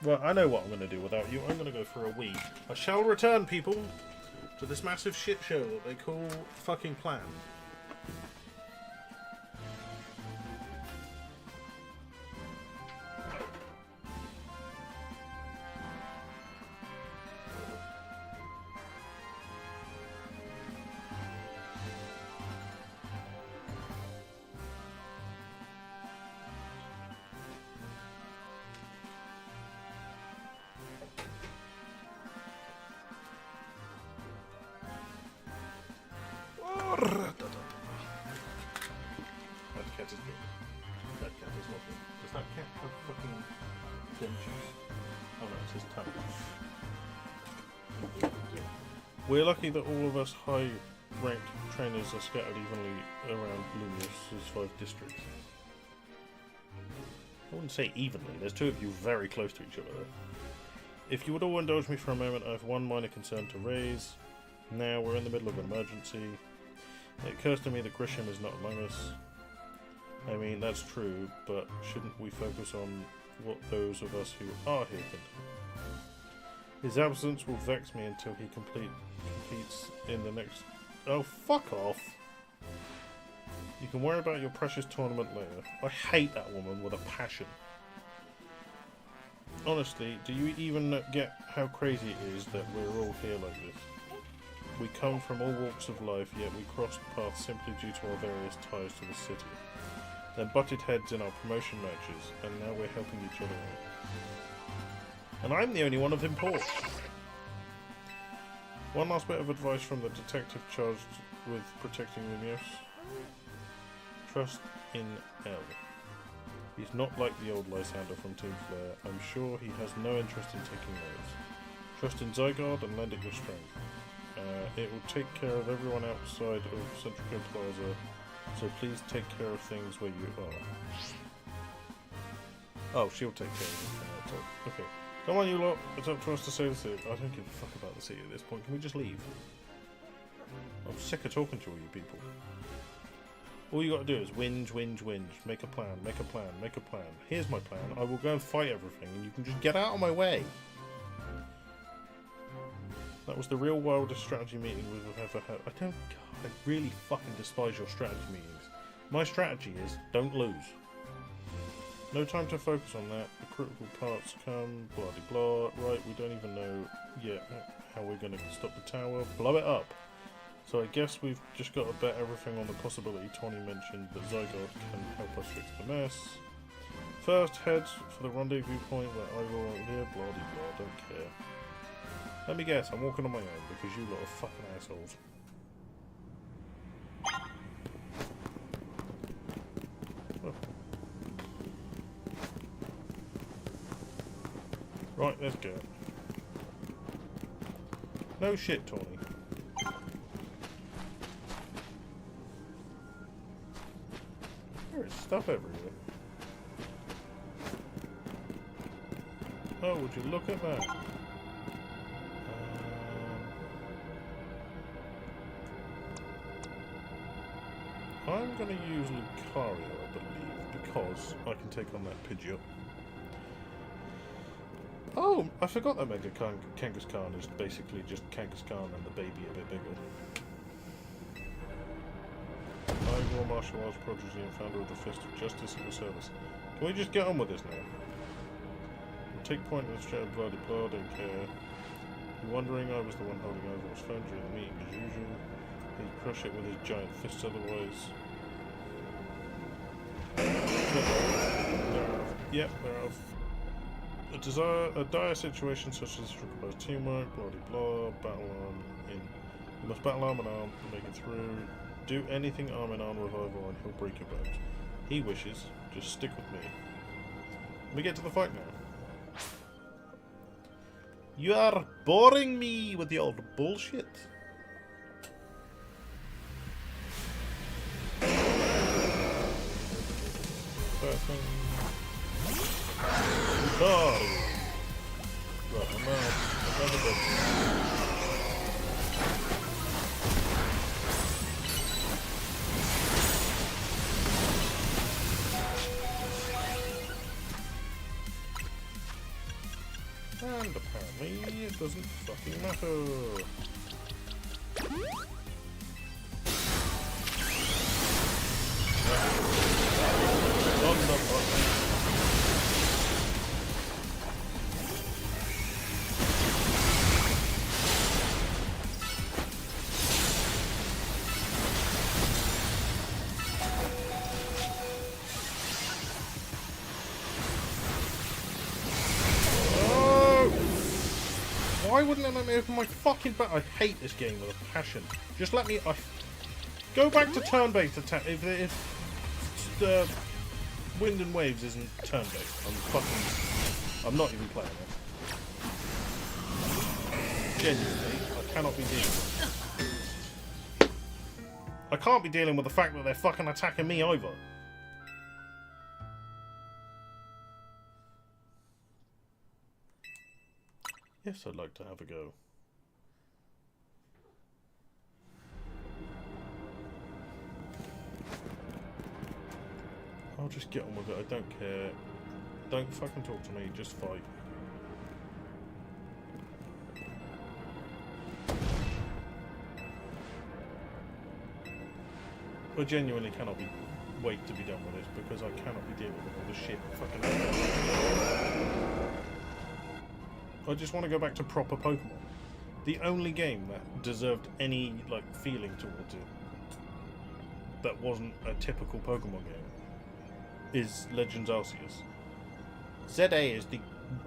Well, I know what I'm going to do without you. I'm going to go for a wee. I shall return, people, to this massive shit show that they call fucking plan. We're lucky that all of us high-ranked trainers are scattered evenly around Lumious's 5 districts. I wouldn't say evenly, there's 2 of you very close to each other. If you would all indulge me for a moment, I have one minor concern to raise. Now we're in the middle of an emergency. It occurs to me that Grisham is not among us. I mean, that's true, but shouldn't we focus on what those of us who are here can do? His absence will vex me until he competes in the next... Oh, fuck off! You can worry about your precious tournament later. I hate that woman with a passion. Honestly, do you even get how crazy it is that we're all here like this? We come from all walks of life, yet we crossed paths simply due to our various ties to the city. Then butted heads in our promotion matches, and now we're helping each other out. And I'm the only one of import. One last bit of advice from the detective charged with protecting Lumios. Trust in L. He's not like the old Lysander from Team Flare. I'm sure he has no interest in taking lives. Trust in Zygarde and lend it your strength. It will take care of everyone outside of Centrico Plaza, so please take care of things where you are. Oh, she'll take care of everything outside. Okay. Come on, you lot. It's up to us to save the city. I don't give a fuck about the city at this point. Can we just leave? I'm sick of talking to all you people. All you gotta do is whinge, whinge, whinge. Make a plan, make a plan, make a plan. Here's my plan. I will go and fight everything, and you can just get out of my way. That was the real wildest strategy meeting we've ever had. I really fucking despise your strategy meetings. My strategy is, don't lose. No time to focus on that. The critical parts come, blah de blah. Right, we don't even know yet how we're going to stop the tower. Blow it up. So I guess we've just got to bet everything on the possibility Tony mentioned that Zygarde can help us fix the mess. First, head for the rendezvous point where I will here, blah de blah, don't care. Let me guess, I'm walking on my own because you lot are fucking assholes. Oh. Right, let's go. No shit, Tawny. There is stuff everywhere. Oh, would you look at that? I'm going to use Lucario, I believe, because I can take on that Pidgeot. Oh, I forgot that Mega Kangaskhan is basically just Kangaskhan and the baby a bit bigger. I, War Martial Arts Prodigy and founder of the Fist of Justice at your service. Can we just get on with this now? We'll take point in the chat, blah de blah, don't care. You're wondering I was the one holding over his phone during the meeting as usual. He'd crush it with his giant fists otherwise. Yep, they're out of. A dire situation such as this requires teamwork, blah de blah, battle arm in. You must battle arm in arm to make it through. Do anything arm in arm revival and he'll break your bones. He wishes, just stick with me. We get to the fight now. You are boring me with your bullshit. Oh! Right, I'm out. Another bit. And apparently it doesn't fucking matter. On the button. Why wouldn't it let me open my fucking back? I hate this game with a passion. Just let me. Go back to turn-based attack. If the Wind and Waves isn't turn-based, I'm not even playing it. Genuinely, I cannot be dealing with it. I can't be dealing with the fact that they're fucking attacking me either. Yes, I'd like to have a go. I'll just get on with it, I don't care. Don't fucking talk to me, just fight. I genuinely cannot wait to be done with this because I cannot be dealing with all the shit fucking. I just want to go back to proper Pokemon. The only game that deserved any feeling towards it that wasn't a typical Pokemon game is Legends Arceus. ZA is the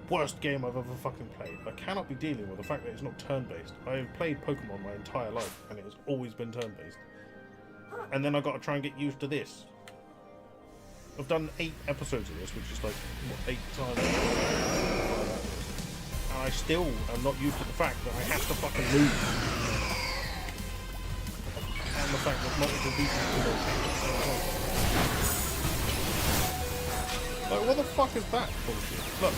worst game I've ever fucking played. I cannot be dealing with the fact that it's not turn-based. I have played Pokemon my entire life and it has always been turn-based. And then I've got to try and get used to this. I've done 8 episodes of this, which is 8 times. And I still am not used to the fact that I have to fucking move. And the fact that multiple people do it. What the fuck is that bullshit? Look.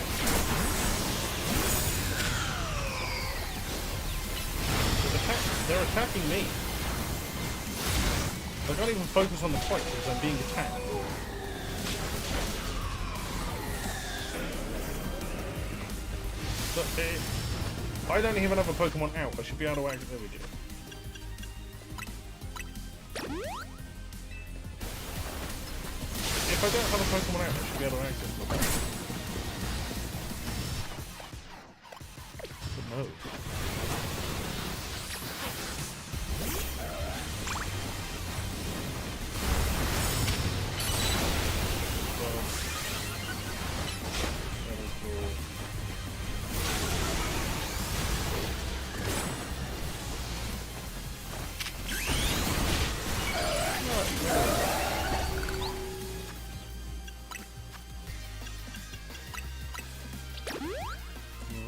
They're attacking me. I can't even focus on the fight because I'm being attacked. Look, I don't even have a Pokemon out. I should be able to activate it. If I don't have a Pokemon out, I should be able to access it. But no.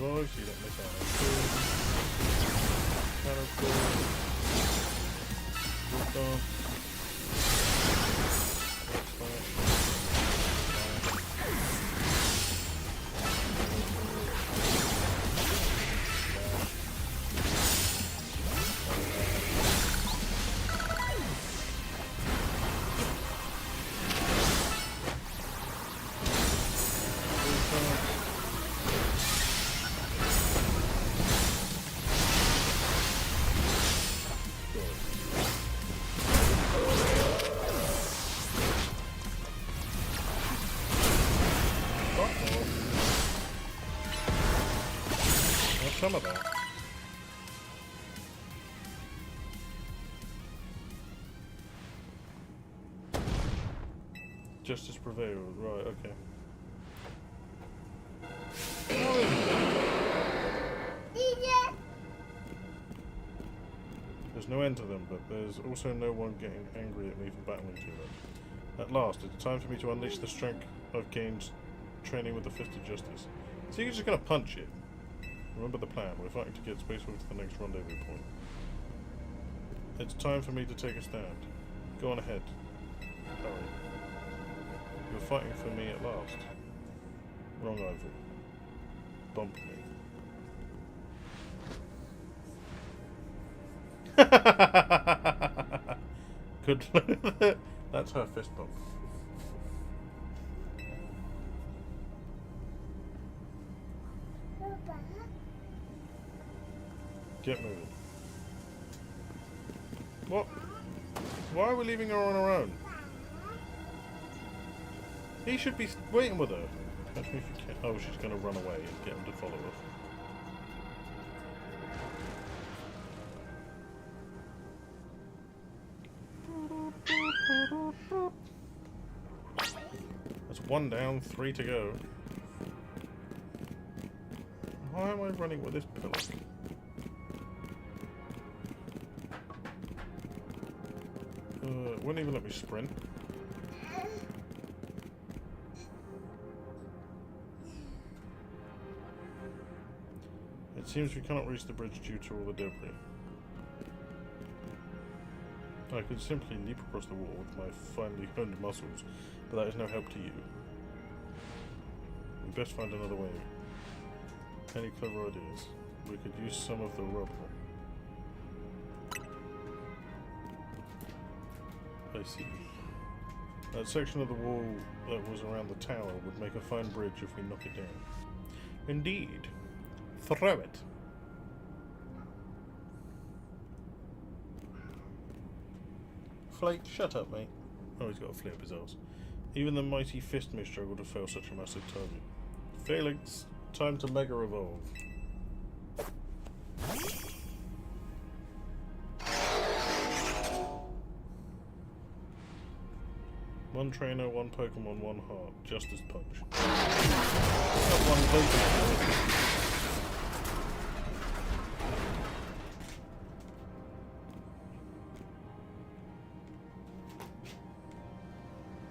revive so you don't miss out on food. Shadow Claw. Good dog. Some of that. Justice prevailed, right, okay. There's no end to them, but there's also no one getting angry at me for battling to them. At last, it's time for me to unleash the strength I've gained training with the Fist of Justice. So you're just gonna punch it. Remember the plan. We're fighting to get SpaceWolf to the next rendezvous point. It's time for me to take a stand. Go on ahead. Hurry. You're fighting for me at last. Wrong Ivory. Bump me. Good. That's her fist bump. Get moving. What? Why are we leaving her on her own? He should be waiting with her. Catch me if you can. Oh, she's going to run away and get him to follow her. That's 1 down, 3 to go. Why am I running with this pillar? It wouldn't even let me sprint. It seems we cannot reach the bridge due to all the debris. I could simply leap across the wall with my finely honed muscles, but that is no help to you. We best find another way. Any clever ideas? We could use some of the rubble. I see. That section of the wall that was around the tower would make a fine bridge if we knock it down. Indeed. Throw it. Flake, shut up, mate. Oh, he's got a flare up his arse. Even the mighty fist may struggle to fail such a massive target. Phalanx, time to mega evolve. One trainer, one Pokemon, one heart. Justice punch. Not one Pokemon.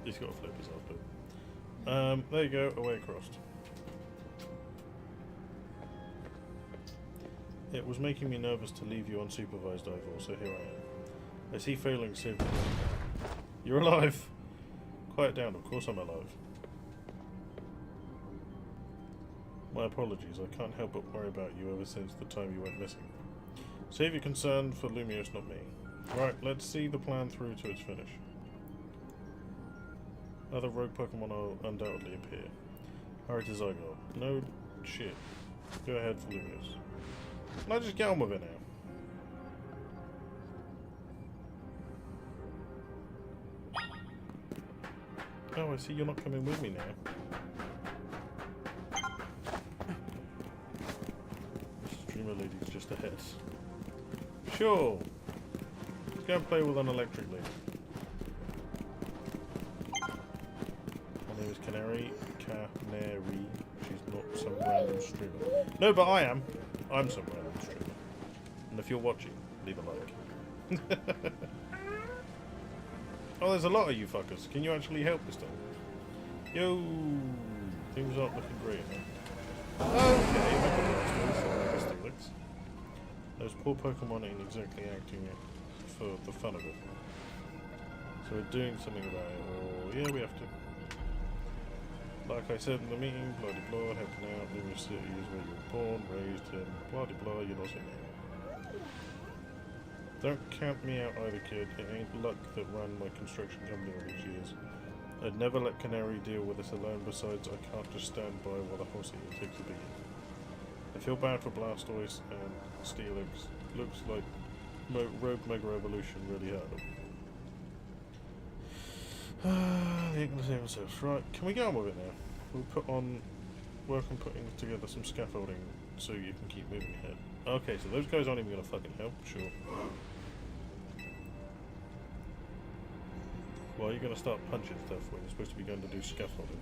He's got to flip his off, but there you go, away crossed. It was making me nervous to leave you unsupervised, Ivor, so here I am. I see Phalanx saved me. You're alive! Quiet down, of course I'm alive. My apologies, I can't help but worry about you ever since the time you went missing. Save your concern for Lumios, not me. Right, let's see the plan through to its finish. Other rogue Pokemon will undoubtedly appear. Hurry to Zygarde. No shit. Go ahead for Lumios. Can I just get on with it now? Oh, I see you're not coming with me now. Streamer lady's just ahead. Sure. Let's go and play with an electric lady. My name is Canary. She's not some random streamer. No, but I am. I'm some random streamer. And if you're watching, leave a like. Oh, there's a lot of you fuckers. Can you actually help this time? Yo! Things aren't looking great now. Okay. poor Pokemon ain't exactly acting for the fun of it. So we're doing something about it, or yeah, we have to. Like I said in the meeting, blah de blah, helping out numerous cities where you were born, raised, and blah de blah, you're not in there. Don't count me out either, kid. It ain't luck that ran my construction company all these years. I'd never let Canary deal with this alone, besides I can't just stand by while the horse eater takes a beating. I feel bad for Blastoise and Steelix. Looks like Rogue Mega Evolution really hurt them. The English themselves. Right, can we get on with it now? We'll work on putting together some scaffolding so you can keep moving ahead. Okay, so those guys aren't even going to fucking help, sure. Well, you're going to start punching stuff when you're supposed to be going to do scaffolding.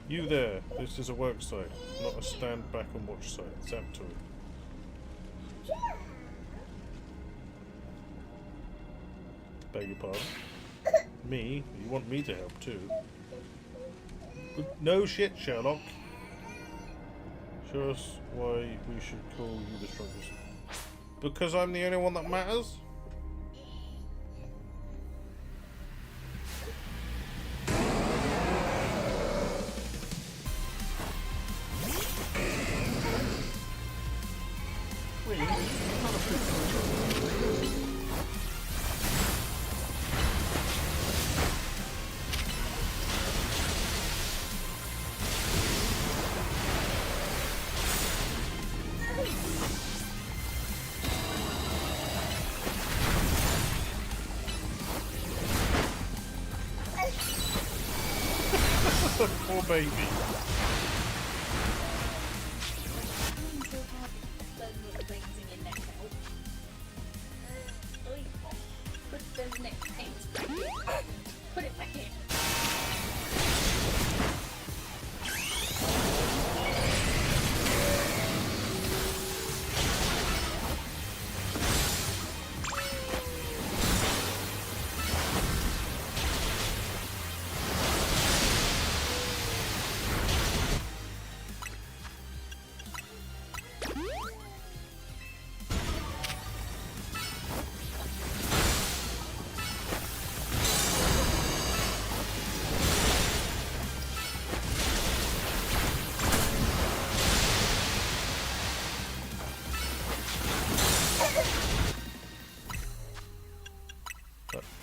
You there, this is a work site, not a stand back and watch site. Zap to it. Beg your pardon? Me? You want me to help too? No shit, Sherlock. Show us why we should call you the strongest. Because I'm the only one that matters? Poor baby. Put it back in.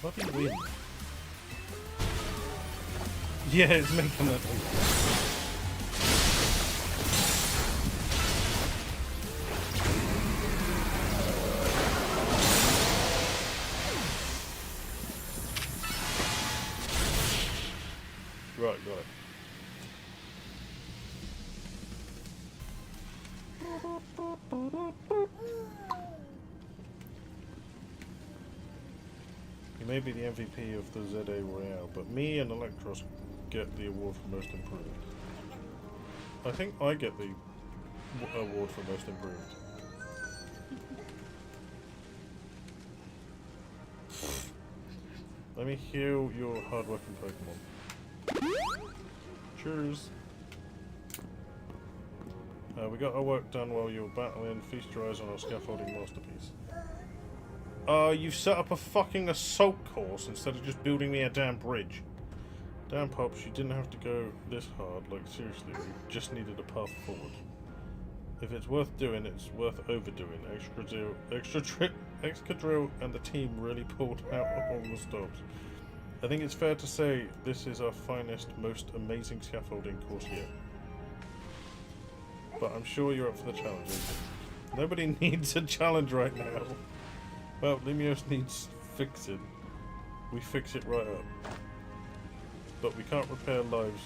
Bloody wind. Yeah, it's making that noise. Right, got it. You may be the MVP of the ZA Royale, but me and Electros get the award for most improved. I think I get the award for most improved. Let me heal your hard-working Pokemon. Cheers. We got our work done while you were battling. Feast your eyes on our scaffolding masterpiece. You've set up a fucking assault course instead of just building me a damn bridge. Damn Pops, you didn't have to go this hard. Like, seriously, we just needed a path forward. If it's worth doing, it's worth overdoing. Excadrill and the team really pulled out all the stops. I think it's fair to say this is our finest, most amazing scaffolding course yet. But I'm sure you're up for the challenges. Nobody needs a challenge right now. Well, Limios needs fixing. We fix it right up. But we can't repair lives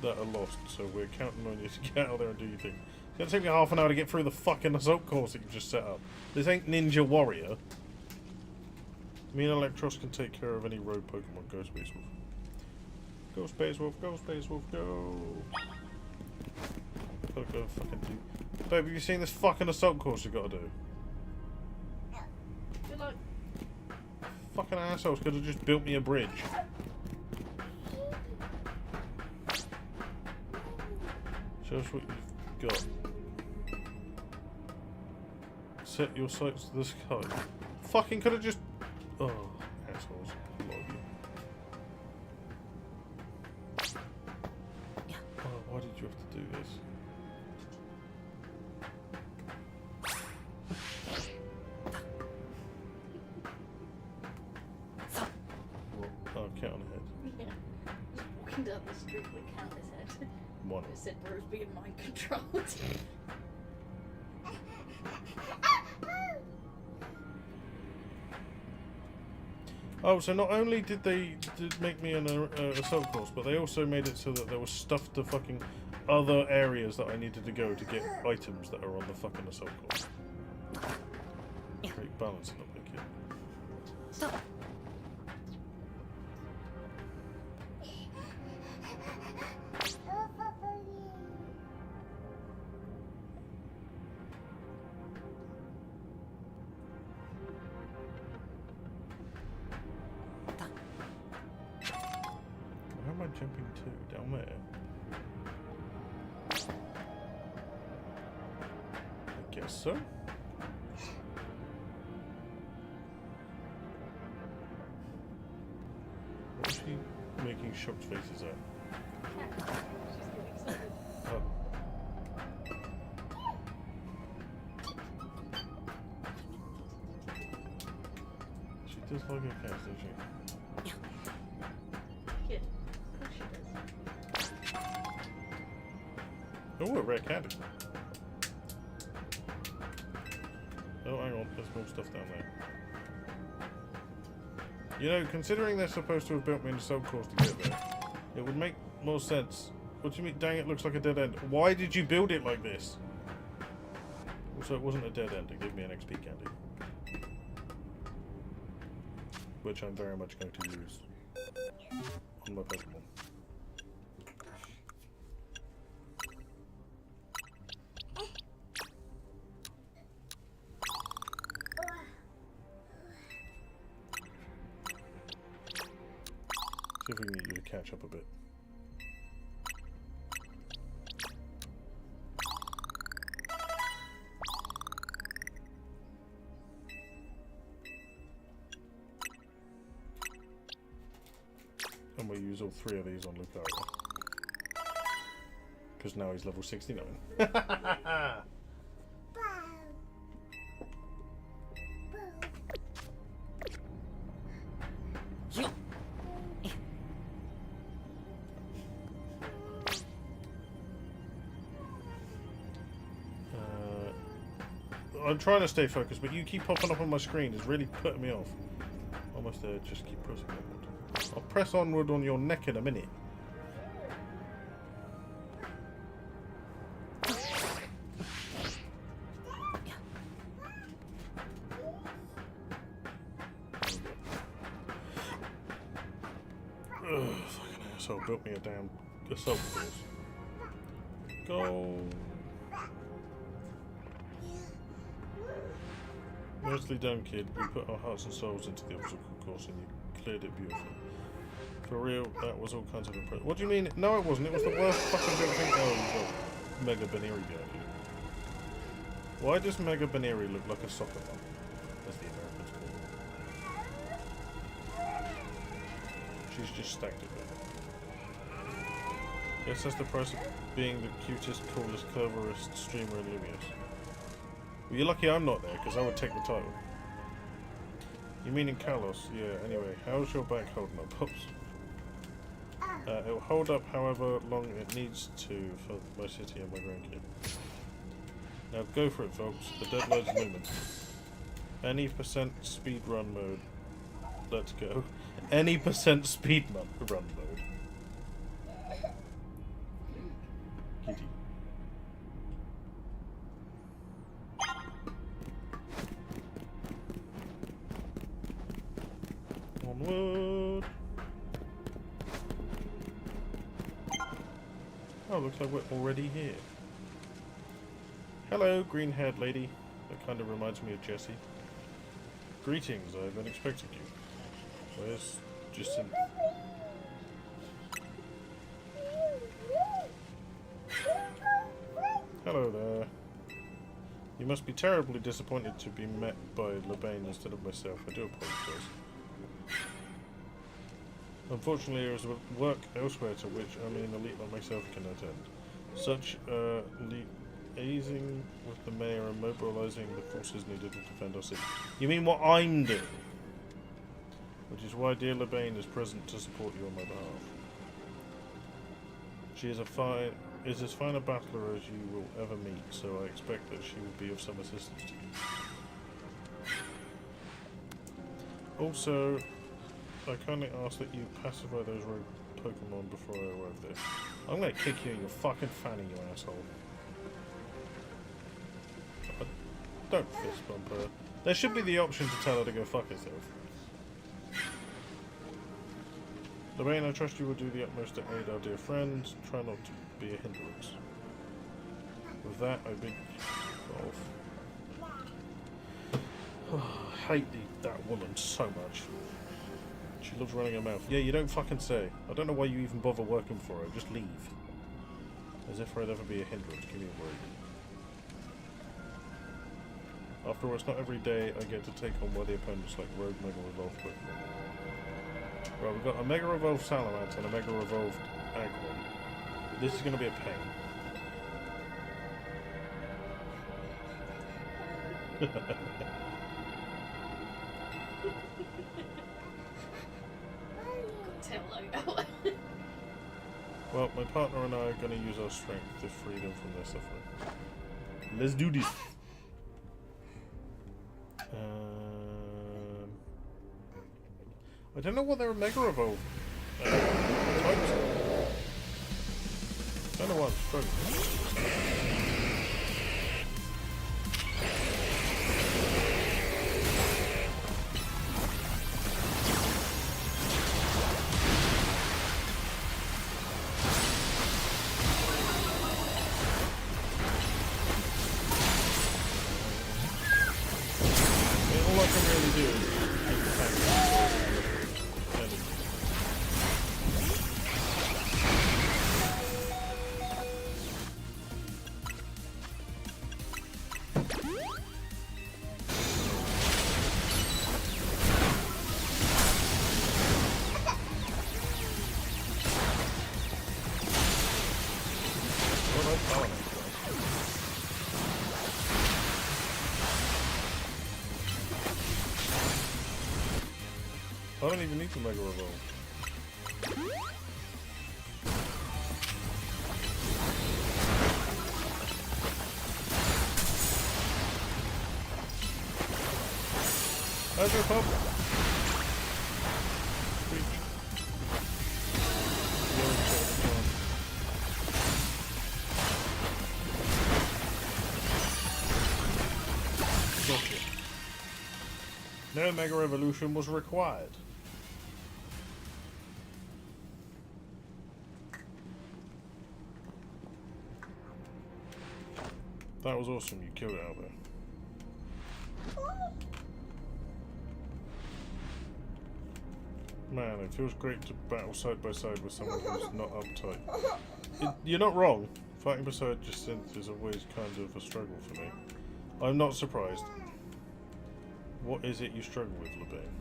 that are lost, so we're counting on you to get out there and do your thing. It's gonna take me half an hour to get through the fucking assault course that you've just set up. This ain't Ninja Warrior. Me and Electros can take care of any road Pokemon. Go SpaceWolf. Go SpaceWolf, go SpaceWolf, go! Gotta go fucking do. Babe, have you seen this fucking assault course you gotta do? Good luck. Fucking assholes could have just built me a bridge. Show us what you've got. set your sights to the sky. Fucking could have just... Oh, assholes. A lot of you. Oh, why did you have to do this? What? Oh, cat on the head. Yeah. Just walking down the street with a cat on his head. One. It said Bro's being mind controlled. Oh, so not only did they make me an assault course, but they also made it so that there was stuff to fucking other areas that I needed to go to get items that are on the fucking assault course. Great balance, not make it. Where am I jumping to? Down there? I guess so. What is she making shocked faces at? She's getting excited. Oh. She does like her cats, doesn't she? Kid. Of course she does. Oh, a rare candy. Oh, hang on. There's more stuff down there. You know, considering they're supposed to have built me an assault course to get there, it would make more sense. What do you mean? Dang, it looks like a dead end. Why did you build it like this? Also, it wasn't a dead end. It gave me an XP candy. Which I'm very much going to use on my Pokémon. See if we can get you to catch up a bit. And we'll use all 3 of these on Lucario. Because now he's level 69. I'm trying to stay focused, but you keep popping up on my screen. It's really putting me off. Almost there. Just keep pressing onward. I'll press onward on your neck in a minute. Ugh, fucking asshole. Built me a damn assault course. Go. Nicely done, kid. We put our hearts and souls into the obstacle course and you cleared it beautifully. For real, that was all kinds of impressive. What do you mean? No, it wasn't. It was the worst fucking built thing. Oh, you've got Mega Baneri behind you. Why does Mega Baneri look like a soccer ball? As the Americans call it. She's just stacked it there. Yes, that's the price of being the cutest, coolest, cleverest streamer in Lumious. Well, you're lucky I'm not there, because I would take the title. You mean in Kalos? Yeah, anyway, how's your back holding up, Pops? It'll hold up however long it needs to for my city and my grandkid. Now go for it, folks. The deadline's looming. Any percent speed run mode. Let's go. Any percent speed run mode. Kitty. Onward. Oh, looks like we're already here. Hello, green-haired lady. That kind of reminds me of Jessie. Greetings, I've been expecting you. Where's Jacinth? Hello there. You must be terribly disappointed to be met by Lebane instead of myself. I do apologise. Unfortunately, there is work elsewhere to which only an elite like myself can attend. Such liaising with the mayor and mobilising the forces needed to defend our city. You mean what I'm doing? Which is why dear Lebane is present to support you on my behalf. She is as fine a battler as you will ever meet, so I expect that she will be of some assistance to you. Also, I kindly ask that you pacify those rogue Pokémon before I arrive there. I'm gonna kick you in your fucking fanny, you asshole. Don't fist bump her. There should be the option to tell her to go fuck herself. Lorraine, I trust you will do the utmost to aid our dear friends. Try not to be a hindrance. With that, I bid you off. I hate that woman so much. She loves running her mouth. Yeah, you don't fucking say. I don't know why you even bother working for her. Just leave. As if I'd ever be a hindrance. Give me a break. After all, it's not every day I get to take on worthy opponents like Rogue Mega Revolve Pokémon. Right, we've got a Mega Revolved Salamence and a Mega Revolved Aggron. This is going to be a pain. Well, my partner and I are going to use our strength to free them from their suffering. Let's do this! I don't know what their Mega Evolve types are. I don't know what I'm struggling. All I can really do is attack. I don't even need to Mega Revolve. How's your pub? Gotcha. No Mega Evolution was required. That was awesome, you killed it out there. Man, it feels great to battle side by side with someone who's not uptight. You're not wrong. Fighting beside Jacinth is always kind of a struggle for me. I'm not surprised. What is it you struggle with, Lebane?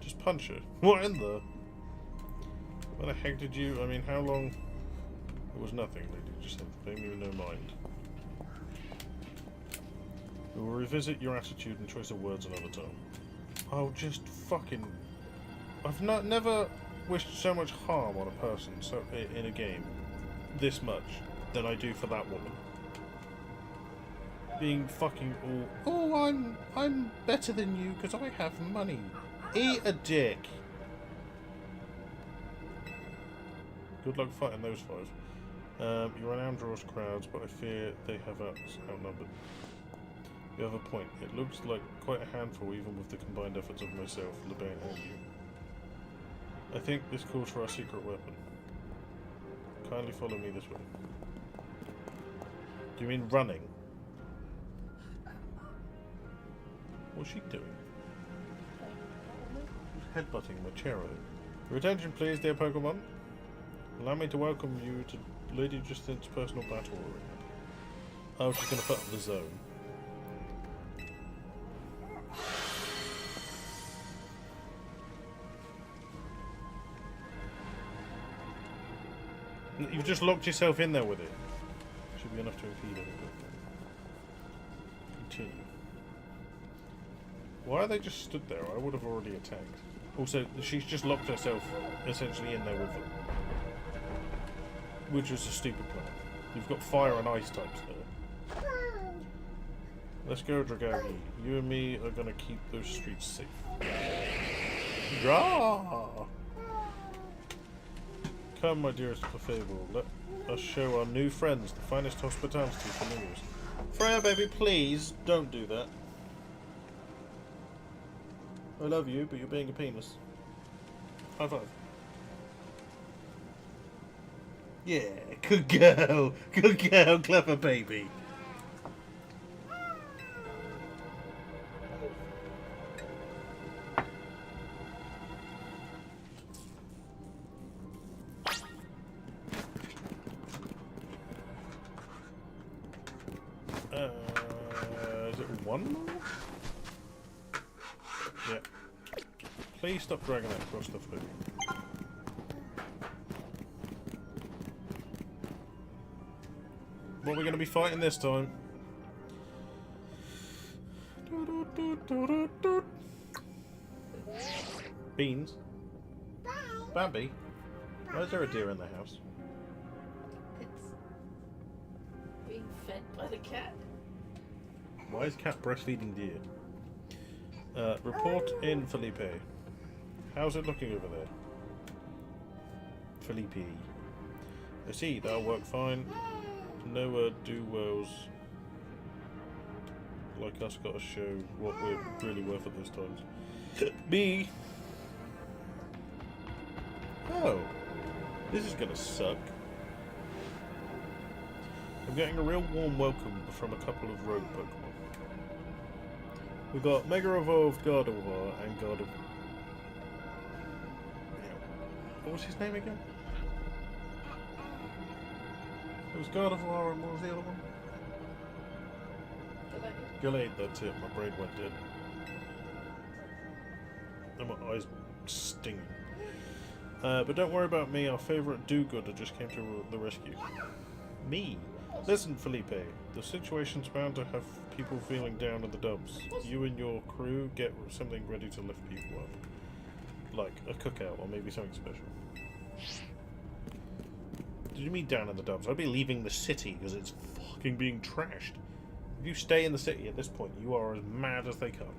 Just punch her. What in the... Where the heck did you... I mean, how long... It was nothing, Lady Jacinth. Pay me no mind. We will revisit your attitude and choice of words another time. Oh, just fucking... I've never wished so much harm on a person in a game this much than I do for that woman. Being fucking all... Oh, I'm better than you because I have money. Eat a dick. Good luck fighting those five. Your renown draws crowds, but I fear they have outnumbered. You have a point. It looks like quite a handful, even with the combined efforts of myself, Lebane, and you. I think this calls for our secret weapon. Kindly follow me this way. Do you mean running? What's she doing? She's headbutting my chair. Your attention, please, dear Pokémon. Allow me to welcome you to Lady Jacinth's personal battle arena. Oh, she's going to put up the zone. You've just locked yourself in there with it. Should be enough to impede it. Continue. Why are they just stood there? I would have already attacked. Also, she's just locked herself essentially in there with them. Which was a stupid plan. You've got fire and ice types there. Let's go, Dragagi. You and me are going to keep those streets safe. Rah! Come, my dearest Clefable, let us show our new friends the finest hospitality for New Year's. Freya, baby, please don't do that. I love you, but you're being a penis. High five. Yeah, good girl. Good girl, clever baby. Is it one more? Yeah. Please stop dragging that across the floor. What are we going to be fighting this time? Beans? Bambi? Why is there a deer in the house? It's being fed by the cat. Why is cat breastfeeding deer? Report in, Felipe. How's it looking over there? Felipe. I see, that'll work fine. No do-wells like us gotta show what we're really worth at those times. Me! Oh, this is gonna suck. I'm getting a real warm welcome from a couple of rogue Pokemon. We got Mega Evolved Gardevoir and Gardevoir. What was his name again? It was Gardevoir and what was the other one? Gallade, that's it. My brain went dead. And my eyes sting. But don't worry about me, our favourite do-gooder just came to the rescue. Me? Listen, Felipe, the situation's bound to have people feeling down in the dumps. You and your crew get something ready to lift people up. Like a cookout or maybe something special. Did you mean down in the dumps? I'd be leaving the city because it's fucking being trashed. If you stay in the city at this point, you are as mad as they come.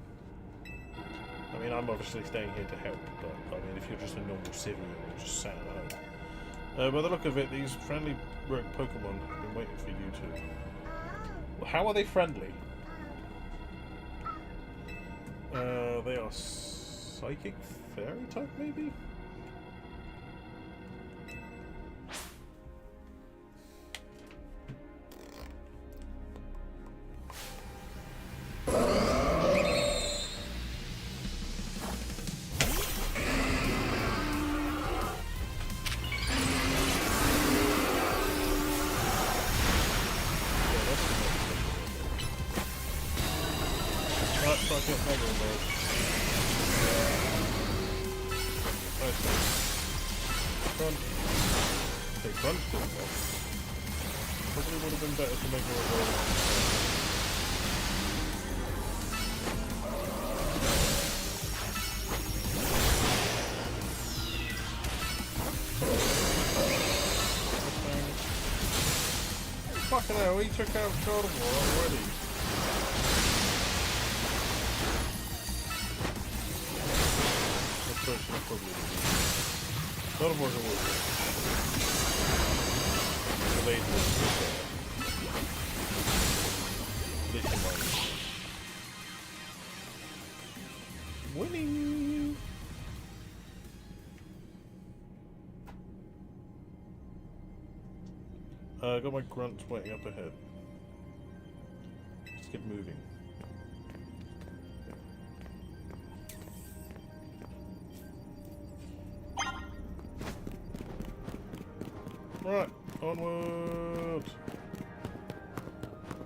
I mean, I'm obviously staying here to help, but I mean, if you're just a normal civilian, you're just sat at home. By the look of it, these friendly rogue Pokemon have been waiting for you too. Well, how are they friendly? They are psychic fairy type, maybe? Probably would have been better to make her evolve. Fucking hell, he took out Gardevoir already. Gardevoir's always good. Winning! I got my grunts waiting up ahead. Let's get moving. Right, onward!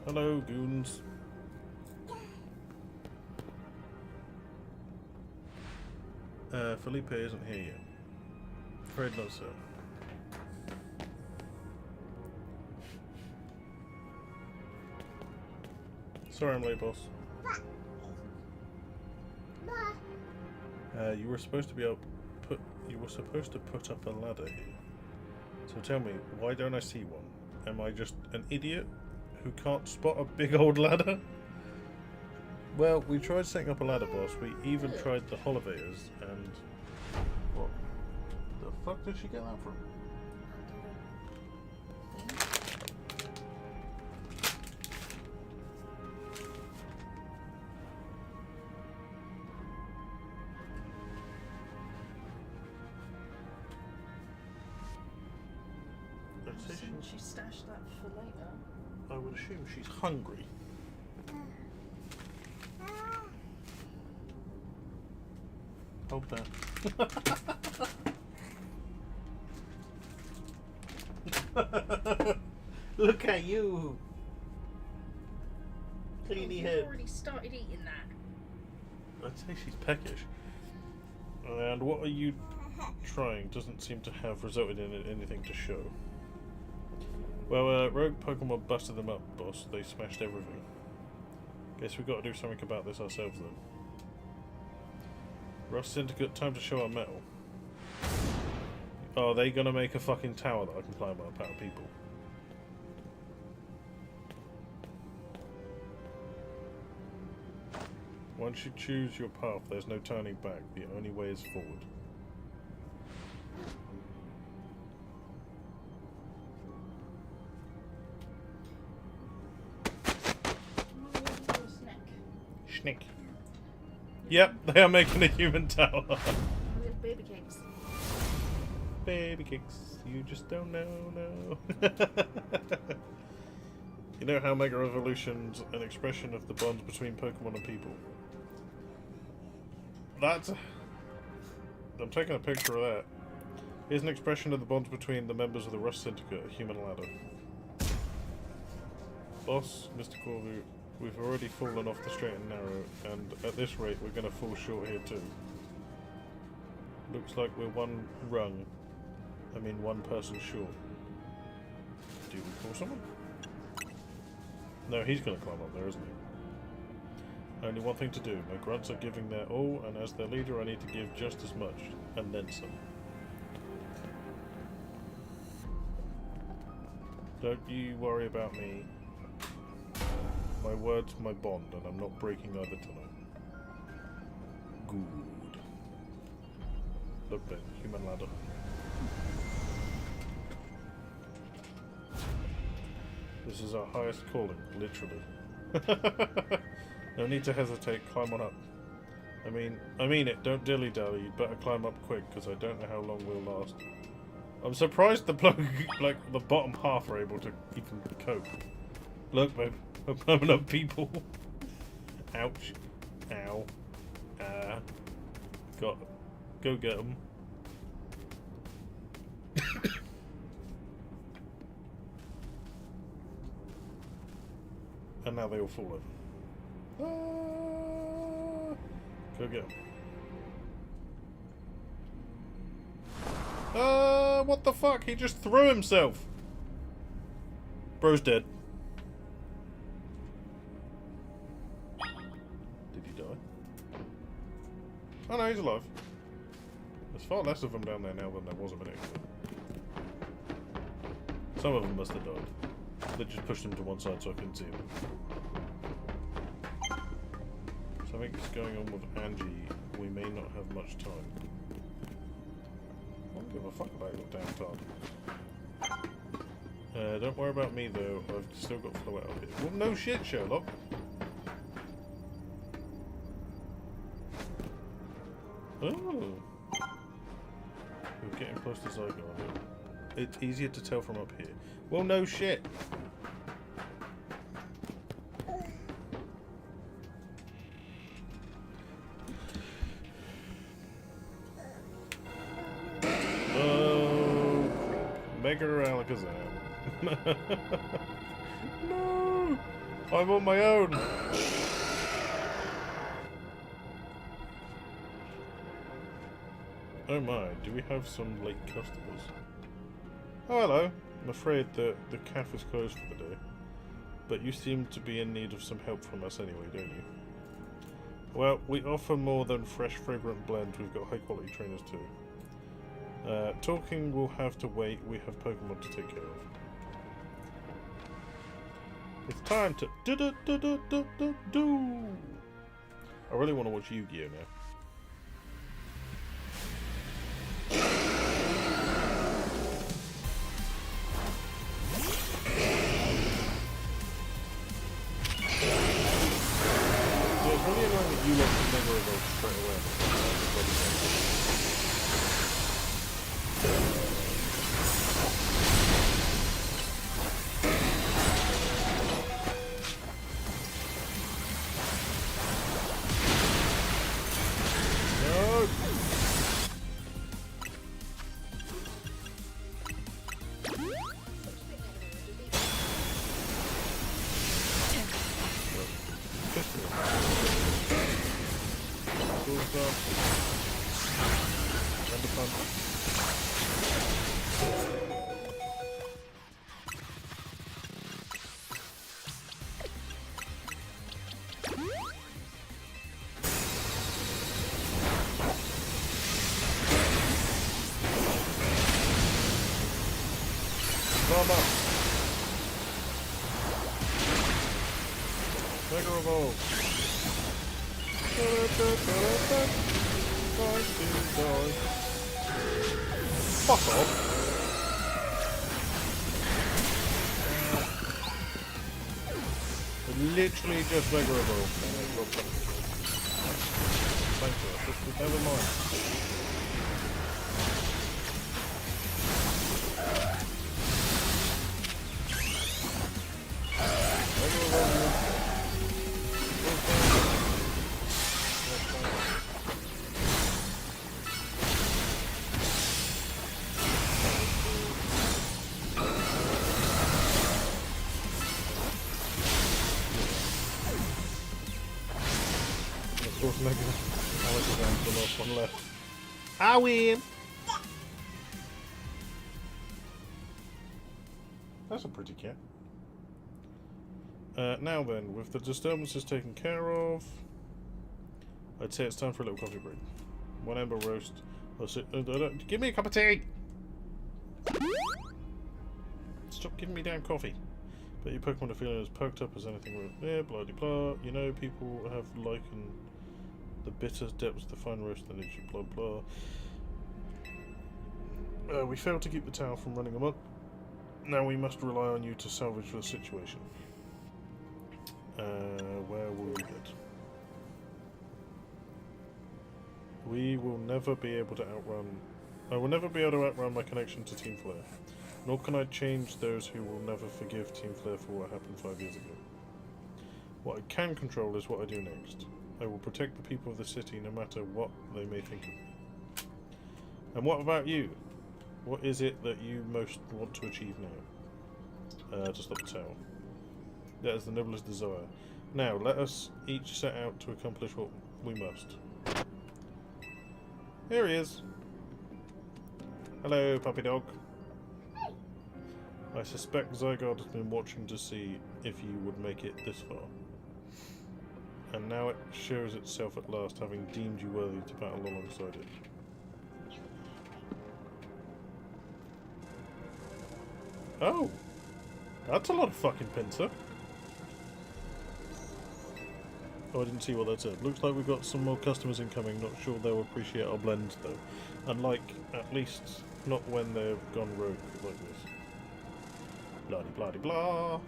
Hello, goons. Felipe isn't here yet. Afraid not, sir. Sorry I'm late, boss. You were supposed to be up you were supposed to put up a ladder here. So tell me, why don't I see one? Am I just an idiot who can't spot a big old ladder? Well, we tried setting up a ladder, boss. We even tried the elevators, and what the fuck did she get that from? Shouldn't she stash that for later? I would assume she's hungry. Hold that. Look at you! Cleany You've head. already started eating that. I'd say she's peckish. And what are you trying? Doesn't seem to have resulted in anything to show. Well, rogue Pokemon busted them up, boss. They smashed everything. Guess we've got to do something about this ourselves then. Rust Syndicate, time to show our metal. Oh, are they gonna make a fucking tower that I can climb up out of people? Once you choose your path, there's no turning back. The only way is forward. Schnick. Yep, they are making a human tower. With baby cakes. Baby kicks, you just don't know, no. You know how Mega Evolution's an expression of the bonds between Pokemon and people? That's... I'm taking a picture of that. Here's an expression of the bonds between the members of the Rust Syndicate, a human ladder. Boss, Mr. Corvu, we've already fallen off the straight and narrow, and at this rate we're going to fall short here too. Looks like we're one person short. Do we call someone? No, he's going to climb up there, isn't he? Only one thing to do. My grunts are giving their all, and as their leader I need to give just as much, and then some. Don't you worry about me. My word's my bond, and I'm not breaking either tonight. Good. Look then, human ladder. This is our highest calling, literally. No need to hesitate, climb on up. I mean it, don't dilly-dally, you'd better climb up quick, because I don't know how long we'll last. I'm surprised the bloke, like, the bottom half are able to even cope. Look, babe, I'm climbing up people. Ouch. Ow. Go get them. And now they all fall over. Go get them. What the fuck? He just threw himself. Bro's dead. Did he die? Oh no, he's alive. There's far less of them down there now than there was a minute ago. Some of them must have died. They just pushed him to one side so I couldn't see him. Something's going on with Angie. We may not have much time. I don't give a fuck about your damn time. Don't worry about me though. I've still got Floette up here. Well, no shit, Sherlock. Oh. We're getting close to Zygarde. It's easier to tell from up here. Well, no shit. Oh, Mega Alakazam. No! I'm on my own. Oh my, do we have some late customers? Oh, hello. I'm afraid that the cafe is closed for the day. But you seem to be in need of some help from us anyway, don't you? Well, we offer more than fresh, fragrant blend. We've got high-quality trainers too. Talking will have to wait. We have Pokémon to take care of. It's time to do. I really want to watch Yu-Gi-Oh now. Yeah, it's really annoying that you lost the Mega Evolve straight away. Mega Evolve! Fuck off! Literally just Mega Evolve. Thank you. Never mind. Mega Alakazam's the last one left. I win! That's a pretty cat. Now then, with the disturbances taken care of, I'd say it's time for a little coffee break. One ember roast. Give me a cup of tea! Stop giving me damn coffee. But your Pokemon are feeling as poked up as anything. Yeah, blah de blah. You know, people have likened the bitter depths of the fine roast and energy, blah blah. We failed to keep the tower from running amok. Now we must rely on you to salvage the situation. Where will we head? We will never be able to outrun... I will never be able to outrun my connection to Team Flare. Nor can I change those who will never forgive Team Flare for what happened 5 years ago. What I can control is what I do next. I will protect the people of the city no matter what they may think of me. And what about you? What is it that you most want to achieve now? To stop the tower. That is the noblest desire. Now, let us each set out to accomplish what we must. Here he is. Hello, puppy dog. I suspect Zygarde has been watching to see if you would make it this far. And now it shows itself at last, having deemed you worthy to battle alongside it. Oh! That's a lot of fucking pincer. Oh, I didn't see what that said. Looks like we've got some more customers incoming. Not sure they'll appreciate our blends, though. Unlike, at least, not when they've gone rogue like this. Blah-de-blah-de-blah.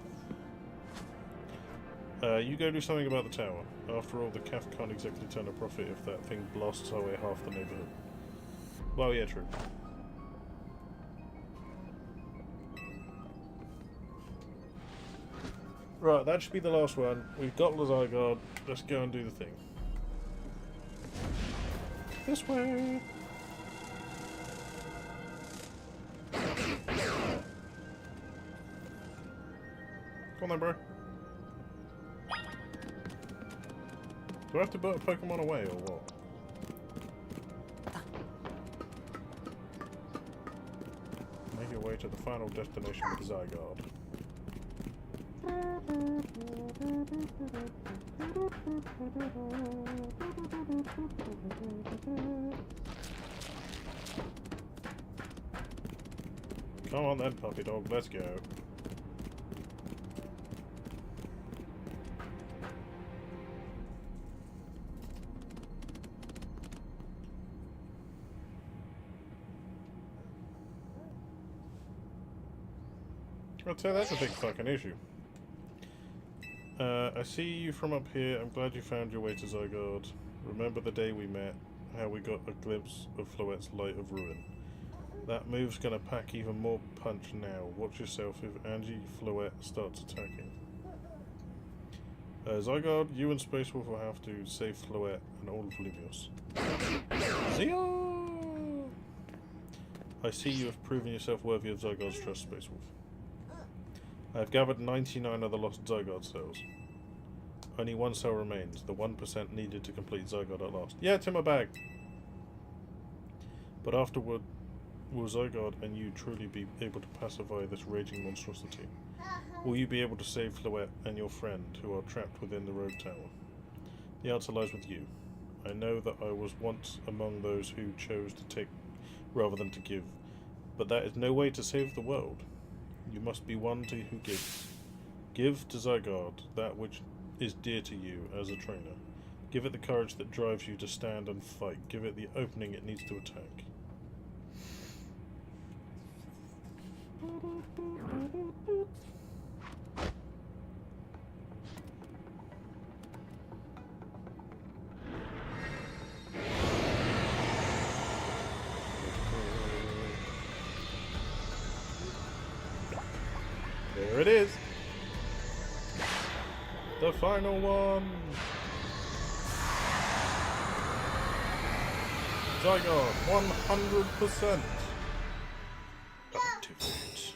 You go do something about the tower. After all, the CAF can't exactly turn a profit if that thing blasts away half the neighbourhood. Well, yeah, true. Right, that should be the last one. We've got Zygarde. Let's go and do the thing. This way! Come on then, bro. Do I have to put a Pokemon away or what? Make your way to the final destination with Zygarde. Come on then, puppy dog, let's go. I'd say that's a big fucking issue. I see you from up here. I'm glad you found your way to Zygarde. Remember the day we met, how we got a glimpse of Floette's Light of Ruin. That move's gonna pack even more punch now. Watch yourself if Angie Floette starts attacking. Zygarde, you and SpaceWolf will have to save Floette and all of Livios. Zio! I see you have proven yourself worthy of Zygarde's trust, SpaceWolf. I have gathered 99 of the lost Zygarde cells. Only one cell remains, the 1% needed to complete Zygarde at last. Yeah, it's in my bag! But afterward, will Zygarde and you truly be able to pacify this raging monstrosity? Will you be able to save Floette and your friend, who are trapped within the rogue tower? The answer lies with you. I know that I was once among those who chose to take rather than to give, but that is no way to save the world. You must be one who gives. Give to Zygarde that which is dear to you as a trainer. Give it the courage that drives you to stand and fight. Give it the opening it needs to attack. There it is. The final one. Zygarde, 100%. Activate.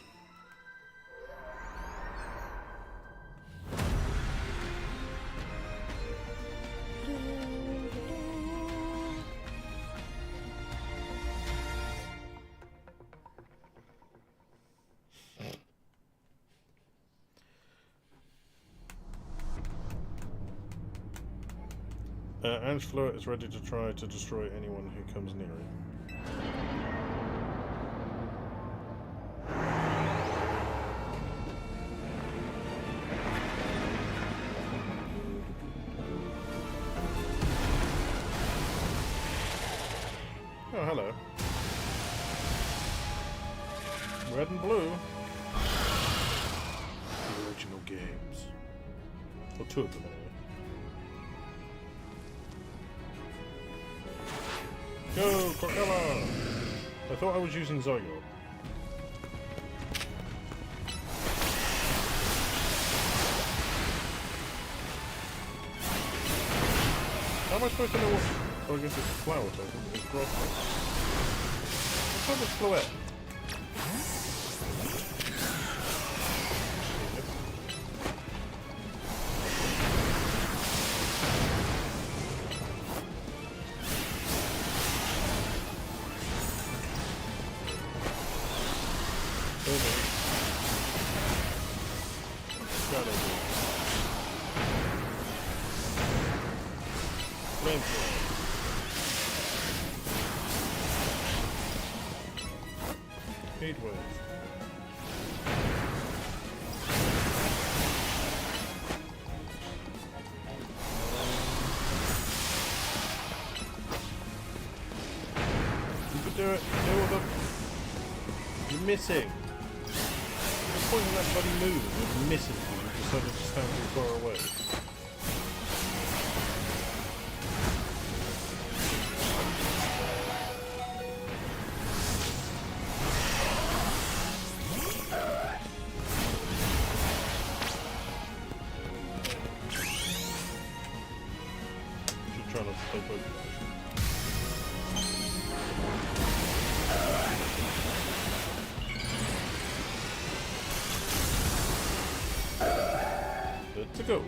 Ange Floette is ready to try to destroy anyone who comes near it. Oh, hello. Red and blue. The original games. Or two of them, anyway. Go, Crocella! I thought I was using Zygarde. How am I supposed to know what... Oh, I guess it's flower type. It's grass type. What's up with Floette? Heat wave. You can do it. Do all the... You're missing. The point of that bloody move is missing you. You decided to stand too far away. Trying to play Pokemon. Good to go.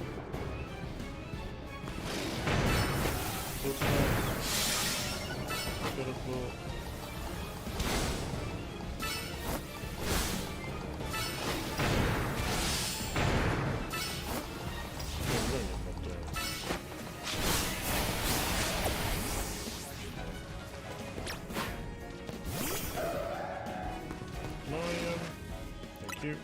Good stuff. Good at blow. Thank you.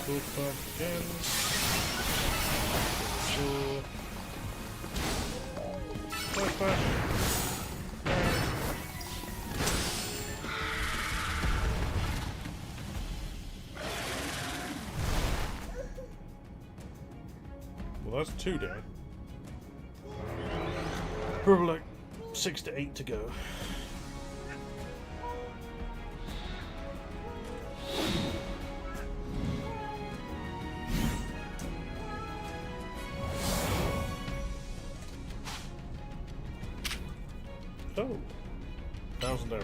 Full pump again. Sure. Flashback. Well, that's 2 down. Probably like 6 to 8 to go. Oh, 1,000 arrows.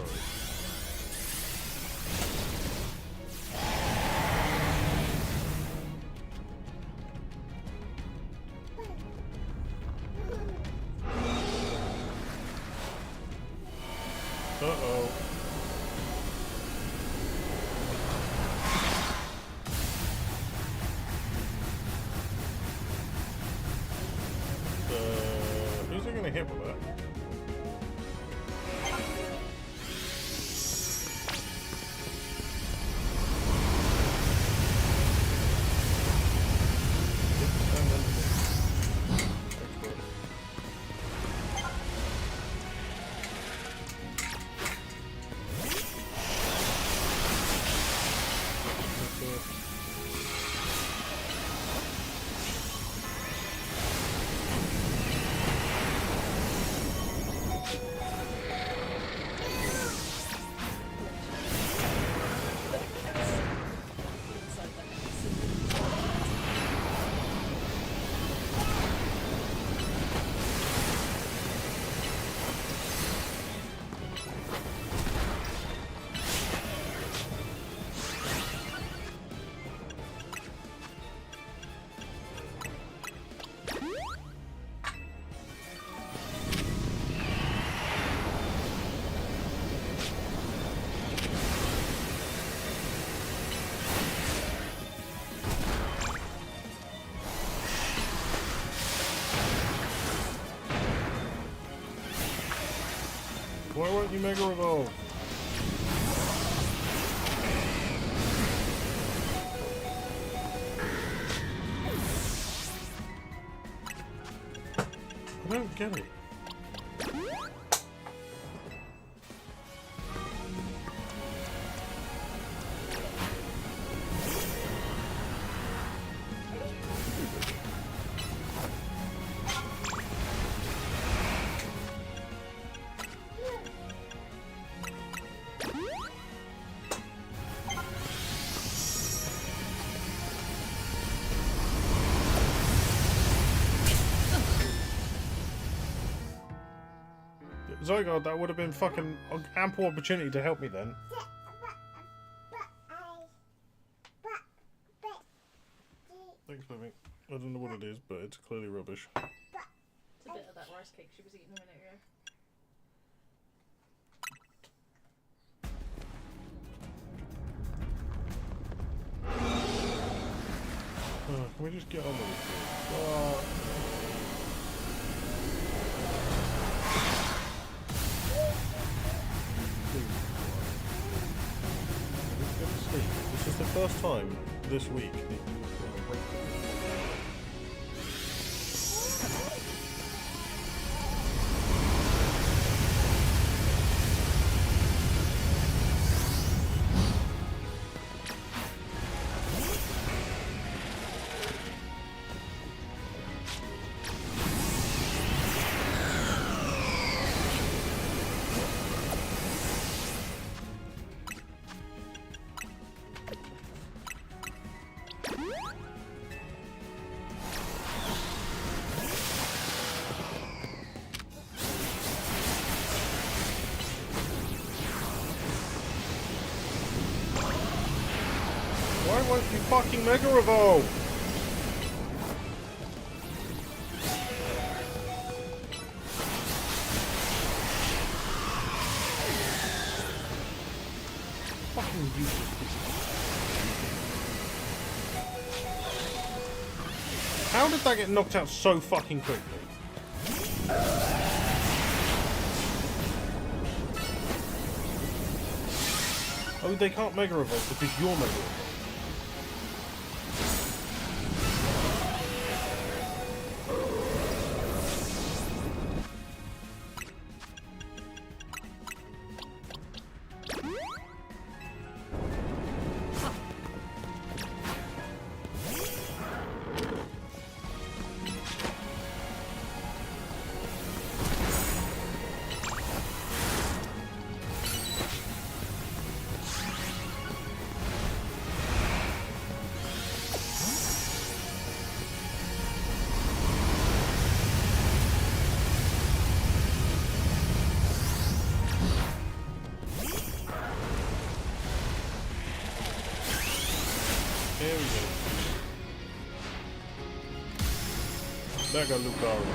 Uh-oh. Who's it gonna hit with that? Why won't you Mega Evolve? I don't get it. Zygarde, that would have been fucking ample opportunity to help me then. Thanks, baby. I don't know what it is, but it's clearly rubbish. It's a bit of that rice cake she was eating a minute ago. Can we just get on with it? This is the first time this week that you wait. Why won't you fucking Mega Evolve? Fucking useless piece of shit. How did that get knocked out so fucking quickly? Oh, they can't Mega Evolve because you're Mega Evolve. There we go. Mega Lucario.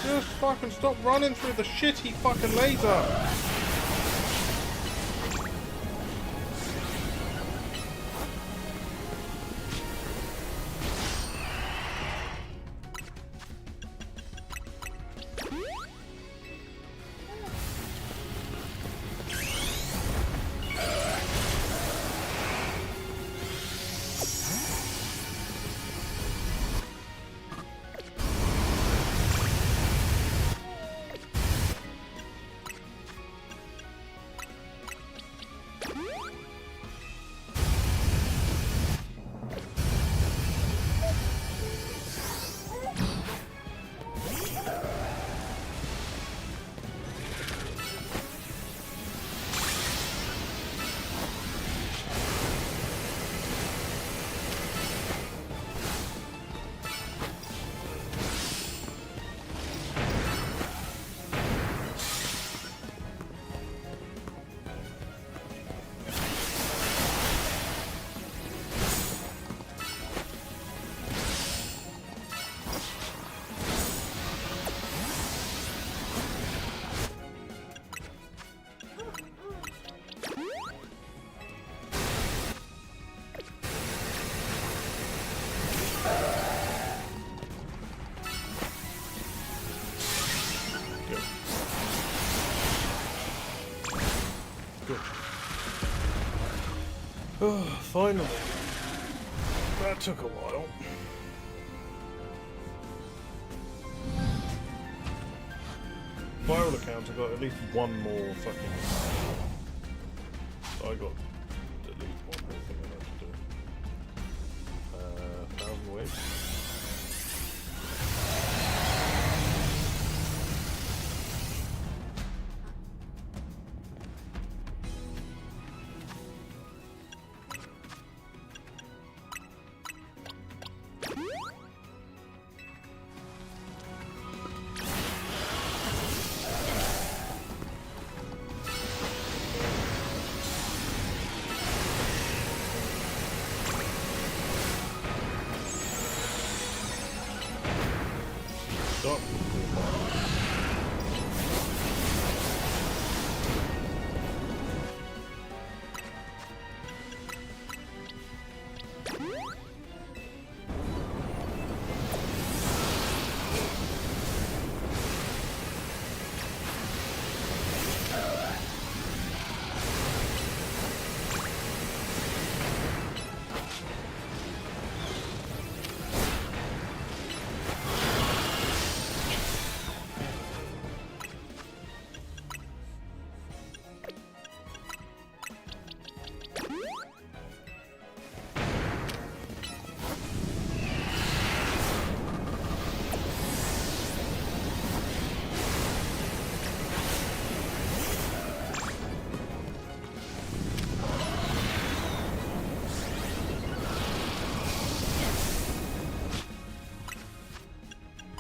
Just fucking stop running through the shitty fucking laser! Oh, finally. That took a while. By all accounts, I got at least one more fucking... I got at least one more thing I have to do. 1,000 waves. Stop.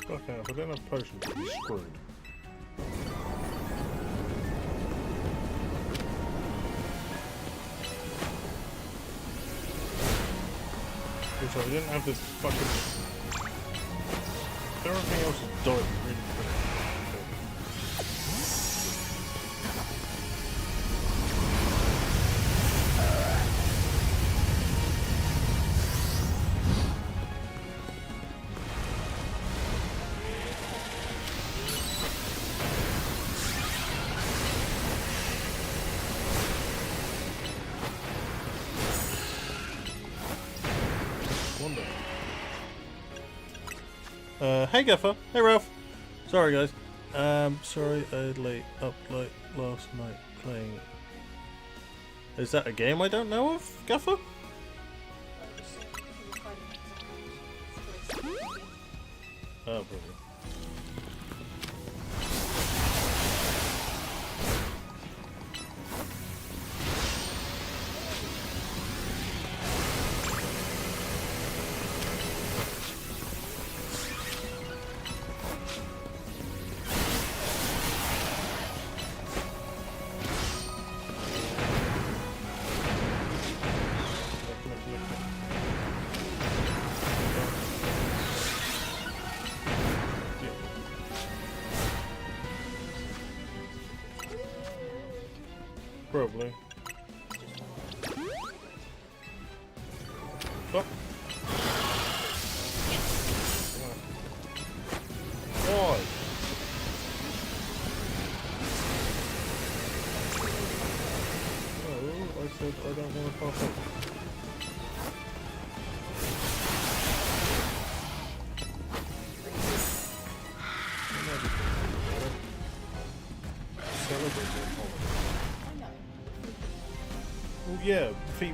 Okay, if I didn't have potions, I'd be screwed. Also, I didn't have this fucking... Everything else is died really quick. Hey Gaffer. Hey Ralph. Sorry guys. Sorry I late up late last night playing. Is that a game I don't know of, Gaffer? Oh, brilliant. Probably. Fuck. Why? No, I said I don't want to pop up. Well, yeah, free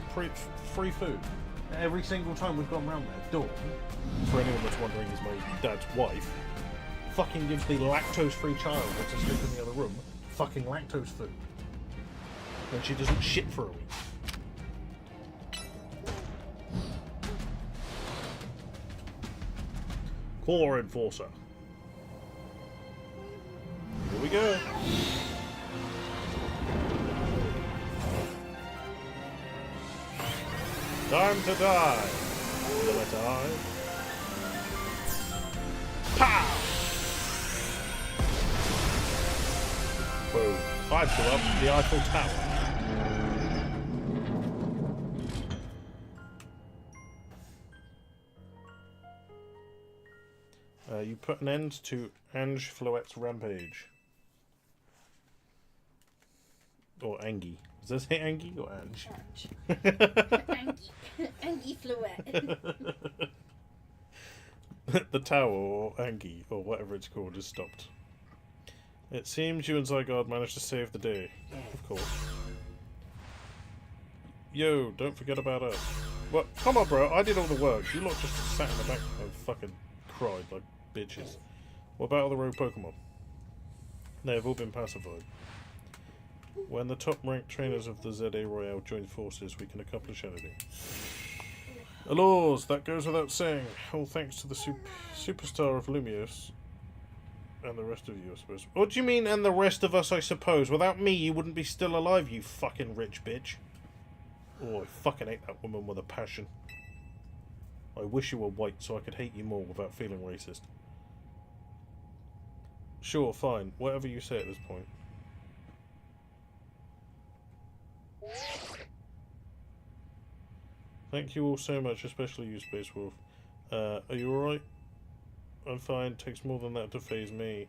food. Every single time we've gone round there, Dawn, for anyone that's wondering, is my dad's wife, fucking gives the lactose-free child that's asleep in the other room fucking lactose food. And she doesn't shit for a week. Call our enforcer. Here we go. Time to die. Will it die? Pow! Boom. I blew up the Eiffel Tower. You put an end to Ange Floette's rampage. Or Angie. Does that say Angie or Ange? Angie. Angie Floette. The tower, or Angie, or whatever it's called, is stopped. It seems you and Zygarde managed to save the day. Of course. Yo, don't forget about us. Well, come on, bro. I did all the work. You lot just sat in the back and fucking cried like bitches. What about all the rogue Pokemon? They've all been pacified. When the top-ranked trainers of the ZA Royale join forces, we can accomplish anything. Alors, that goes without saying. All thanks to the superstar of Lumios. And the rest of you, I suppose. What do you mean, and the rest of us, I suppose? Without me, you wouldn't be still alive, you fucking rich bitch. Oh, I fucking hate that woman with a passion. I wish you were white so I could hate you more without feeling racist. Sure, fine. Whatever you say at this point. Thank you all so much, especially you, SpaceWolf. Are you alright? I'm fine. Takes more than that to phase me.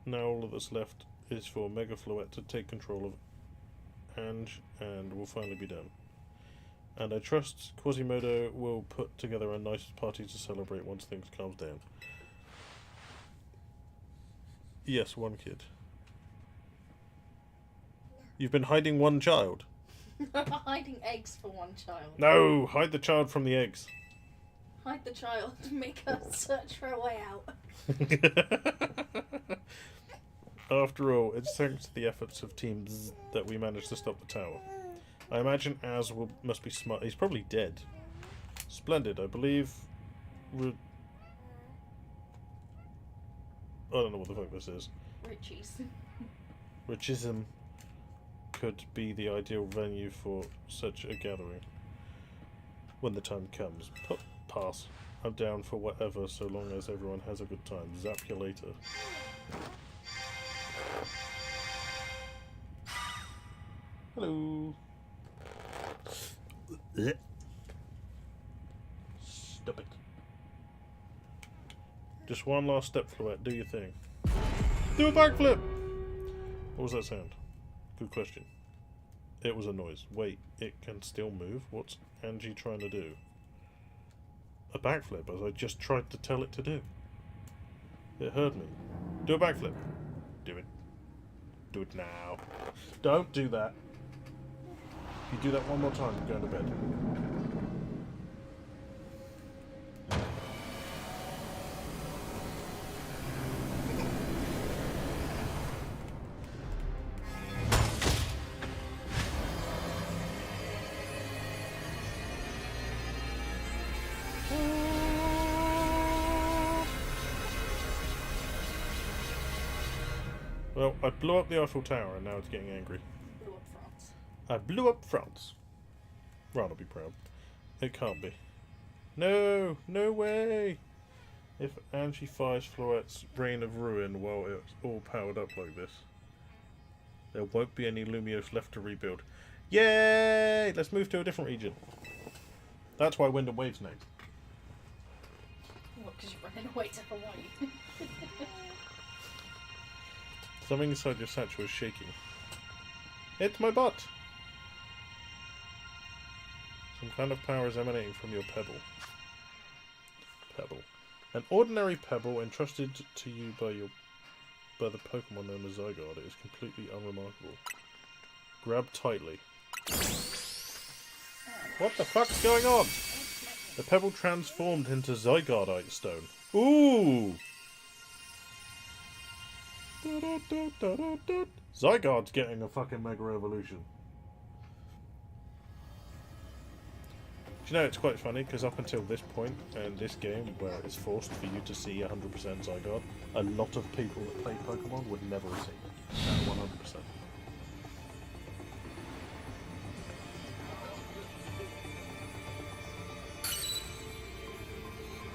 Now all that's left is for Mega Floette to take control of Ange, and we'll finally be done. And I trust Quasimodo will put together a nice party to celebrate once things calms down. Yes, one kid. You've been hiding one child. Hiding eggs for one child. No! Hide the child from the eggs. Hide the child. Make her search for a way out. After all, it's thanks to the efforts of Team Z that we managed to stop the tower. I imagine Az must be smart. He's probably dead. Splendid, I believe. I don't know what the fuck this is. Richie's. Richism could be the ideal venue for such a gathering. When the time comes. Pass. I'm down for whatever, so long as everyone has a good time. Zap you later. Hello. Stop it. Just one last step, Floette. Do your thing. Do a backflip! What was that sound? Good question. It was a noise. Wait, it can still move? What's Angie trying to do? A backflip, as I just tried to tell it to do. It heard me. Do a backflip. Do it. Do it now. Don't do that. If you do that one more time, you're going to bed. Well, I blew up the Eiffel Tower and now it's getting angry. Blew up France. I blew up France. Rather be proud. It can't be. No! No way! If Angie fires Floette's Reign of Ruin while it's all powered up like this, there won't be any Lumios left to rebuild. Yay! Let's move to a different region. That's why Wind and Wave's next. What, because you're running away to Hawaii? Something inside your satchel is shaking. It's my butt! Some kind of power is emanating from your pebble. Pebble. An ordinary pebble entrusted to you by the Pokémon known as Zygarde. It is completely unremarkable. Grab tightly. What the fuck's going on? The pebble transformed into Zygardeite stone. Ooh! Zygarde's getting a fucking mega evolution. Do you know, it's quite funny, because up until this point in this game, where it's forced for you to see 100% Zygarde, a lot of people that play Pokemon would never have seen that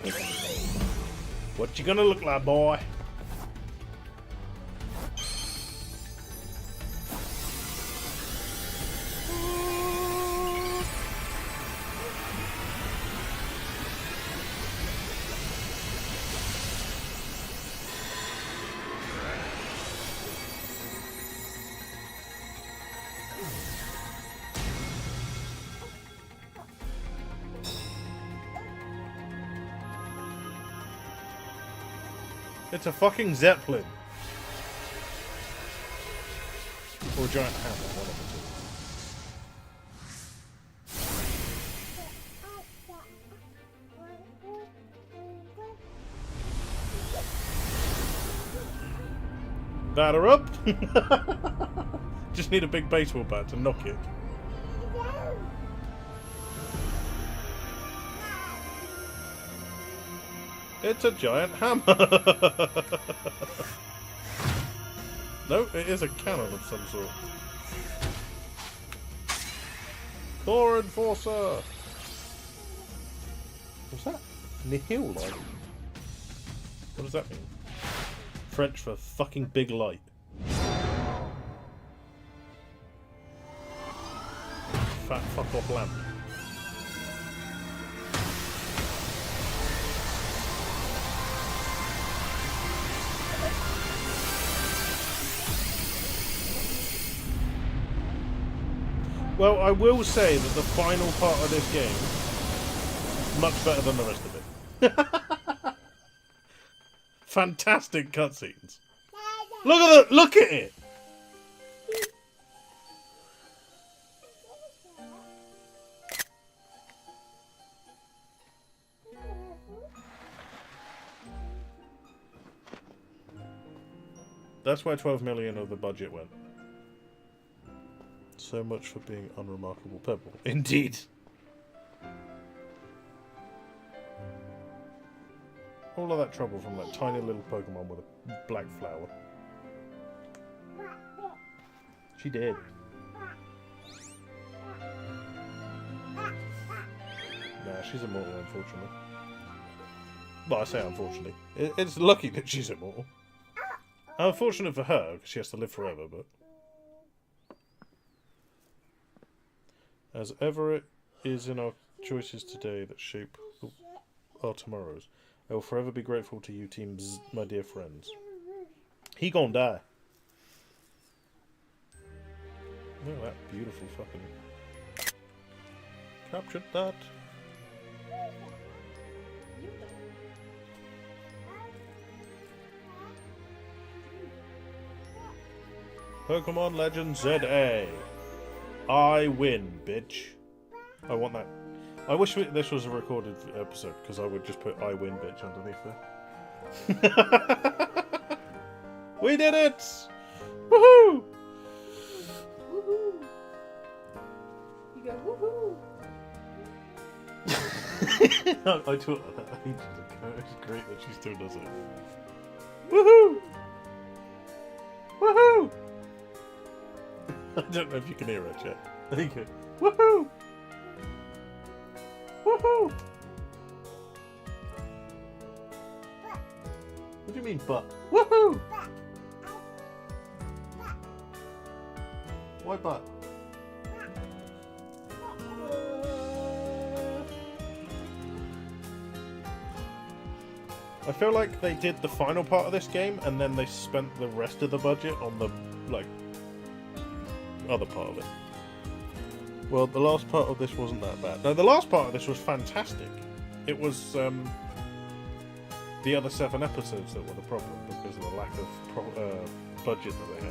100%. What you gonna look like, boy? It's a fucking Zeppelin. Or a giant hammer, one of the two. Batter up! Just need a big baseball bat to knock it. It's a giant hammer! No, it is a cannon of some sort. Core Enforcer! What's that? Nihil like? What does that mean? French for fucking big light. Fat fuck off lamp. Well, I will say that the final part of this game is much better than the rest of it. Fantastic cutscenes. Look at it. That's where 12 million of the budget went. So much for being unremarkable pebble. Indeed. All of that trouble from that tiny little Pokemon with a black flower. She did. Nah, she's immortal, unfortunately. Well, I say unfortunately. It's lucky that she's immortal. Unfortunate for her, because she has to live forever, but... As ever it is in our choices today that shape our tomorrows, I will forever be grateful to you, Team Z, my dear friends. He gon' die. Look at that beautiful fucking... Captured that. Pokemon Legend ZA. I win, bitch. I want that. I wish this was a recorded episode, because I would just put I win, bitch underneath there. We did it! Woohoo! Woohoo! You go woohoo! I taught her that ages ago. It's great that she still does it. Woohoo! Woohoo! I don't know if you can hear her, chat. There you go. Woohoo! Woohoo! What do you mean, but? Woohoo! Why but? I feel like they did the final part of this game and then they spent the rest of the budget on the, like, other part of it. Well, the last part of this wasn't that bad. No, the last part of this was fantastic. It was the other 7 episodes that were the problem because of the lack of budget that they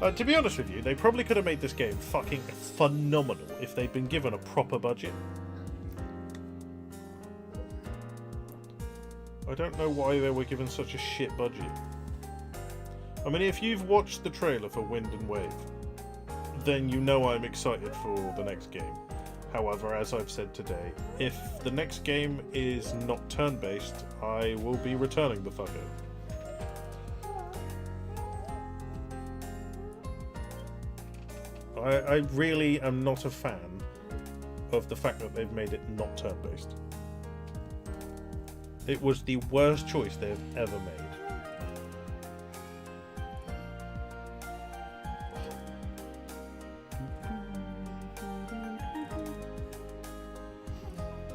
had. To be honest with you, they probably could have made this game fucking phenomenal if they'd been given a proper budget. I don't know why they were given such a shit budget. I mean, if you've watched the trailer for Wind and Wave, then you know I'm excited for the next game. However, as I've said today, if the next game is not turn-based, I will be returning the fucker. I really am not a fan of the fact that they've made it not turn-based. It was the worst choice they've ever made.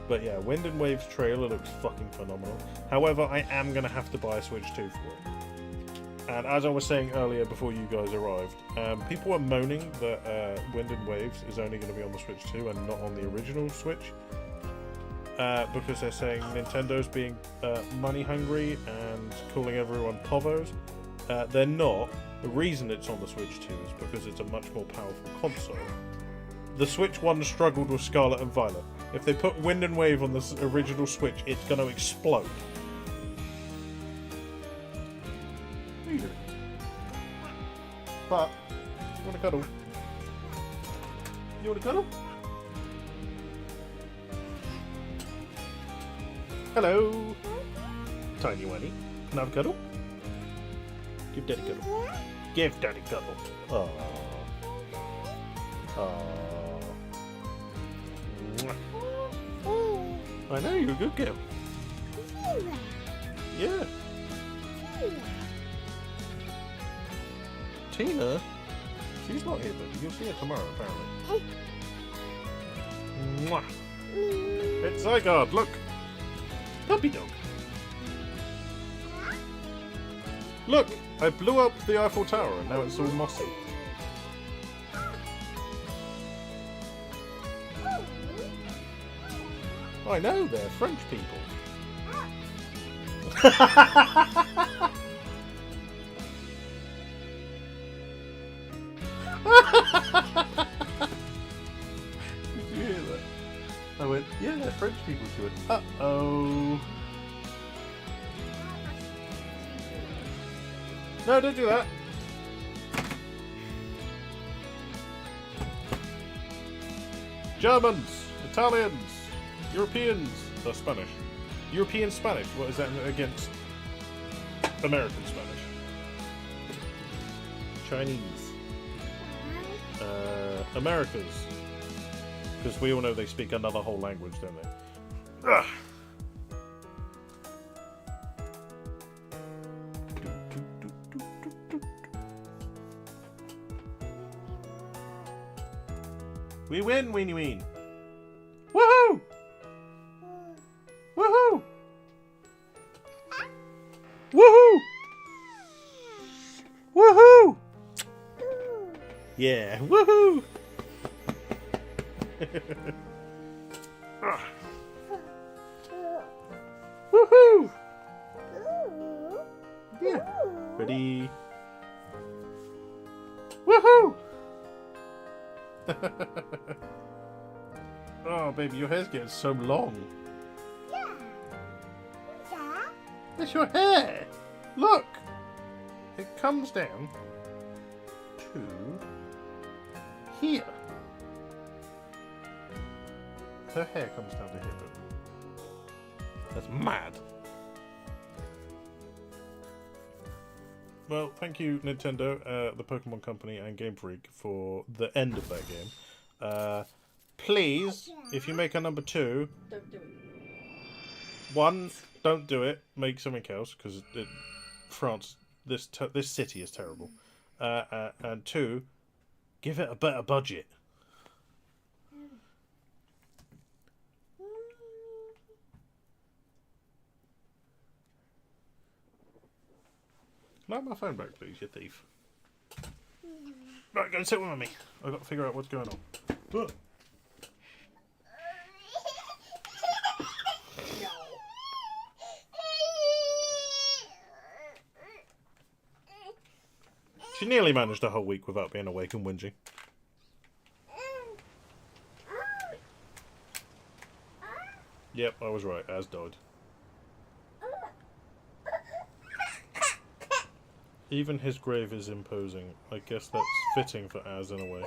But yeah, Wind and Wave's trailer looks fucking phenomenal. However, I am going to have to buy a Switch 2 for it. And as I was saying earlier before you guys arrived, people were moaning that Wind and Waves is only going to be on the Switch 2 and not on the original Switch. Because they're saying Nintendo's being money hungry and calling everyone povos. They're not. The reason it's on the Switch 2 is because it's a much more powerful console. The Switch 1 struggled with Scarlet and Violet. If they put Wind and Wave on the original Switch, it's going to explode. What are you doing? But, you want to cuddle? You want to cuddle? Hello! Tiny Winnie. Can I have a cuddle? Give Daddy a cuddle. Give Daddy a cuddle. Aww. Aww. I know, you're a good girl. Yeah. Tina? She's not here, but you'll see her tomorrow, apparently. Mwah. It's Zygarde, look! Puppy dog. Look! I blew up the Eiffel Tower and now it's all mossy. I know, they're French people. Did you hear that? I went, yeah, they're French people. She went, uh-oh. No, don't do that. Germans, Italians, Europeans, or Spanish. European Spanish. What is that against American Spanish? Chinese. Americas. Because we all know they speak another whole language, don't they? Ugh. We win, Weenie Ween! Woohoo! Woohoo! Woohoo! Woohoo! Yeah, woohoo! Woohoo! Yeah. Ready? Woohoo! Oh, baby, your hair's getting so long. Yeah. That's your hair. Look. It comes down to here. Her hair comes down to here. That's mad. Well, thank you, Nintendo, the Pokemon Company, and Game Freak for the end of that game. Please, if you make a number 2, Don't do it. 1, don't do it. Make something else because France, this city is terrible. And 2, give it a better budget. Like my phone back, please, you thief. Right, go and sit with me. I've got to figure out what's going on. Look. She nearly managed a whole week without being awake and whinging. Yep, I was right. Az died. Even his grave is imposing. I guess that's fitting for Az in a way.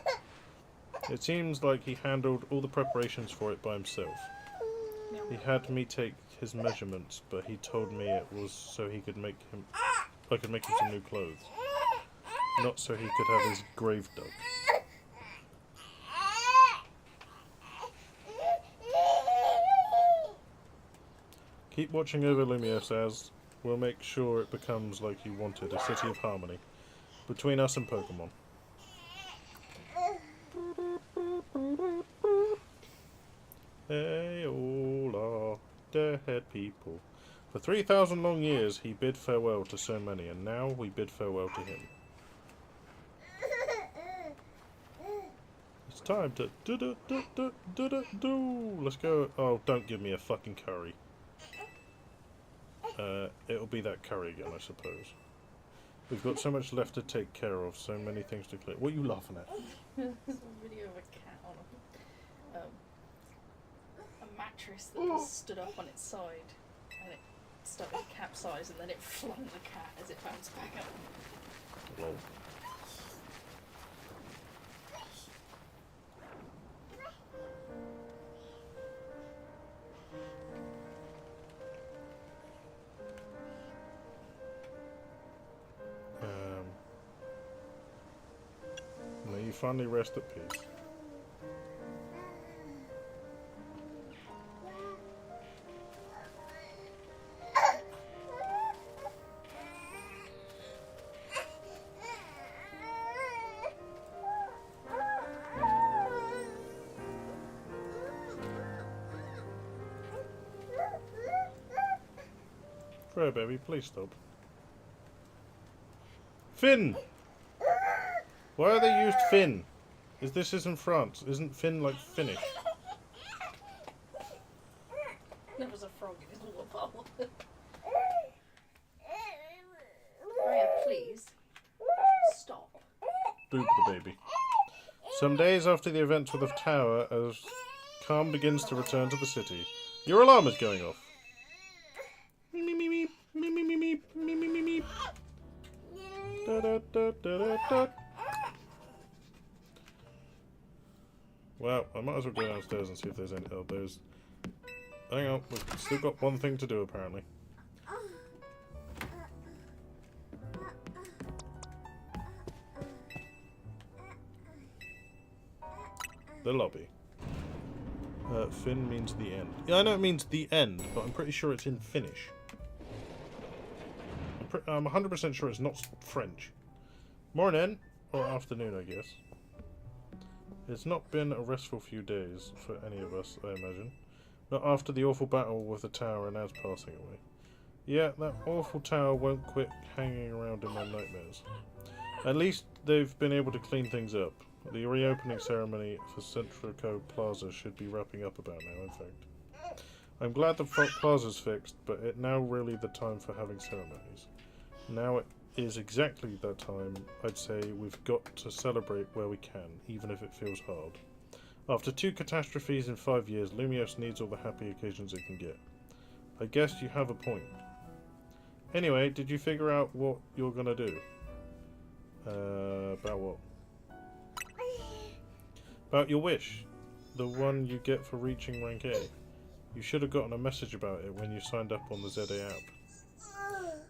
It seems like he handled all the preparations for it by himself. He had me take his measurements, but he told me it was so he could make him... I could make him some new clothes. Not so he could have his grave dug. Keep watching over Lumiere, Az. We'll make sure it becomes like you wanted, a city of harmony. Between us and Pokémon. Hey, all our dead people. For 3,000 long years he bid farewell to so many, and now we bid farewell to him. It's time to do. Let's go. Oh, don't give me a fucking curry. It'll be that curry again, I suppose. We've got so much left to take care of, so many things to clear. What are you laughing at? There's a video of a cat on a mattress that was stood up on its side, and it started to capsize, and then it flung the cat as it bounced back up. Lol. May you finally rest at peace. Right, baby, please stop. Finn! Why are they used Finn? This isn't France. Isn't Finn like Finnish? There was a frog in his water bowl. Rhea, please. Stop. Boop the baby. Some days after the events with the tower, as calm begins to return to the city, your alarm is going off. Meep, meep, meep, meep, meep, meep, meep, meep, meep, meep. Da, da, da, da, da, da. Well, I might as well go downstairs and see if there's any. Oh, there's. Hang on, we've still got one thing to do apparently. The lobby. Finn means the end. Yeah, I know it means the end, but I'm pretty sure it's in Finnish. I'm 100% sure it's not French. Morning, or afternoon, I guess. It's not been a restful few days for any of us, I imagine. Not after the awful battle with the tower and Az passing away. Yeah, that awful tower won't quit hanging around in my nightmares. At least they've been able to clean things up. The reopening ceremony for Centrico Plaza should be wrapping up about now, in fact. I'm glad the plaza's fixed, but it's now really the time for having ceremonies. Now it is exactly that time. I'd say we've got to celebrate where we can, even if it feels hard. After 2 catastrophes in 5 years, Lumios needs all the happy occasions it can get. I guess you have a point. Anyway, did you figure out what you're gonna do? About what? About your wish. The one you get for reaching rank A. You should have gotten a message about it when you signed up on the ZA app.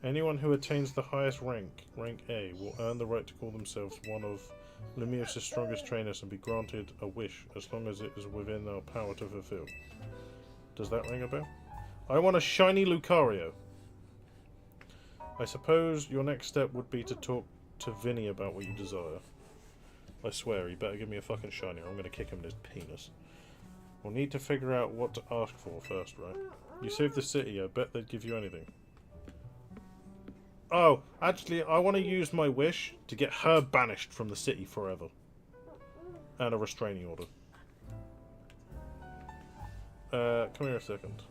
Anyone who attains the highest rank, rank A, will earn the right to call themselves one of Lumios' strongest trainers and be granted a wish as long as it is within our power to fulfill. Does that ring a bell? I want a shiny Lucario. I suppose your next step would be to talk to Vinny about what you desire. I swear, he better give me a fucking shiny or I'm gonna kick him in his penis. We'll need to figure out what to ask for first, right? You saved the city, I bet they'd give you anything. Oh, actually, I want to use my wish to get her banished from the city forever. And a restraining order. Come here a second.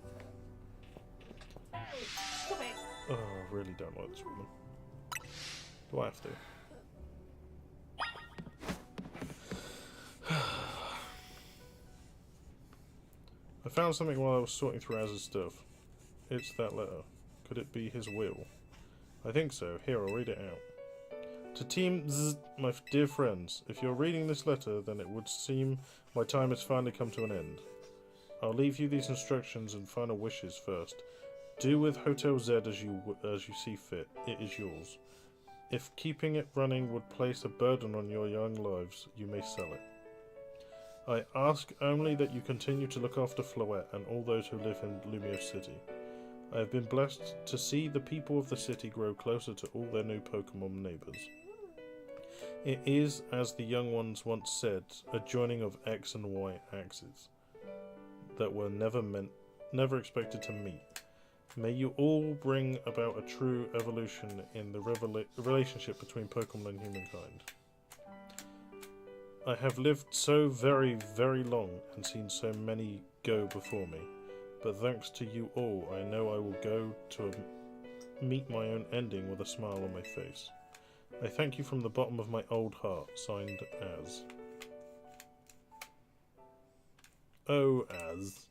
Stop it. Oh, I really don't like this woman. Do I have to? I found something while I was sorting through Az's stuff. It's that letter. Could it be his will? I think so. Here, I'll read it out. To Team Z, my dear friends, if you're reading this letter, then it would seem my time has finally come to an end. I'll leave you these instructions and final wishes first. Do with Hotel Z as you see fit. It is yours. If keeping it running would place a burden on your young lives, you may sell it. I ask only that you continue to look after Floette and all those who live in Lumios City. I have been blessed to see the people of the city grow closer to all their new Pokémon neighbours. It is, as the young ones once said, a joining of X and Y axes that were never expected to meet. May you all bring about a true evolution in the relationship between Pokémon and humankind. I have lived so very, very long and seen so many go before me, but thanks to you all, I know I will go to meet my own ending with a smile on my face. I thank you from the bottom of my old heart, signed Az. Oh, Az.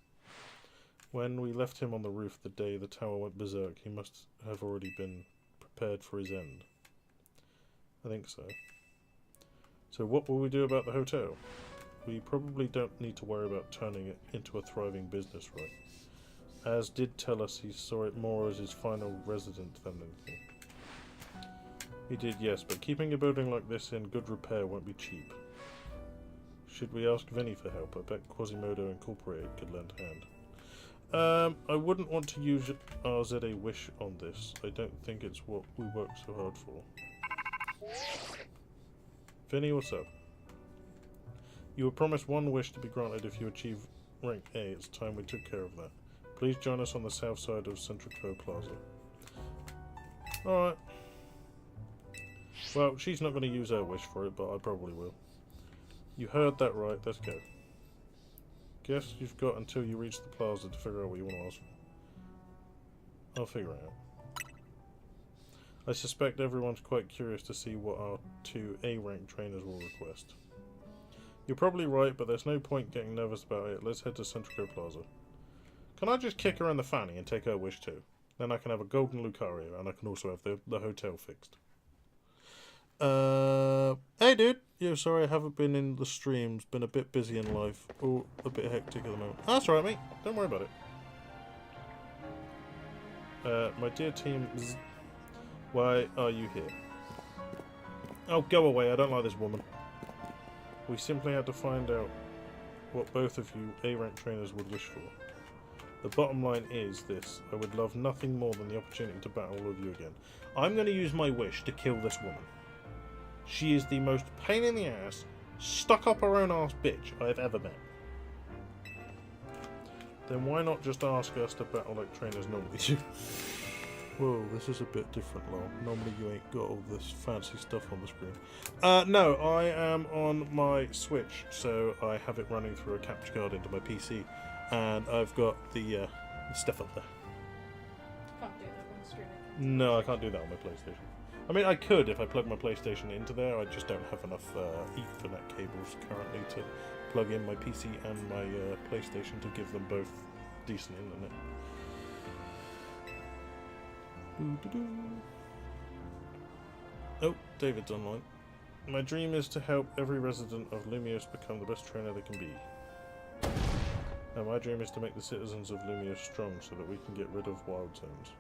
When we left him on the roof the day the tower went berserk, he must have already been prepared for his end. I think so. So what will we do about the hotel? We probably don't need to worry about turning it into a thriving business, right? Az did tell us he saw it more as his final residence than anything. He did, yes, but keeping a building like this in good repair won't be cheap. Should we ask Vinny for help? I bet Quasimodo Incorporated could lend a hand. I wouldn't want to use our ZA wish on this. I don't think it's what we worked so hard for. Vinny, what's up? You were promised one wish to be granted if you achieve rank A. It's time we took care of that. Please join us on the south side of Centrico Plaza. Alright. Well, she's not going to use her wish for it, but I probably will. You heard that right, let's go. Guess you've got until you reach the plaza to figure out what you want to ask for. I'll figure it out. I suspect everyone's quite curious to see what our 2 A-rank trainers will request. You're probably right, but there's no point getting nervous about it. Let's head to Centrico Plaza. Can I just kick her in the fanny and take her wish too? Then I can have a golden Lucario, and I can also have the hotel fixed. Hey dude! Yeah, sorry I haven't been in the streams. Been a bit busy in life. All a bit hectic at the moment. That's alright, mate. Don't worry about it. My dear team... Why are you here? Oh, go away. I don't like this woman. We simply had to find out what both of you A-rank trainers would wish for. The bottom line is this. I would love nothing more than the opportunity to battle all of you again. I'm going to use my wish to kill this woman. She is the most pain in the ass, stuck up her own ass bitch I've ever met. Then why not just ask us to battle like trainers normally do? Whoa, this is a bit different, lol. Normally you ain't got all this fancy stuff on the screen. No, I am on my Switch, so I have it running through a capture card into my PC, and I've got the stuff up there. Can't do that when streaming. No, I can't do that on my PlayStation. I mean, I could if I plug my PlayStation into there. I just don't have enough Ethernet cables currently to plug in my PC and my PlayStation to give them both decent internet. Oh, David's online. My dream is to help every resident of Lumios become the best trainer they can be. And my dream is to make the citizens of Lumios strong so that we can get rid of wild zones.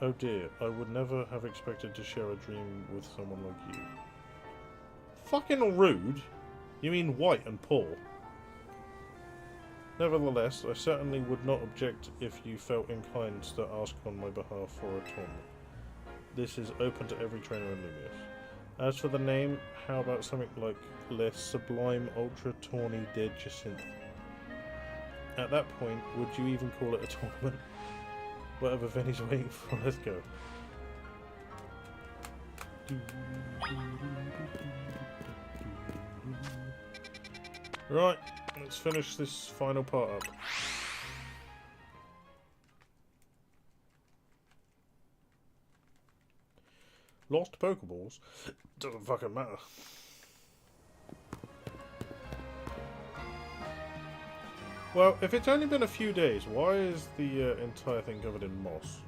Oh dear, I would never have expected to share a dream with someone like you. Fucking rude! You mean white and poor? Nevertheless, I certainly would not object if you felt inclined to ask on my behalf for a tournament. This is open to every trainer in Lumios. As for the name, how about something like Les Sublime Ultra Tawny Dead Jacinthe? At that point, would you even call it a tournament? Whatever Vinny's waiting for, let's go. Right, let's finish this final part up. Lost Pokeballs? Doesn't fucking matter. Well, if it's only been a few days, why is the entire thing covered in moss?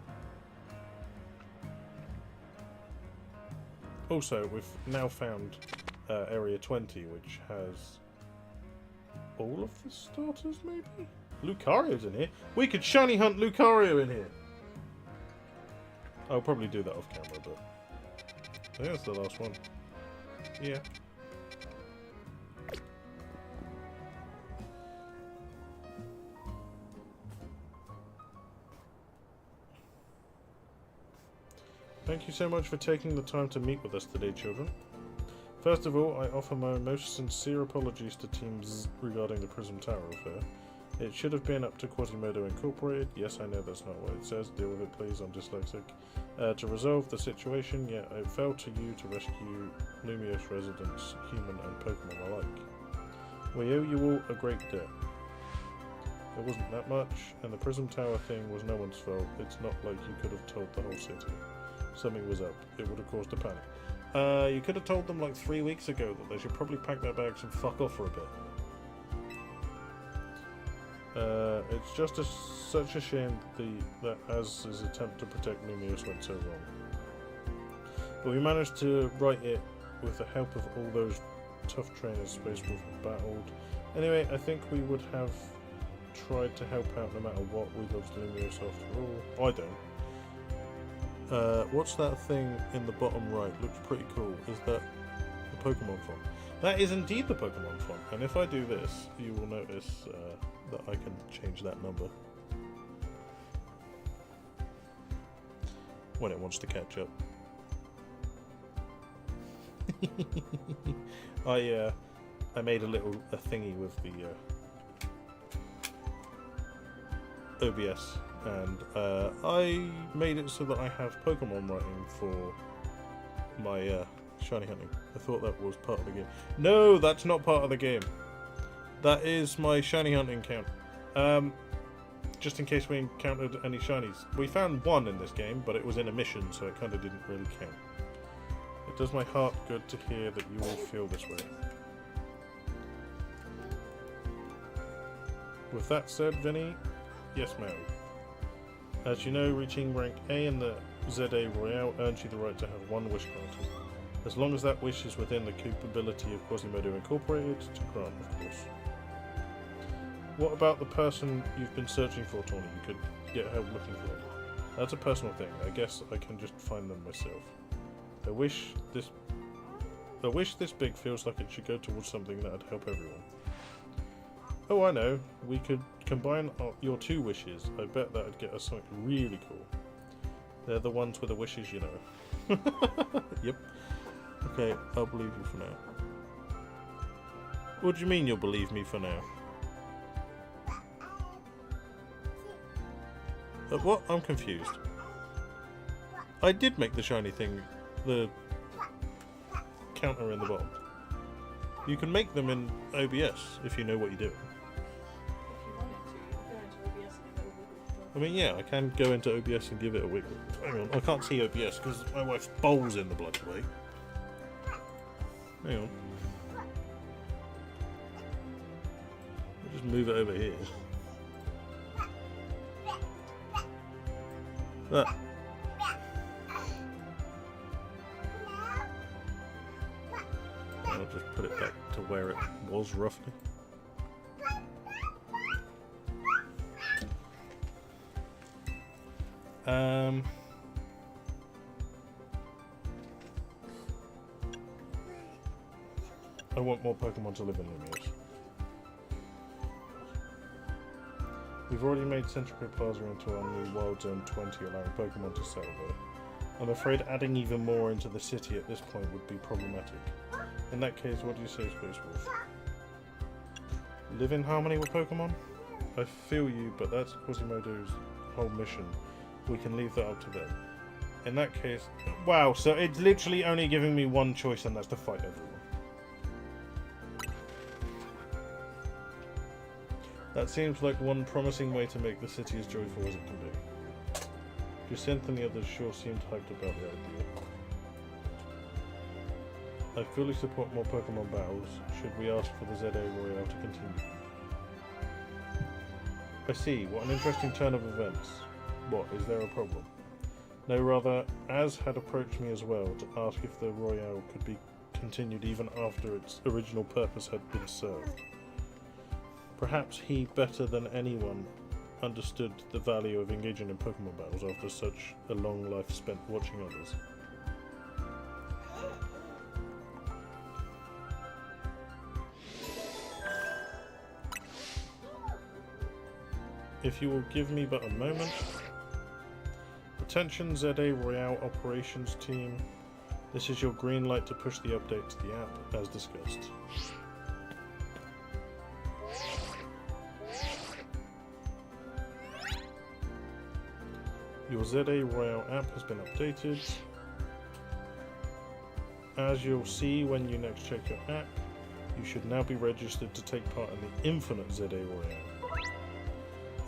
Also, we've now found Area 20, which has all of the starters, maybe? Lucario's in here? We could shiny hunt Lucario in here! I'll probably do that off camera, but I think that's the last one. Yeah. Thank you so much for taking the time to meet with us today, children. First of all, I offer my most sincere apologies to Team Z regarding the Prism Tower affair. It should have been up to Quasimodo Incorporated. Yes, I know that's not what it says. Deal with it, please. I'm dyslexic. To resolve the situation, yet it fell to you to rescue Lumios residents, human and Pokemon alike. We owe you all a great debt. It wasn't that much, and the Prism Tower thing was no one's fault. It's not like you could have told the whole city. Something was up. It would have caused a panic. You could have told them like 3 weeks ago that they should probably pack their bags and fuck off for a bit. It's just such a shame that Az's attempt to protect Lumios went so wrong. But we managed to right it with the help of all those tough trainers SpaceWolf battled. Anyway, I think we would have tried to help out no matter what. We loved Lumios after all. I don't. What's that thing in the bottom right? Looks pretty cool. Is that the Pokémon font? That is indeed the Pokémon font. And if I do this, you will notice that I can change that number when it wants to catch up. I made a thingy with the OBS, and I made it so that I have Pokemon writing for my shiny hunting. I thought that was part of the game. No, that's not part of the game. That is my shiny hunting count. Just in case we encountered any shinies. We found one in this game, but it was in a mission, so it kind of didn't really count. It does my heart good to hear that you all feel this way. With that said, Vinny, yes, Mary. As you know, reaching rank A in the ZA Royale earns you the right to have one wish granted, as long as that wish is within the capability of Quasimodo Incorporated to grant, of course. What about the person you've been searching for, Tawny? You could get help looking for them. That's a personal thing. I guess I can just find them myself. A wish this big feels like it should go towards something that would help everyone. Oh, I know. We could combine your two wishes. I bet that would get us something really cool. They're the ones with the wishes, you know. Yep. Okay, I'll believe you for now. What do you mean you'll believe me for now? What? I'm confused. I did make the shiny thing, the counter in the bottom. You can make them in OBS if you know what you're doing. If you wanted to, you could go into OBS and give it a wiggle. I mean, yeah, I can go into OBS and give it a wiggle. Hang on, I can't see OBS because my wife's bowl's in the bloody way. Hang on. I'll just move it over here. Ah. I'll just put it back to where it was, roughly. I want more Pokemon to live in Lumios. We've already made Central Plaza into our new Wild Zone 20, allowing Pokemon to settle there. I'm afraid adding even more into the city at this point would be problematic. In that case, what do you say, SpaceWolf? Live in harmony with Pokemon? I feel you, but that's Quasimodo's whole mission. We can leave that up to them. In that case... Wow, so it's literally only giving me one choice, and that's to fight everyone. That seems like one promising way to make the city as joyful as it can be. Jacinth and the others sure seemed hyped about the idea. I fully support more Pokemon battles. Should we ask for the ZA Royale to continue? I see. What an interesting turn of events. What, is there a problem? No, rather, Az had approached me as well to ask if the Royale could be continued even after its original purpose had been served. Perhaps he, better than anyone, understood the value of engaging in Pokemon battles after such a long life spent watching others. If you will give me but a moment. Attention ZA Royale Operations Team. This is your green light to push the update to the app, as discussed. Your ZA Royale app has been updated. As you'll see when you next check your app, you should now be registered to take part in the Infinite ZA Royale.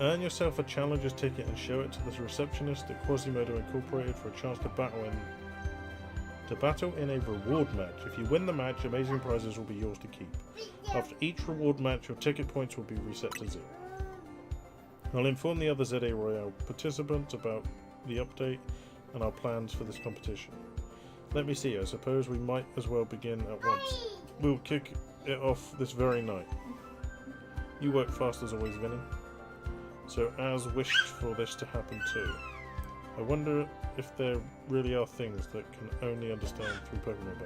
Earn yourself a challenger's ticket and show it to the receptionist at Quasimodo Incorporated for a chance to battle in a reward match. If you win the match, amazing prizes will be yours to keep. After each reward match, your ticket points will be reset to 0. I'll inform the other ZA Royale participants about the update and our plans for this competition. Let me see, I suppose we might as well begin at once. We'll kick it off this very night. You work fast as always, Vinny. So Az wished for this to happen too. I wonder if there really are things that can only understand through Pokemon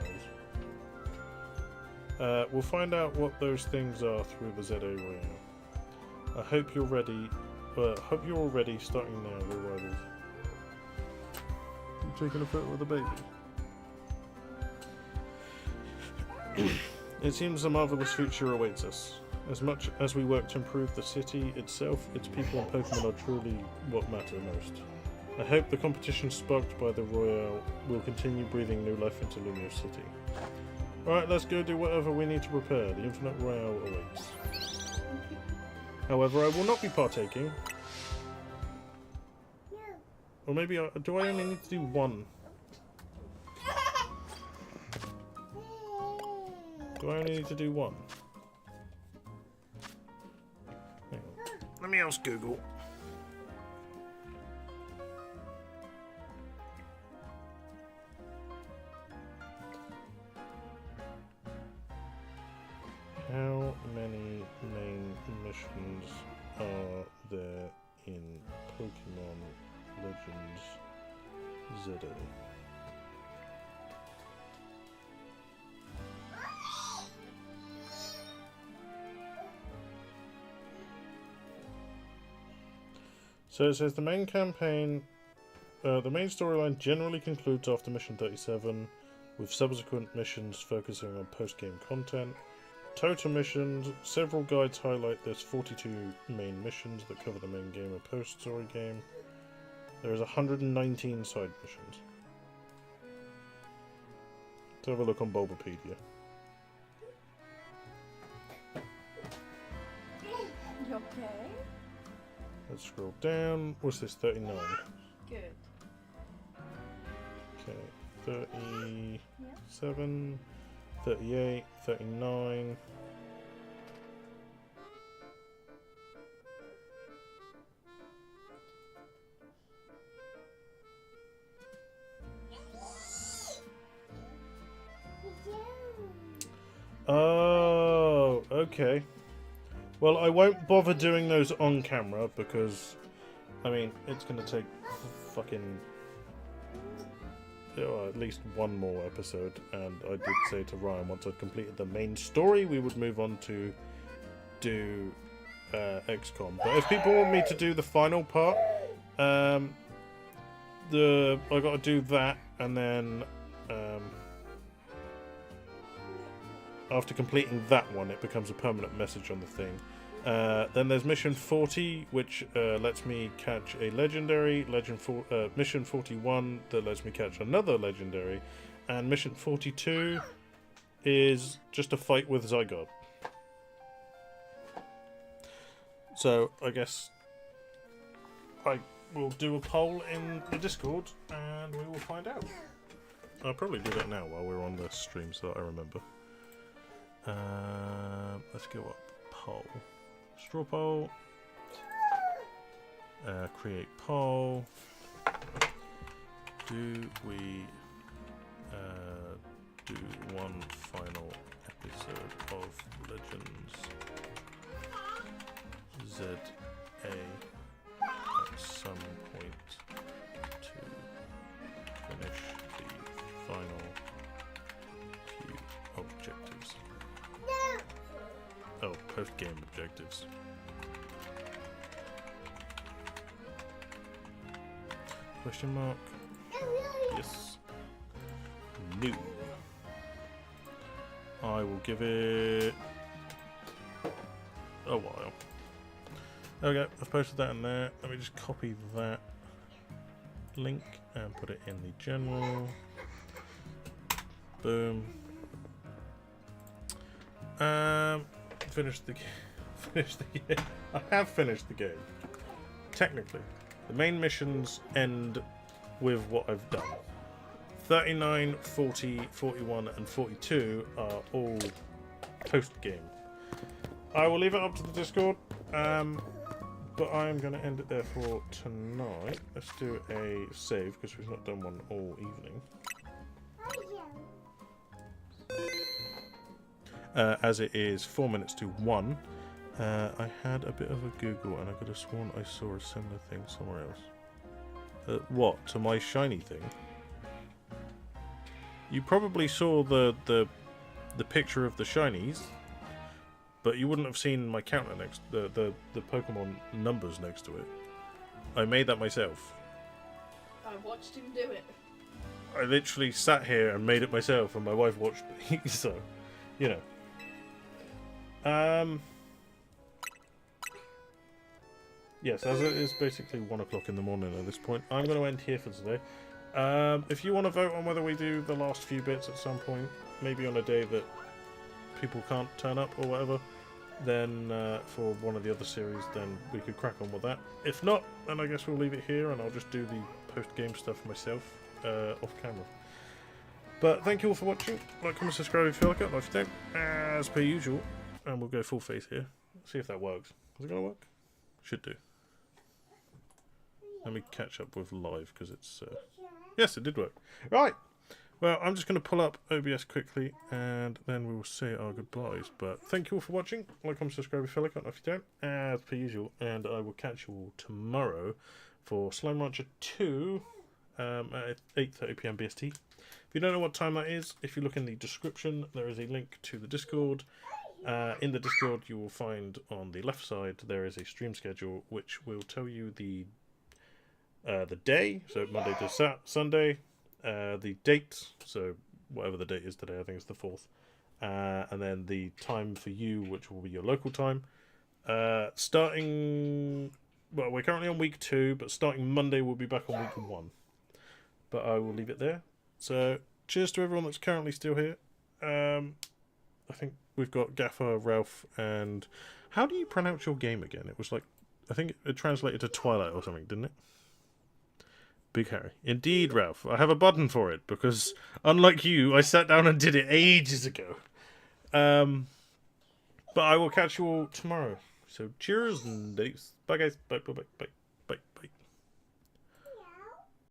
battles. We'll find out what those things are through the ZA Royale. I hope you're ready. Hope you're all ready, starting now, Real Rivals. You taking a photo of the baby? It seems a marvelous future awaits us. As much as we work to improve the city itself, its people and Pokemon are truly what matter most. I hope the competition sparked by the Royale will continue breathing new life into Lumio City. Alright, let's go do whatever we need to prepare. The Infinite Royale awaits. However, I will not be partaking. Or maybe do I only need to do one? Do I only need to do one? Hang on. Let me ask Google. How many main missions are there in Pokémon Legends ZA? So it says the main campaign, the main storyline generally concludes after Mission 37, with subsequent missions focusing on post-game content. Total missions, several guides highlight there's 42 main missions that cover the main game and post-story game. There is 119 side missions. Let's have a look on Bulbapedia. You okay? Let's scroll down. What's this? 39. Good. Okay, 37, 38, 39. Oh, okay. Well, I won't bother doing those on camera because, I mean, it's going to take fucking at least one more episode. And I did say to Ryan, once I'd completed the main story, we would move on to do XCOM. But if people want me to do the final part, I got to do that, and then after completing that one, it becomes a permanent message on the thing. Then there's Mission 40, which lets me catch a legendary. Mission 41 that lets me catch another legendary. And Mission 42 is just a fight with Zygarde. So I guess I will do a poll in the Discord and we will find out. I'll probably do that now while we're on the stream so that I remember. Let's go up. Poll. Straw poll. Create poll. Do we do one final episode of Legends ZA at some point to finish the final few objectives? Oh, post-game objectives. Question mark? Yes. No. I will give it a while. Okay, I've posted that in there. Let me just copy that link and put it in the general. Boom. Finish the game. I have finished the game. Technically. The main missions end with what I've done. 39, 40, 41 and 42 are all post-game. I will leave it up to the Discord, but I'm going to end it there for tonight. Let's do a save, because we've not done one all evening. As it is 4 minutes to 1, I had a bit of a Google and I could have sworn I saw a similar thing somewhere else. What? To my shiny thing? You probably saw the picture of the shinies, but you wouldn't have seen my counter next, the Pokemon numbers next to it. I made that myself. I watched him do it. I literally sat here and made it myself, and my wife watched me, so, you know. yes, as it is basically 1 o'clock in the morning at this point, I'm going to end here for today. If you want to vote on whether we do the last few bits at some point, maybe on a day that people can't turn up or whatever, then for one of the other series, then we could crack on with that. If not, then I guess we'll leave it here and I'll just do the post-game stuff myself off camera. But thank you all for watching. Like, comment, subscribe if you like it. If you don't, as per usual. And we'll go full face here. See if that works. Is it going to work? Should do. Let me catch up with live because it's... Yes, it did work. Right. Well, I'm just going to pull up OBS quickly and then we will say our goodbyes. But thank you all for watching. Like, comment, subscribe if you like it. If you don't, as per usual. And I will catch you all tomorrow for Slime Rancher 2 at 8:30 PM BST. If you don't know what time that is, if you look in the description, there is a link to the Discord. In the Discord, you will find on the left side there is a stream schedule which will tell you the day, so Monday to Sunday, the date, so whatever the date is today, I think it's the 4th, and then the time for you, which will be your local time. Starting, well, we're currently on week 2, but starting Monday we'll be back on week 1. But I will leave it there. So, cheers to everyone that's currently still here. I think we've got Gaffer, Ralph, and... How do you pronounce your game again? It was like... I think it translated to Twilight or something, didn't it? Big Harry. Indeed, Ralph. I have a button for it, because, unlike you, I sat down and did it ages ago. But I will catch you all tomorrow. So, cheers and thanks. Bye, guys. Bye, bye, bye, bye.